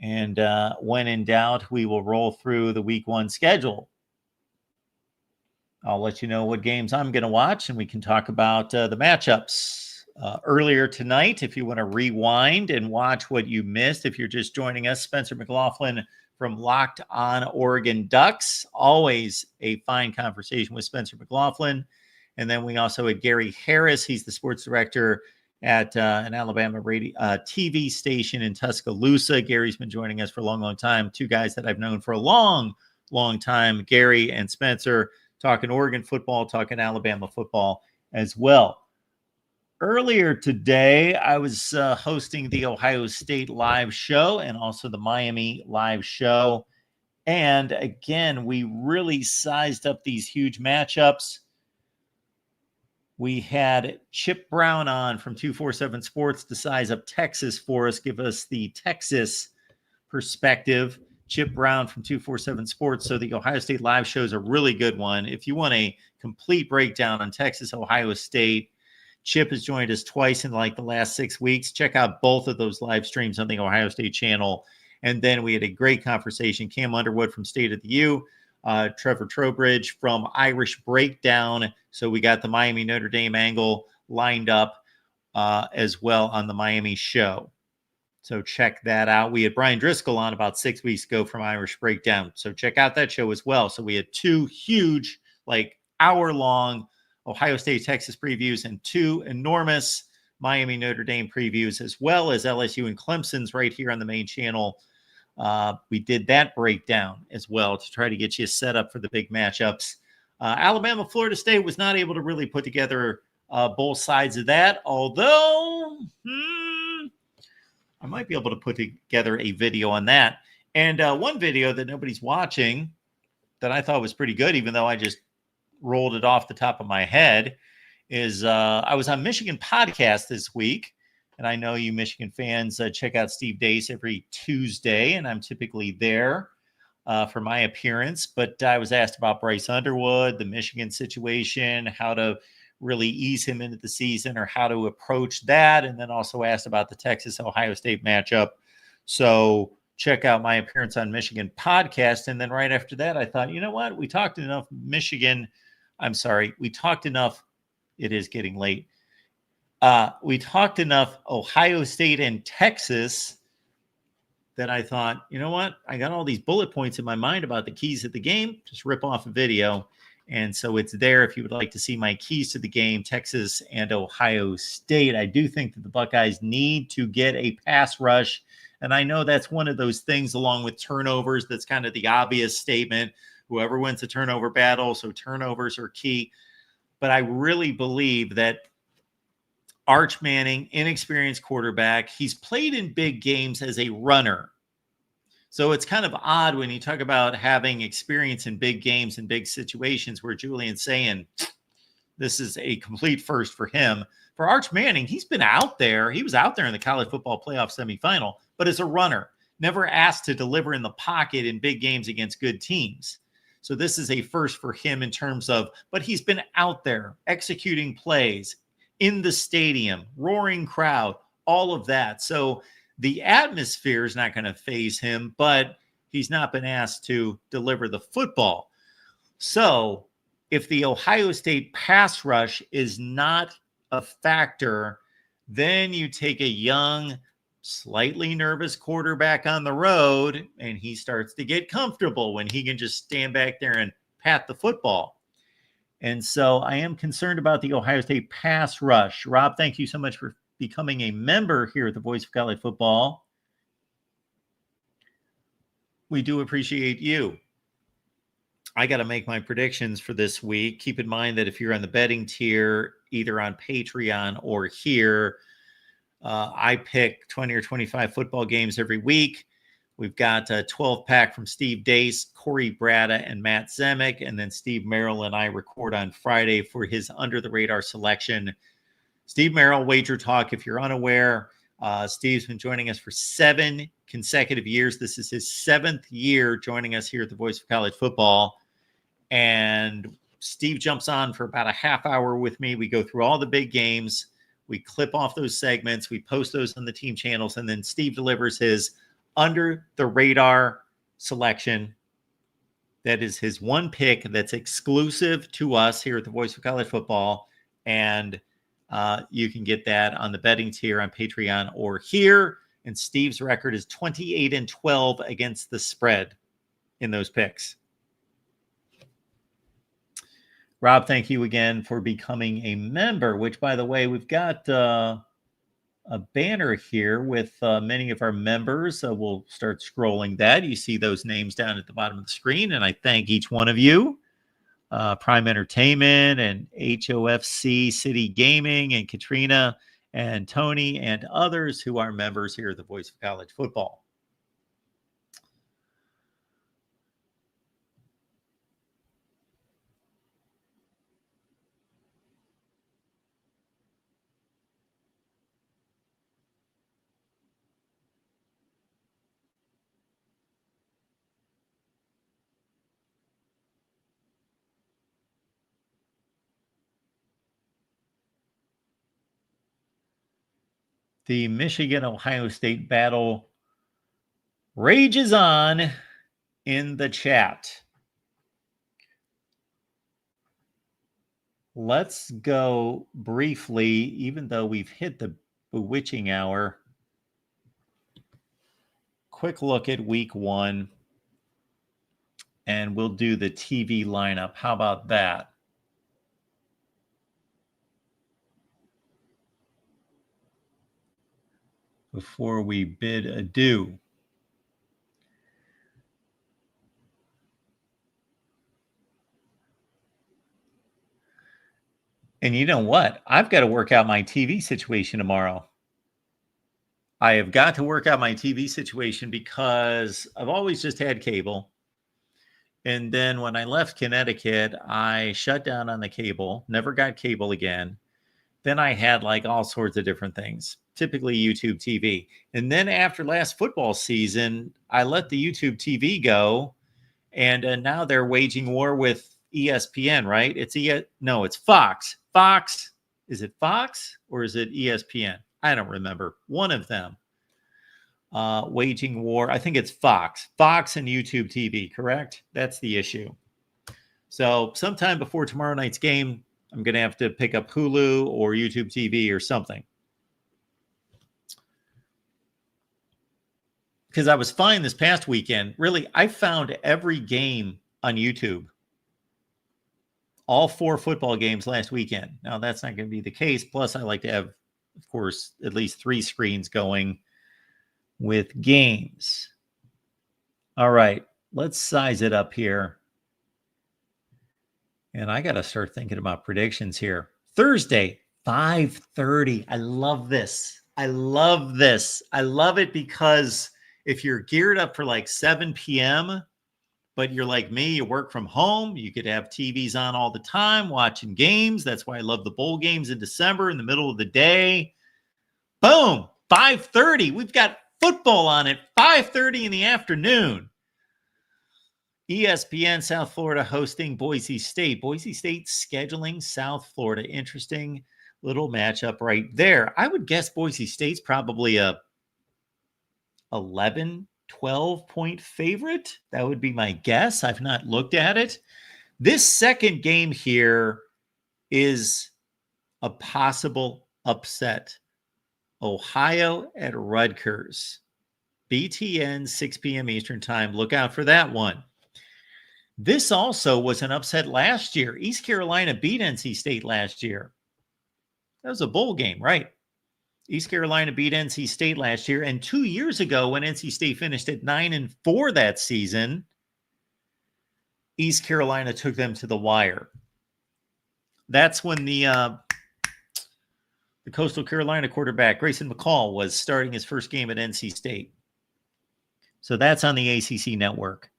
And when in doubt, we will roll through the week 1 schedule. I'll let you know what games I'm going to watch, and we can talk about the matchups. Earlier tonight, if you want to rewind and watch what you missed, if you're just joining us, Spencer Mclofflin from Locked On Oregon Ducks. Always a fine conversation with Spencer Mclofflin. And then we also had Gary Harris. He's the sports director at an Alabama radio TV station in Tuscaloosa. Gary's been joining us for a long, long time. 2 guys that I've known for a long, long time, Gary and Spencer, talking Oregon football, talking Alabama football as well. Earlier today, I was hosting the Ohio State live show and also the Miami live show. And again, we really sized up these huge matchups. We had Chip Brown on from 247 Sports to size up Texas for us, give us the Texas perspective. Chip Brown from 247 Sports. So the Ohio State live show is a really good one. If you want a complete breakdown on Texas, Ohio State, Chip has joined us twice in the last 6 weeks. Check out both of those live streams on the Ohio State channel. And then we had a great conversation. Cam Underwood from State of the U, Trevor Trowbridge from Irish Breakdown. So we got the Miami Notre Dame angle lined up as well on the Miami show. So check that out. We had Brian Driscoll on about 6 weeks ago from Irish Breakdown. So check out that show as well. So we had 2 huge, hour-long Ohio State, Texas previews and 2 enormous Miami Notre Dame previews, as well as LSU and Clemson's right here on the main channel. We did that breakdown as well to try to get you set up for the big matchups. Alabama, Florida State was not able to really put together both sides of that, although I might be able to put together a video on that. And one video that nobody's watching that I thought was pretty good, even though I just rolled it off the top of my head, is I was on Michigan podcast this week. And I know you Michigan fans check out Steve Dace every Tuesday, and I'm typically there for my appearance. But I was asked about Bryce Underwood, the Michigan situation, how to really ease him into the season or how to approach that. And then also asked about the Texas-Ohio State matchup. So check out my appearance on Michigan podcast. And then right after that, I thought, you know what? We talked enough Michigan. I'm sorry. We talked enough. It is getting late. We talked enough Ohio State and Texas. that I thought, you know what? I got all these bullet points in my mind about the keys of the game. Just rip off a video. And so it's there if you would like to see my keys to the game, Texas and Ohio State. I do think that the Buckeyes need to get a pass rush. And I know that's one of those things along with turnovers. That's kind of the obvious statement. Whoever wins the turnover battle, so turnovers are key. But I really believe that Arch Manning, inexperienced quarterback, he's played in big games as a runner. So it's kind of odd when you talk about having experience in big games and big situations where Julian's saying this is a complete first for him. For Arch Manning, he's been out there. He was out there in the college football playoff semifinal, but as a runner, never asked to deliver in the pocket in big games against good teams. So this is a first for him in terms of, but he's been out there executing plays in the stadium, roaring crowd, all of that. So the atmosphere is not going to faze him, but he's not been asked to deliver the football. So if the Ohio State pass rush is not a factor, then you take a young, slightly nervous quarterback on the road, and he starts to get comfortable when he can just stand back there and pat the football. And so I am concerned about the Ohio State pass rush. Rob, thank you so much for becoming a member here at the Voice of College Football. We do appreciate you. I got to make my predictions for this week. Keep in mind that if you're on the betting tier, either on Patreon or here, I pick 20 or 25 football games every week. We've got a 12-pack from Steve Dace, Corey Bratta, and Matt Zemek. And then Steve Merrill and I record on Friday for his under-the-radar selection. Steve Merrill, Wager Talk. If you're unaware, Steve's been joining us for 7 consecutive years. This is his 7th year joining us here at the Voice of College Football. And Steve jumps on for about a half hour with me. We go through all the big games. We clip off those segments. We post those on the team channels. And then Steve delivers his under-the-radar selection. That is his one pick that's exclusive to us here at the Voice of College Football. And you can get that on the betting tier on Patreon or here. And Steve's record is 28-12 against the spread in those picks. Rob, thank you again for becoming a member, which, by the way, we've got a banner here with many of our members. We'll start scrolling that. You see those names down at the bottom of the screen, and I thank each one of you. Prime Entertainment and HOFC City Gaming and Katrina and Tony and others who are members here at the Voice of College Football. The Michigan-Ohio State battle rages on in the chat. Let's go briefly, even though we've hit the bewitching hour. Quick look at week 1. And we'll do the TV lineup. How about that? Before we bid adieu. And you know what? I've got to work out my TV situation tomorrow. I have got to work out my TV situation because I've always just had cable. And then when I left Connecticut, I shut down on the cable, never got cable again. Then I had like all sorts of different things, typically YouTube TV. And then after last football season, I let the YouTube TV go. And now they're waging war with ESPN, right? It's Fox. Fox. Is it Fox or is it ESPN? I don't remember. One of them waging war. I think it's Fox. Fox and YouTube TV, correct? That's the issue. So sometime before tomorrow night's game, I'm going to have to pick up Hulu or YouTube TV or something. because I was fine this past weekend. Really, I found every game on YouTube. All 4 football games last weekend. Now, that's not going to be the case. Plus, I like to have, of course, at least 3 screens going with games. All right, let's size it up here. And I got to start thinking about predictions here. Thursday, 5:30. I love this. I love this. I love it because if you're geared up for like 7 p.m., but you're like me, you work from home, you could have TVs on all the time, watching games. That's why I love the bowl games in December in the middle of the day. Boom, 5:30. We've got football on at 5:30 in the afternoon. ESPN South Florida hosting Boise State. Boise State scheduling South Florida. Interesting little matchup right there. I would guess Boise State's probably a 11, 12-point favorite. That would be my guess. I've not looked at it. This second game here is a possible upset. Ohio at Rutgers. BTN, 6 p.m. Eastern Time. Look out for that one. This also was an upset last year. East Carolina beat NC State last year. That was a bowl game, right? East Carolina beat NC State last year. And 2 years ago, when NC State finished at 9-4 that season, East Carolina took them to the wire. That's when the Coastal Carolina quarterback, Grayson McCall, was starting his first game at NC State. So that's on the ACC network.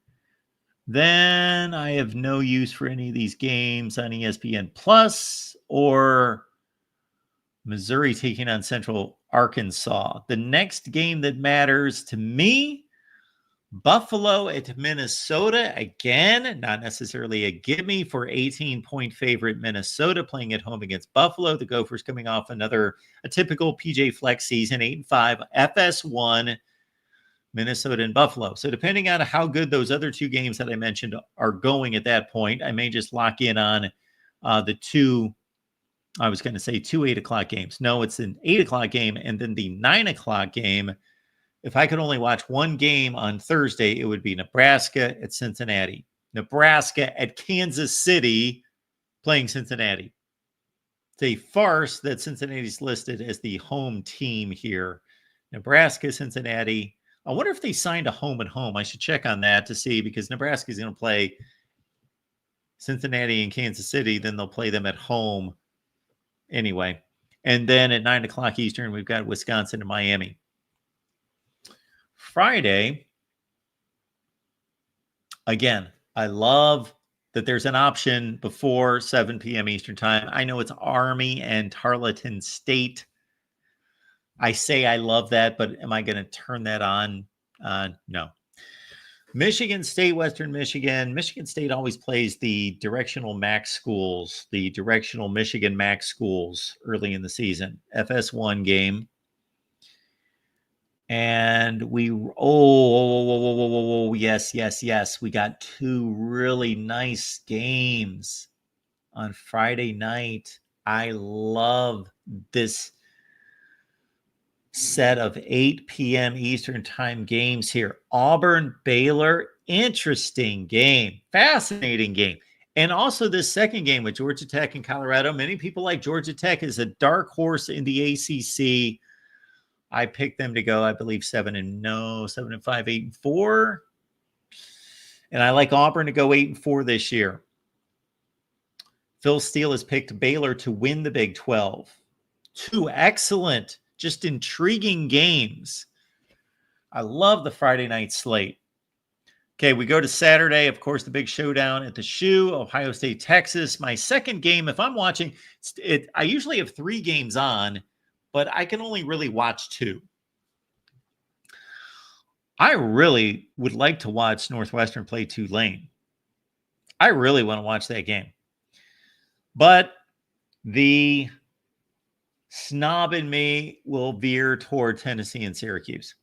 Then I have no use for any of these games on ESPN Plus or Missouri taking on Central Arkansas. The next game that matters to me, Buffalo at Minnesota. Again, not necessarily a gimme for 18-point favorite Minnesota playing at home against Buffalo. The Gophers coming off a typical PJ Flex season, 8-5, FS1, Minnesota and Buffalo. So depending on how good those other 2 games that I mentioned are going at that point, I may just lock in on the 2, I was going to say 2 8 o'clock games. No, it's an 8 o'clock game and then the 9 o'clock game. If I could only watch one game on Thursday, it would be Nebraska at Cincinnati. Nebraska at Kansas City playing Cincinnati. It's a farce that Cincinnati's listed as the home team here. Nebraska, Cincinnati. I wonder if they signed a home and home. I should check on that to see, because Nebraska is going to play Cincinnati and Kansas City. Then they'll play them at home anyway. And then at 9 o'clock Eastern, we've got Wisconsin and Miami. Friday, again, I love that there's an option before 7 p.m. Eastern Time. I know it's Army and Tarleton State. I say I love that, but am I going to turn that on? No. Michigan State, Western Michigan. Michigan State always plays the directional MAC schools, the directional Michigan MAC schools early in the season. FS1 game. And yes. We got 2 really nice games on Friday night. I love this set of 8 p.m. Eastern Time games here. Auburn, Baylor, interesting game, fascinating game. And also this second game with Georgia Tech and Colorado. Many people like Georgia Tech as a dark horse in the ACC. I picked them to go, I believe, 7-5, 8-4. And I like Auburn to go 8-4 this year. Phil Steele has picked Baylor to win the Big 12. 2 excellent, just intriguing games. I love the Friday night slate. Okay, we go to Saturday. Of course, the big showdown at the Shoe, Ohio State, Texas. My second game, if I'm watching it, I usually have 3 games on, but I can only really watch 2. I really would like to watch Northwestern play Tulane. I really want to watch that game. But the snob in me will veer toward Tennessee and Syracuse.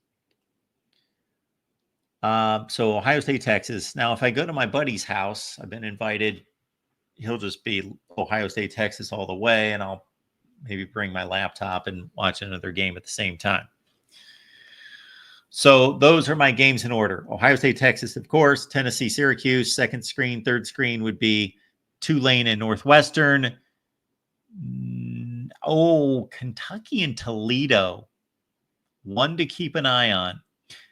So Ohio State, Texas. Now, if I go to my buddy's house, I've been invited. He'll just be Ohio State, Texas all the way, and I'll maybe bring my laptop and watch another game at the same time. So those are my games in order. Ohio State, Texas, of course. Tennessee, Syracuse. Second screen. Third screen would be Tulane and Northwestern. Oh, Kentucky and Toledo. One to keep an eye on.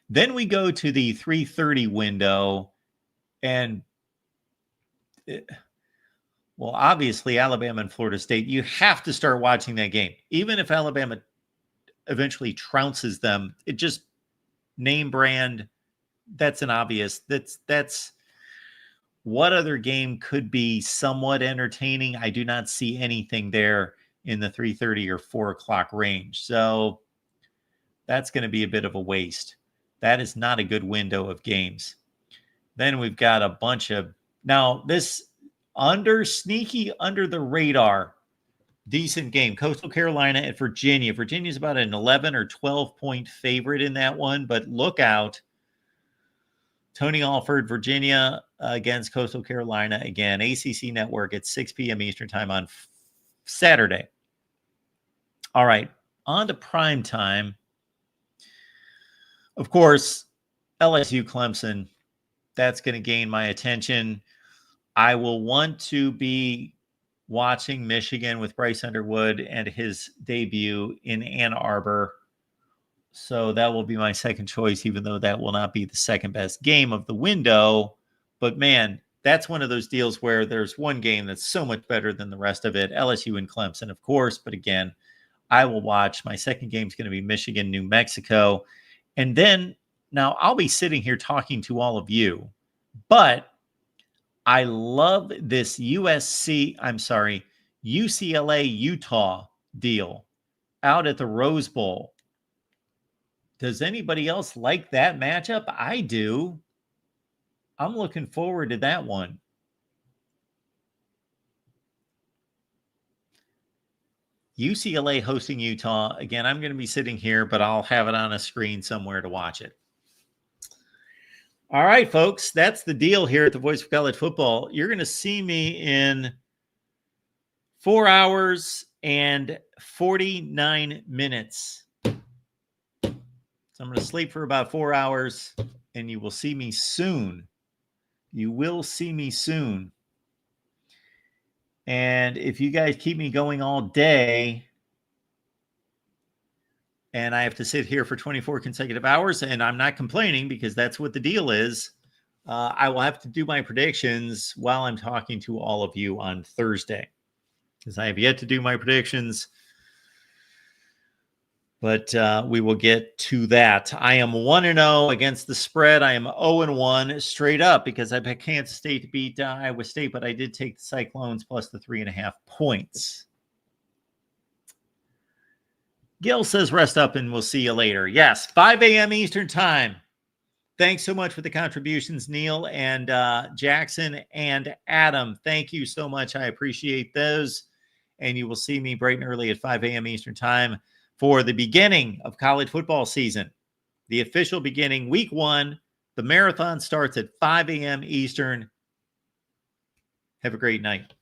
Then we go to the 3:30 window. And, well, obviously, Alabama and Florida State. You have to start watching that game. Even if Alabama eventually trounces them, it just name brand. That's an obvious. That's what other game could be somewhat entertaining? I do not see anything there in the 3:30 or 4 o'clock range. So that's going to be a bit of a waste. That is not a good window of games. Then we've got a bunch of, now this sneaky under the radar, decent game. Coastal Carolina at Virginia. Virginia's about an 11 or 12 point favorite in that one, but look out. Tony Alford, Virginia against Coastal Carolina. Again, ACC Network at 6 p.m. Eastern time on Saturday. All right, on to prime time. Of course, LSU Clemson. That's going to gain my attention. I will want to be watching Michigan with Bryce Underwood and his debut in Ann Arbor. So that will be my second choice, even though that will not be the second best game of the window. But man, that's one of those deals where there's one game that's so much better than the rest of it. LSU and Clemson, of course. But again, I will watch. My second game is going to be Michigan, New Mexico. And then now I'll be sitting here talking to all of you. But I love this UCLA Utah deal out at the Rose Bowl. Does anybody else like that matchup? I do. I'm looking forward to that one. UCLA hosting Utah. Again, I'm going to be sitting here, but I'll have it on a screen somewhere to watch it. All right, folks, that's the deal here at the Voice of College Football. You're going to see me in 4 hours and 49 minutes. So I'm going to sleep for about 4 hours, and you will see me soon. You will see me soon. And if you guys keep me going all day, and I have to sit here for 24 consecutive hours, and I'm not complaining because that's what the deal is, I will have to do my predictions while I'm talking to all of you on Thursday, because I have yet to do my predictions. But we will get to that. I am 1-0 against the spread. I am 0-1 straight up because I picked Kansas State to beat Iowa State, but I did take the Cyclones plus the 3.5 points. Gil says, rest up and we'll see you later. Yes, 5 a.m. Eastern time. Thanks so much for the contributions, Neil and Jackson and Adam. Thank you so much. I appreciate those. And you will see me bright and early at 5 a.m. Eastern time for the beginning of college football season. The official beginning, week 1. The marathon starts at 5 a.m. Eastern. Have a great night.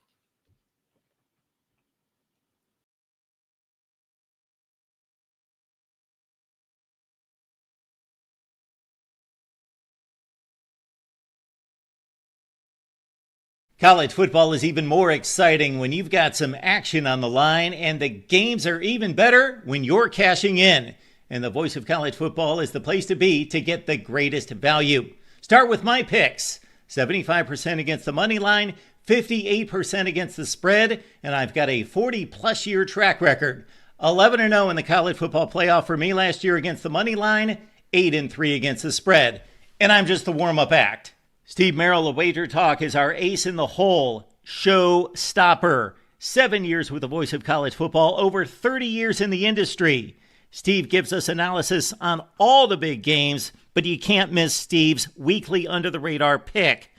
College football is even more exciting when you've got some action on the line, and the games are even better when you're cashing in. And the Voice of College Football is the place to be to get the greatest value. Start with my picks. 75% against the money line, 58% against the spread, and I've got a 40-plus year track record. 11-0 in the college football playoff for me last year against the money line, 8-3 against the spread. And I'm just the warm-up act. Steve Merrill of Wager Talk is our ace in the hole show stopper. 7 years with the Voice of College Football, over 30 years in the industry. Steve gives us analysis on all the big games, but you can't miss Steve's weekly under-the-radar pick.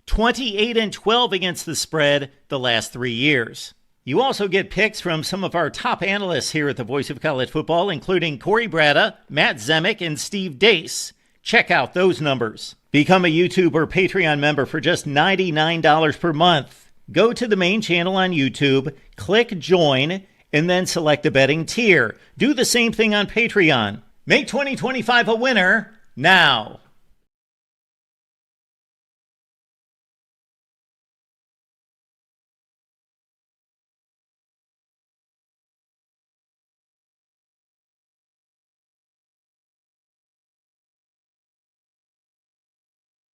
28-12 against the spread the last 3 years. You also get picks from some of our top analysts here at the Voice of College Football, including Corey Bratta, Matt Zemek, and Steve Dace. Check out those numbers. Become a YouTube or Patreon member for just $99 per month. Go to the main channel on YouTube, click join, and then select the betting tier. Do the same thing on Patreon. Make 2025 a winner now.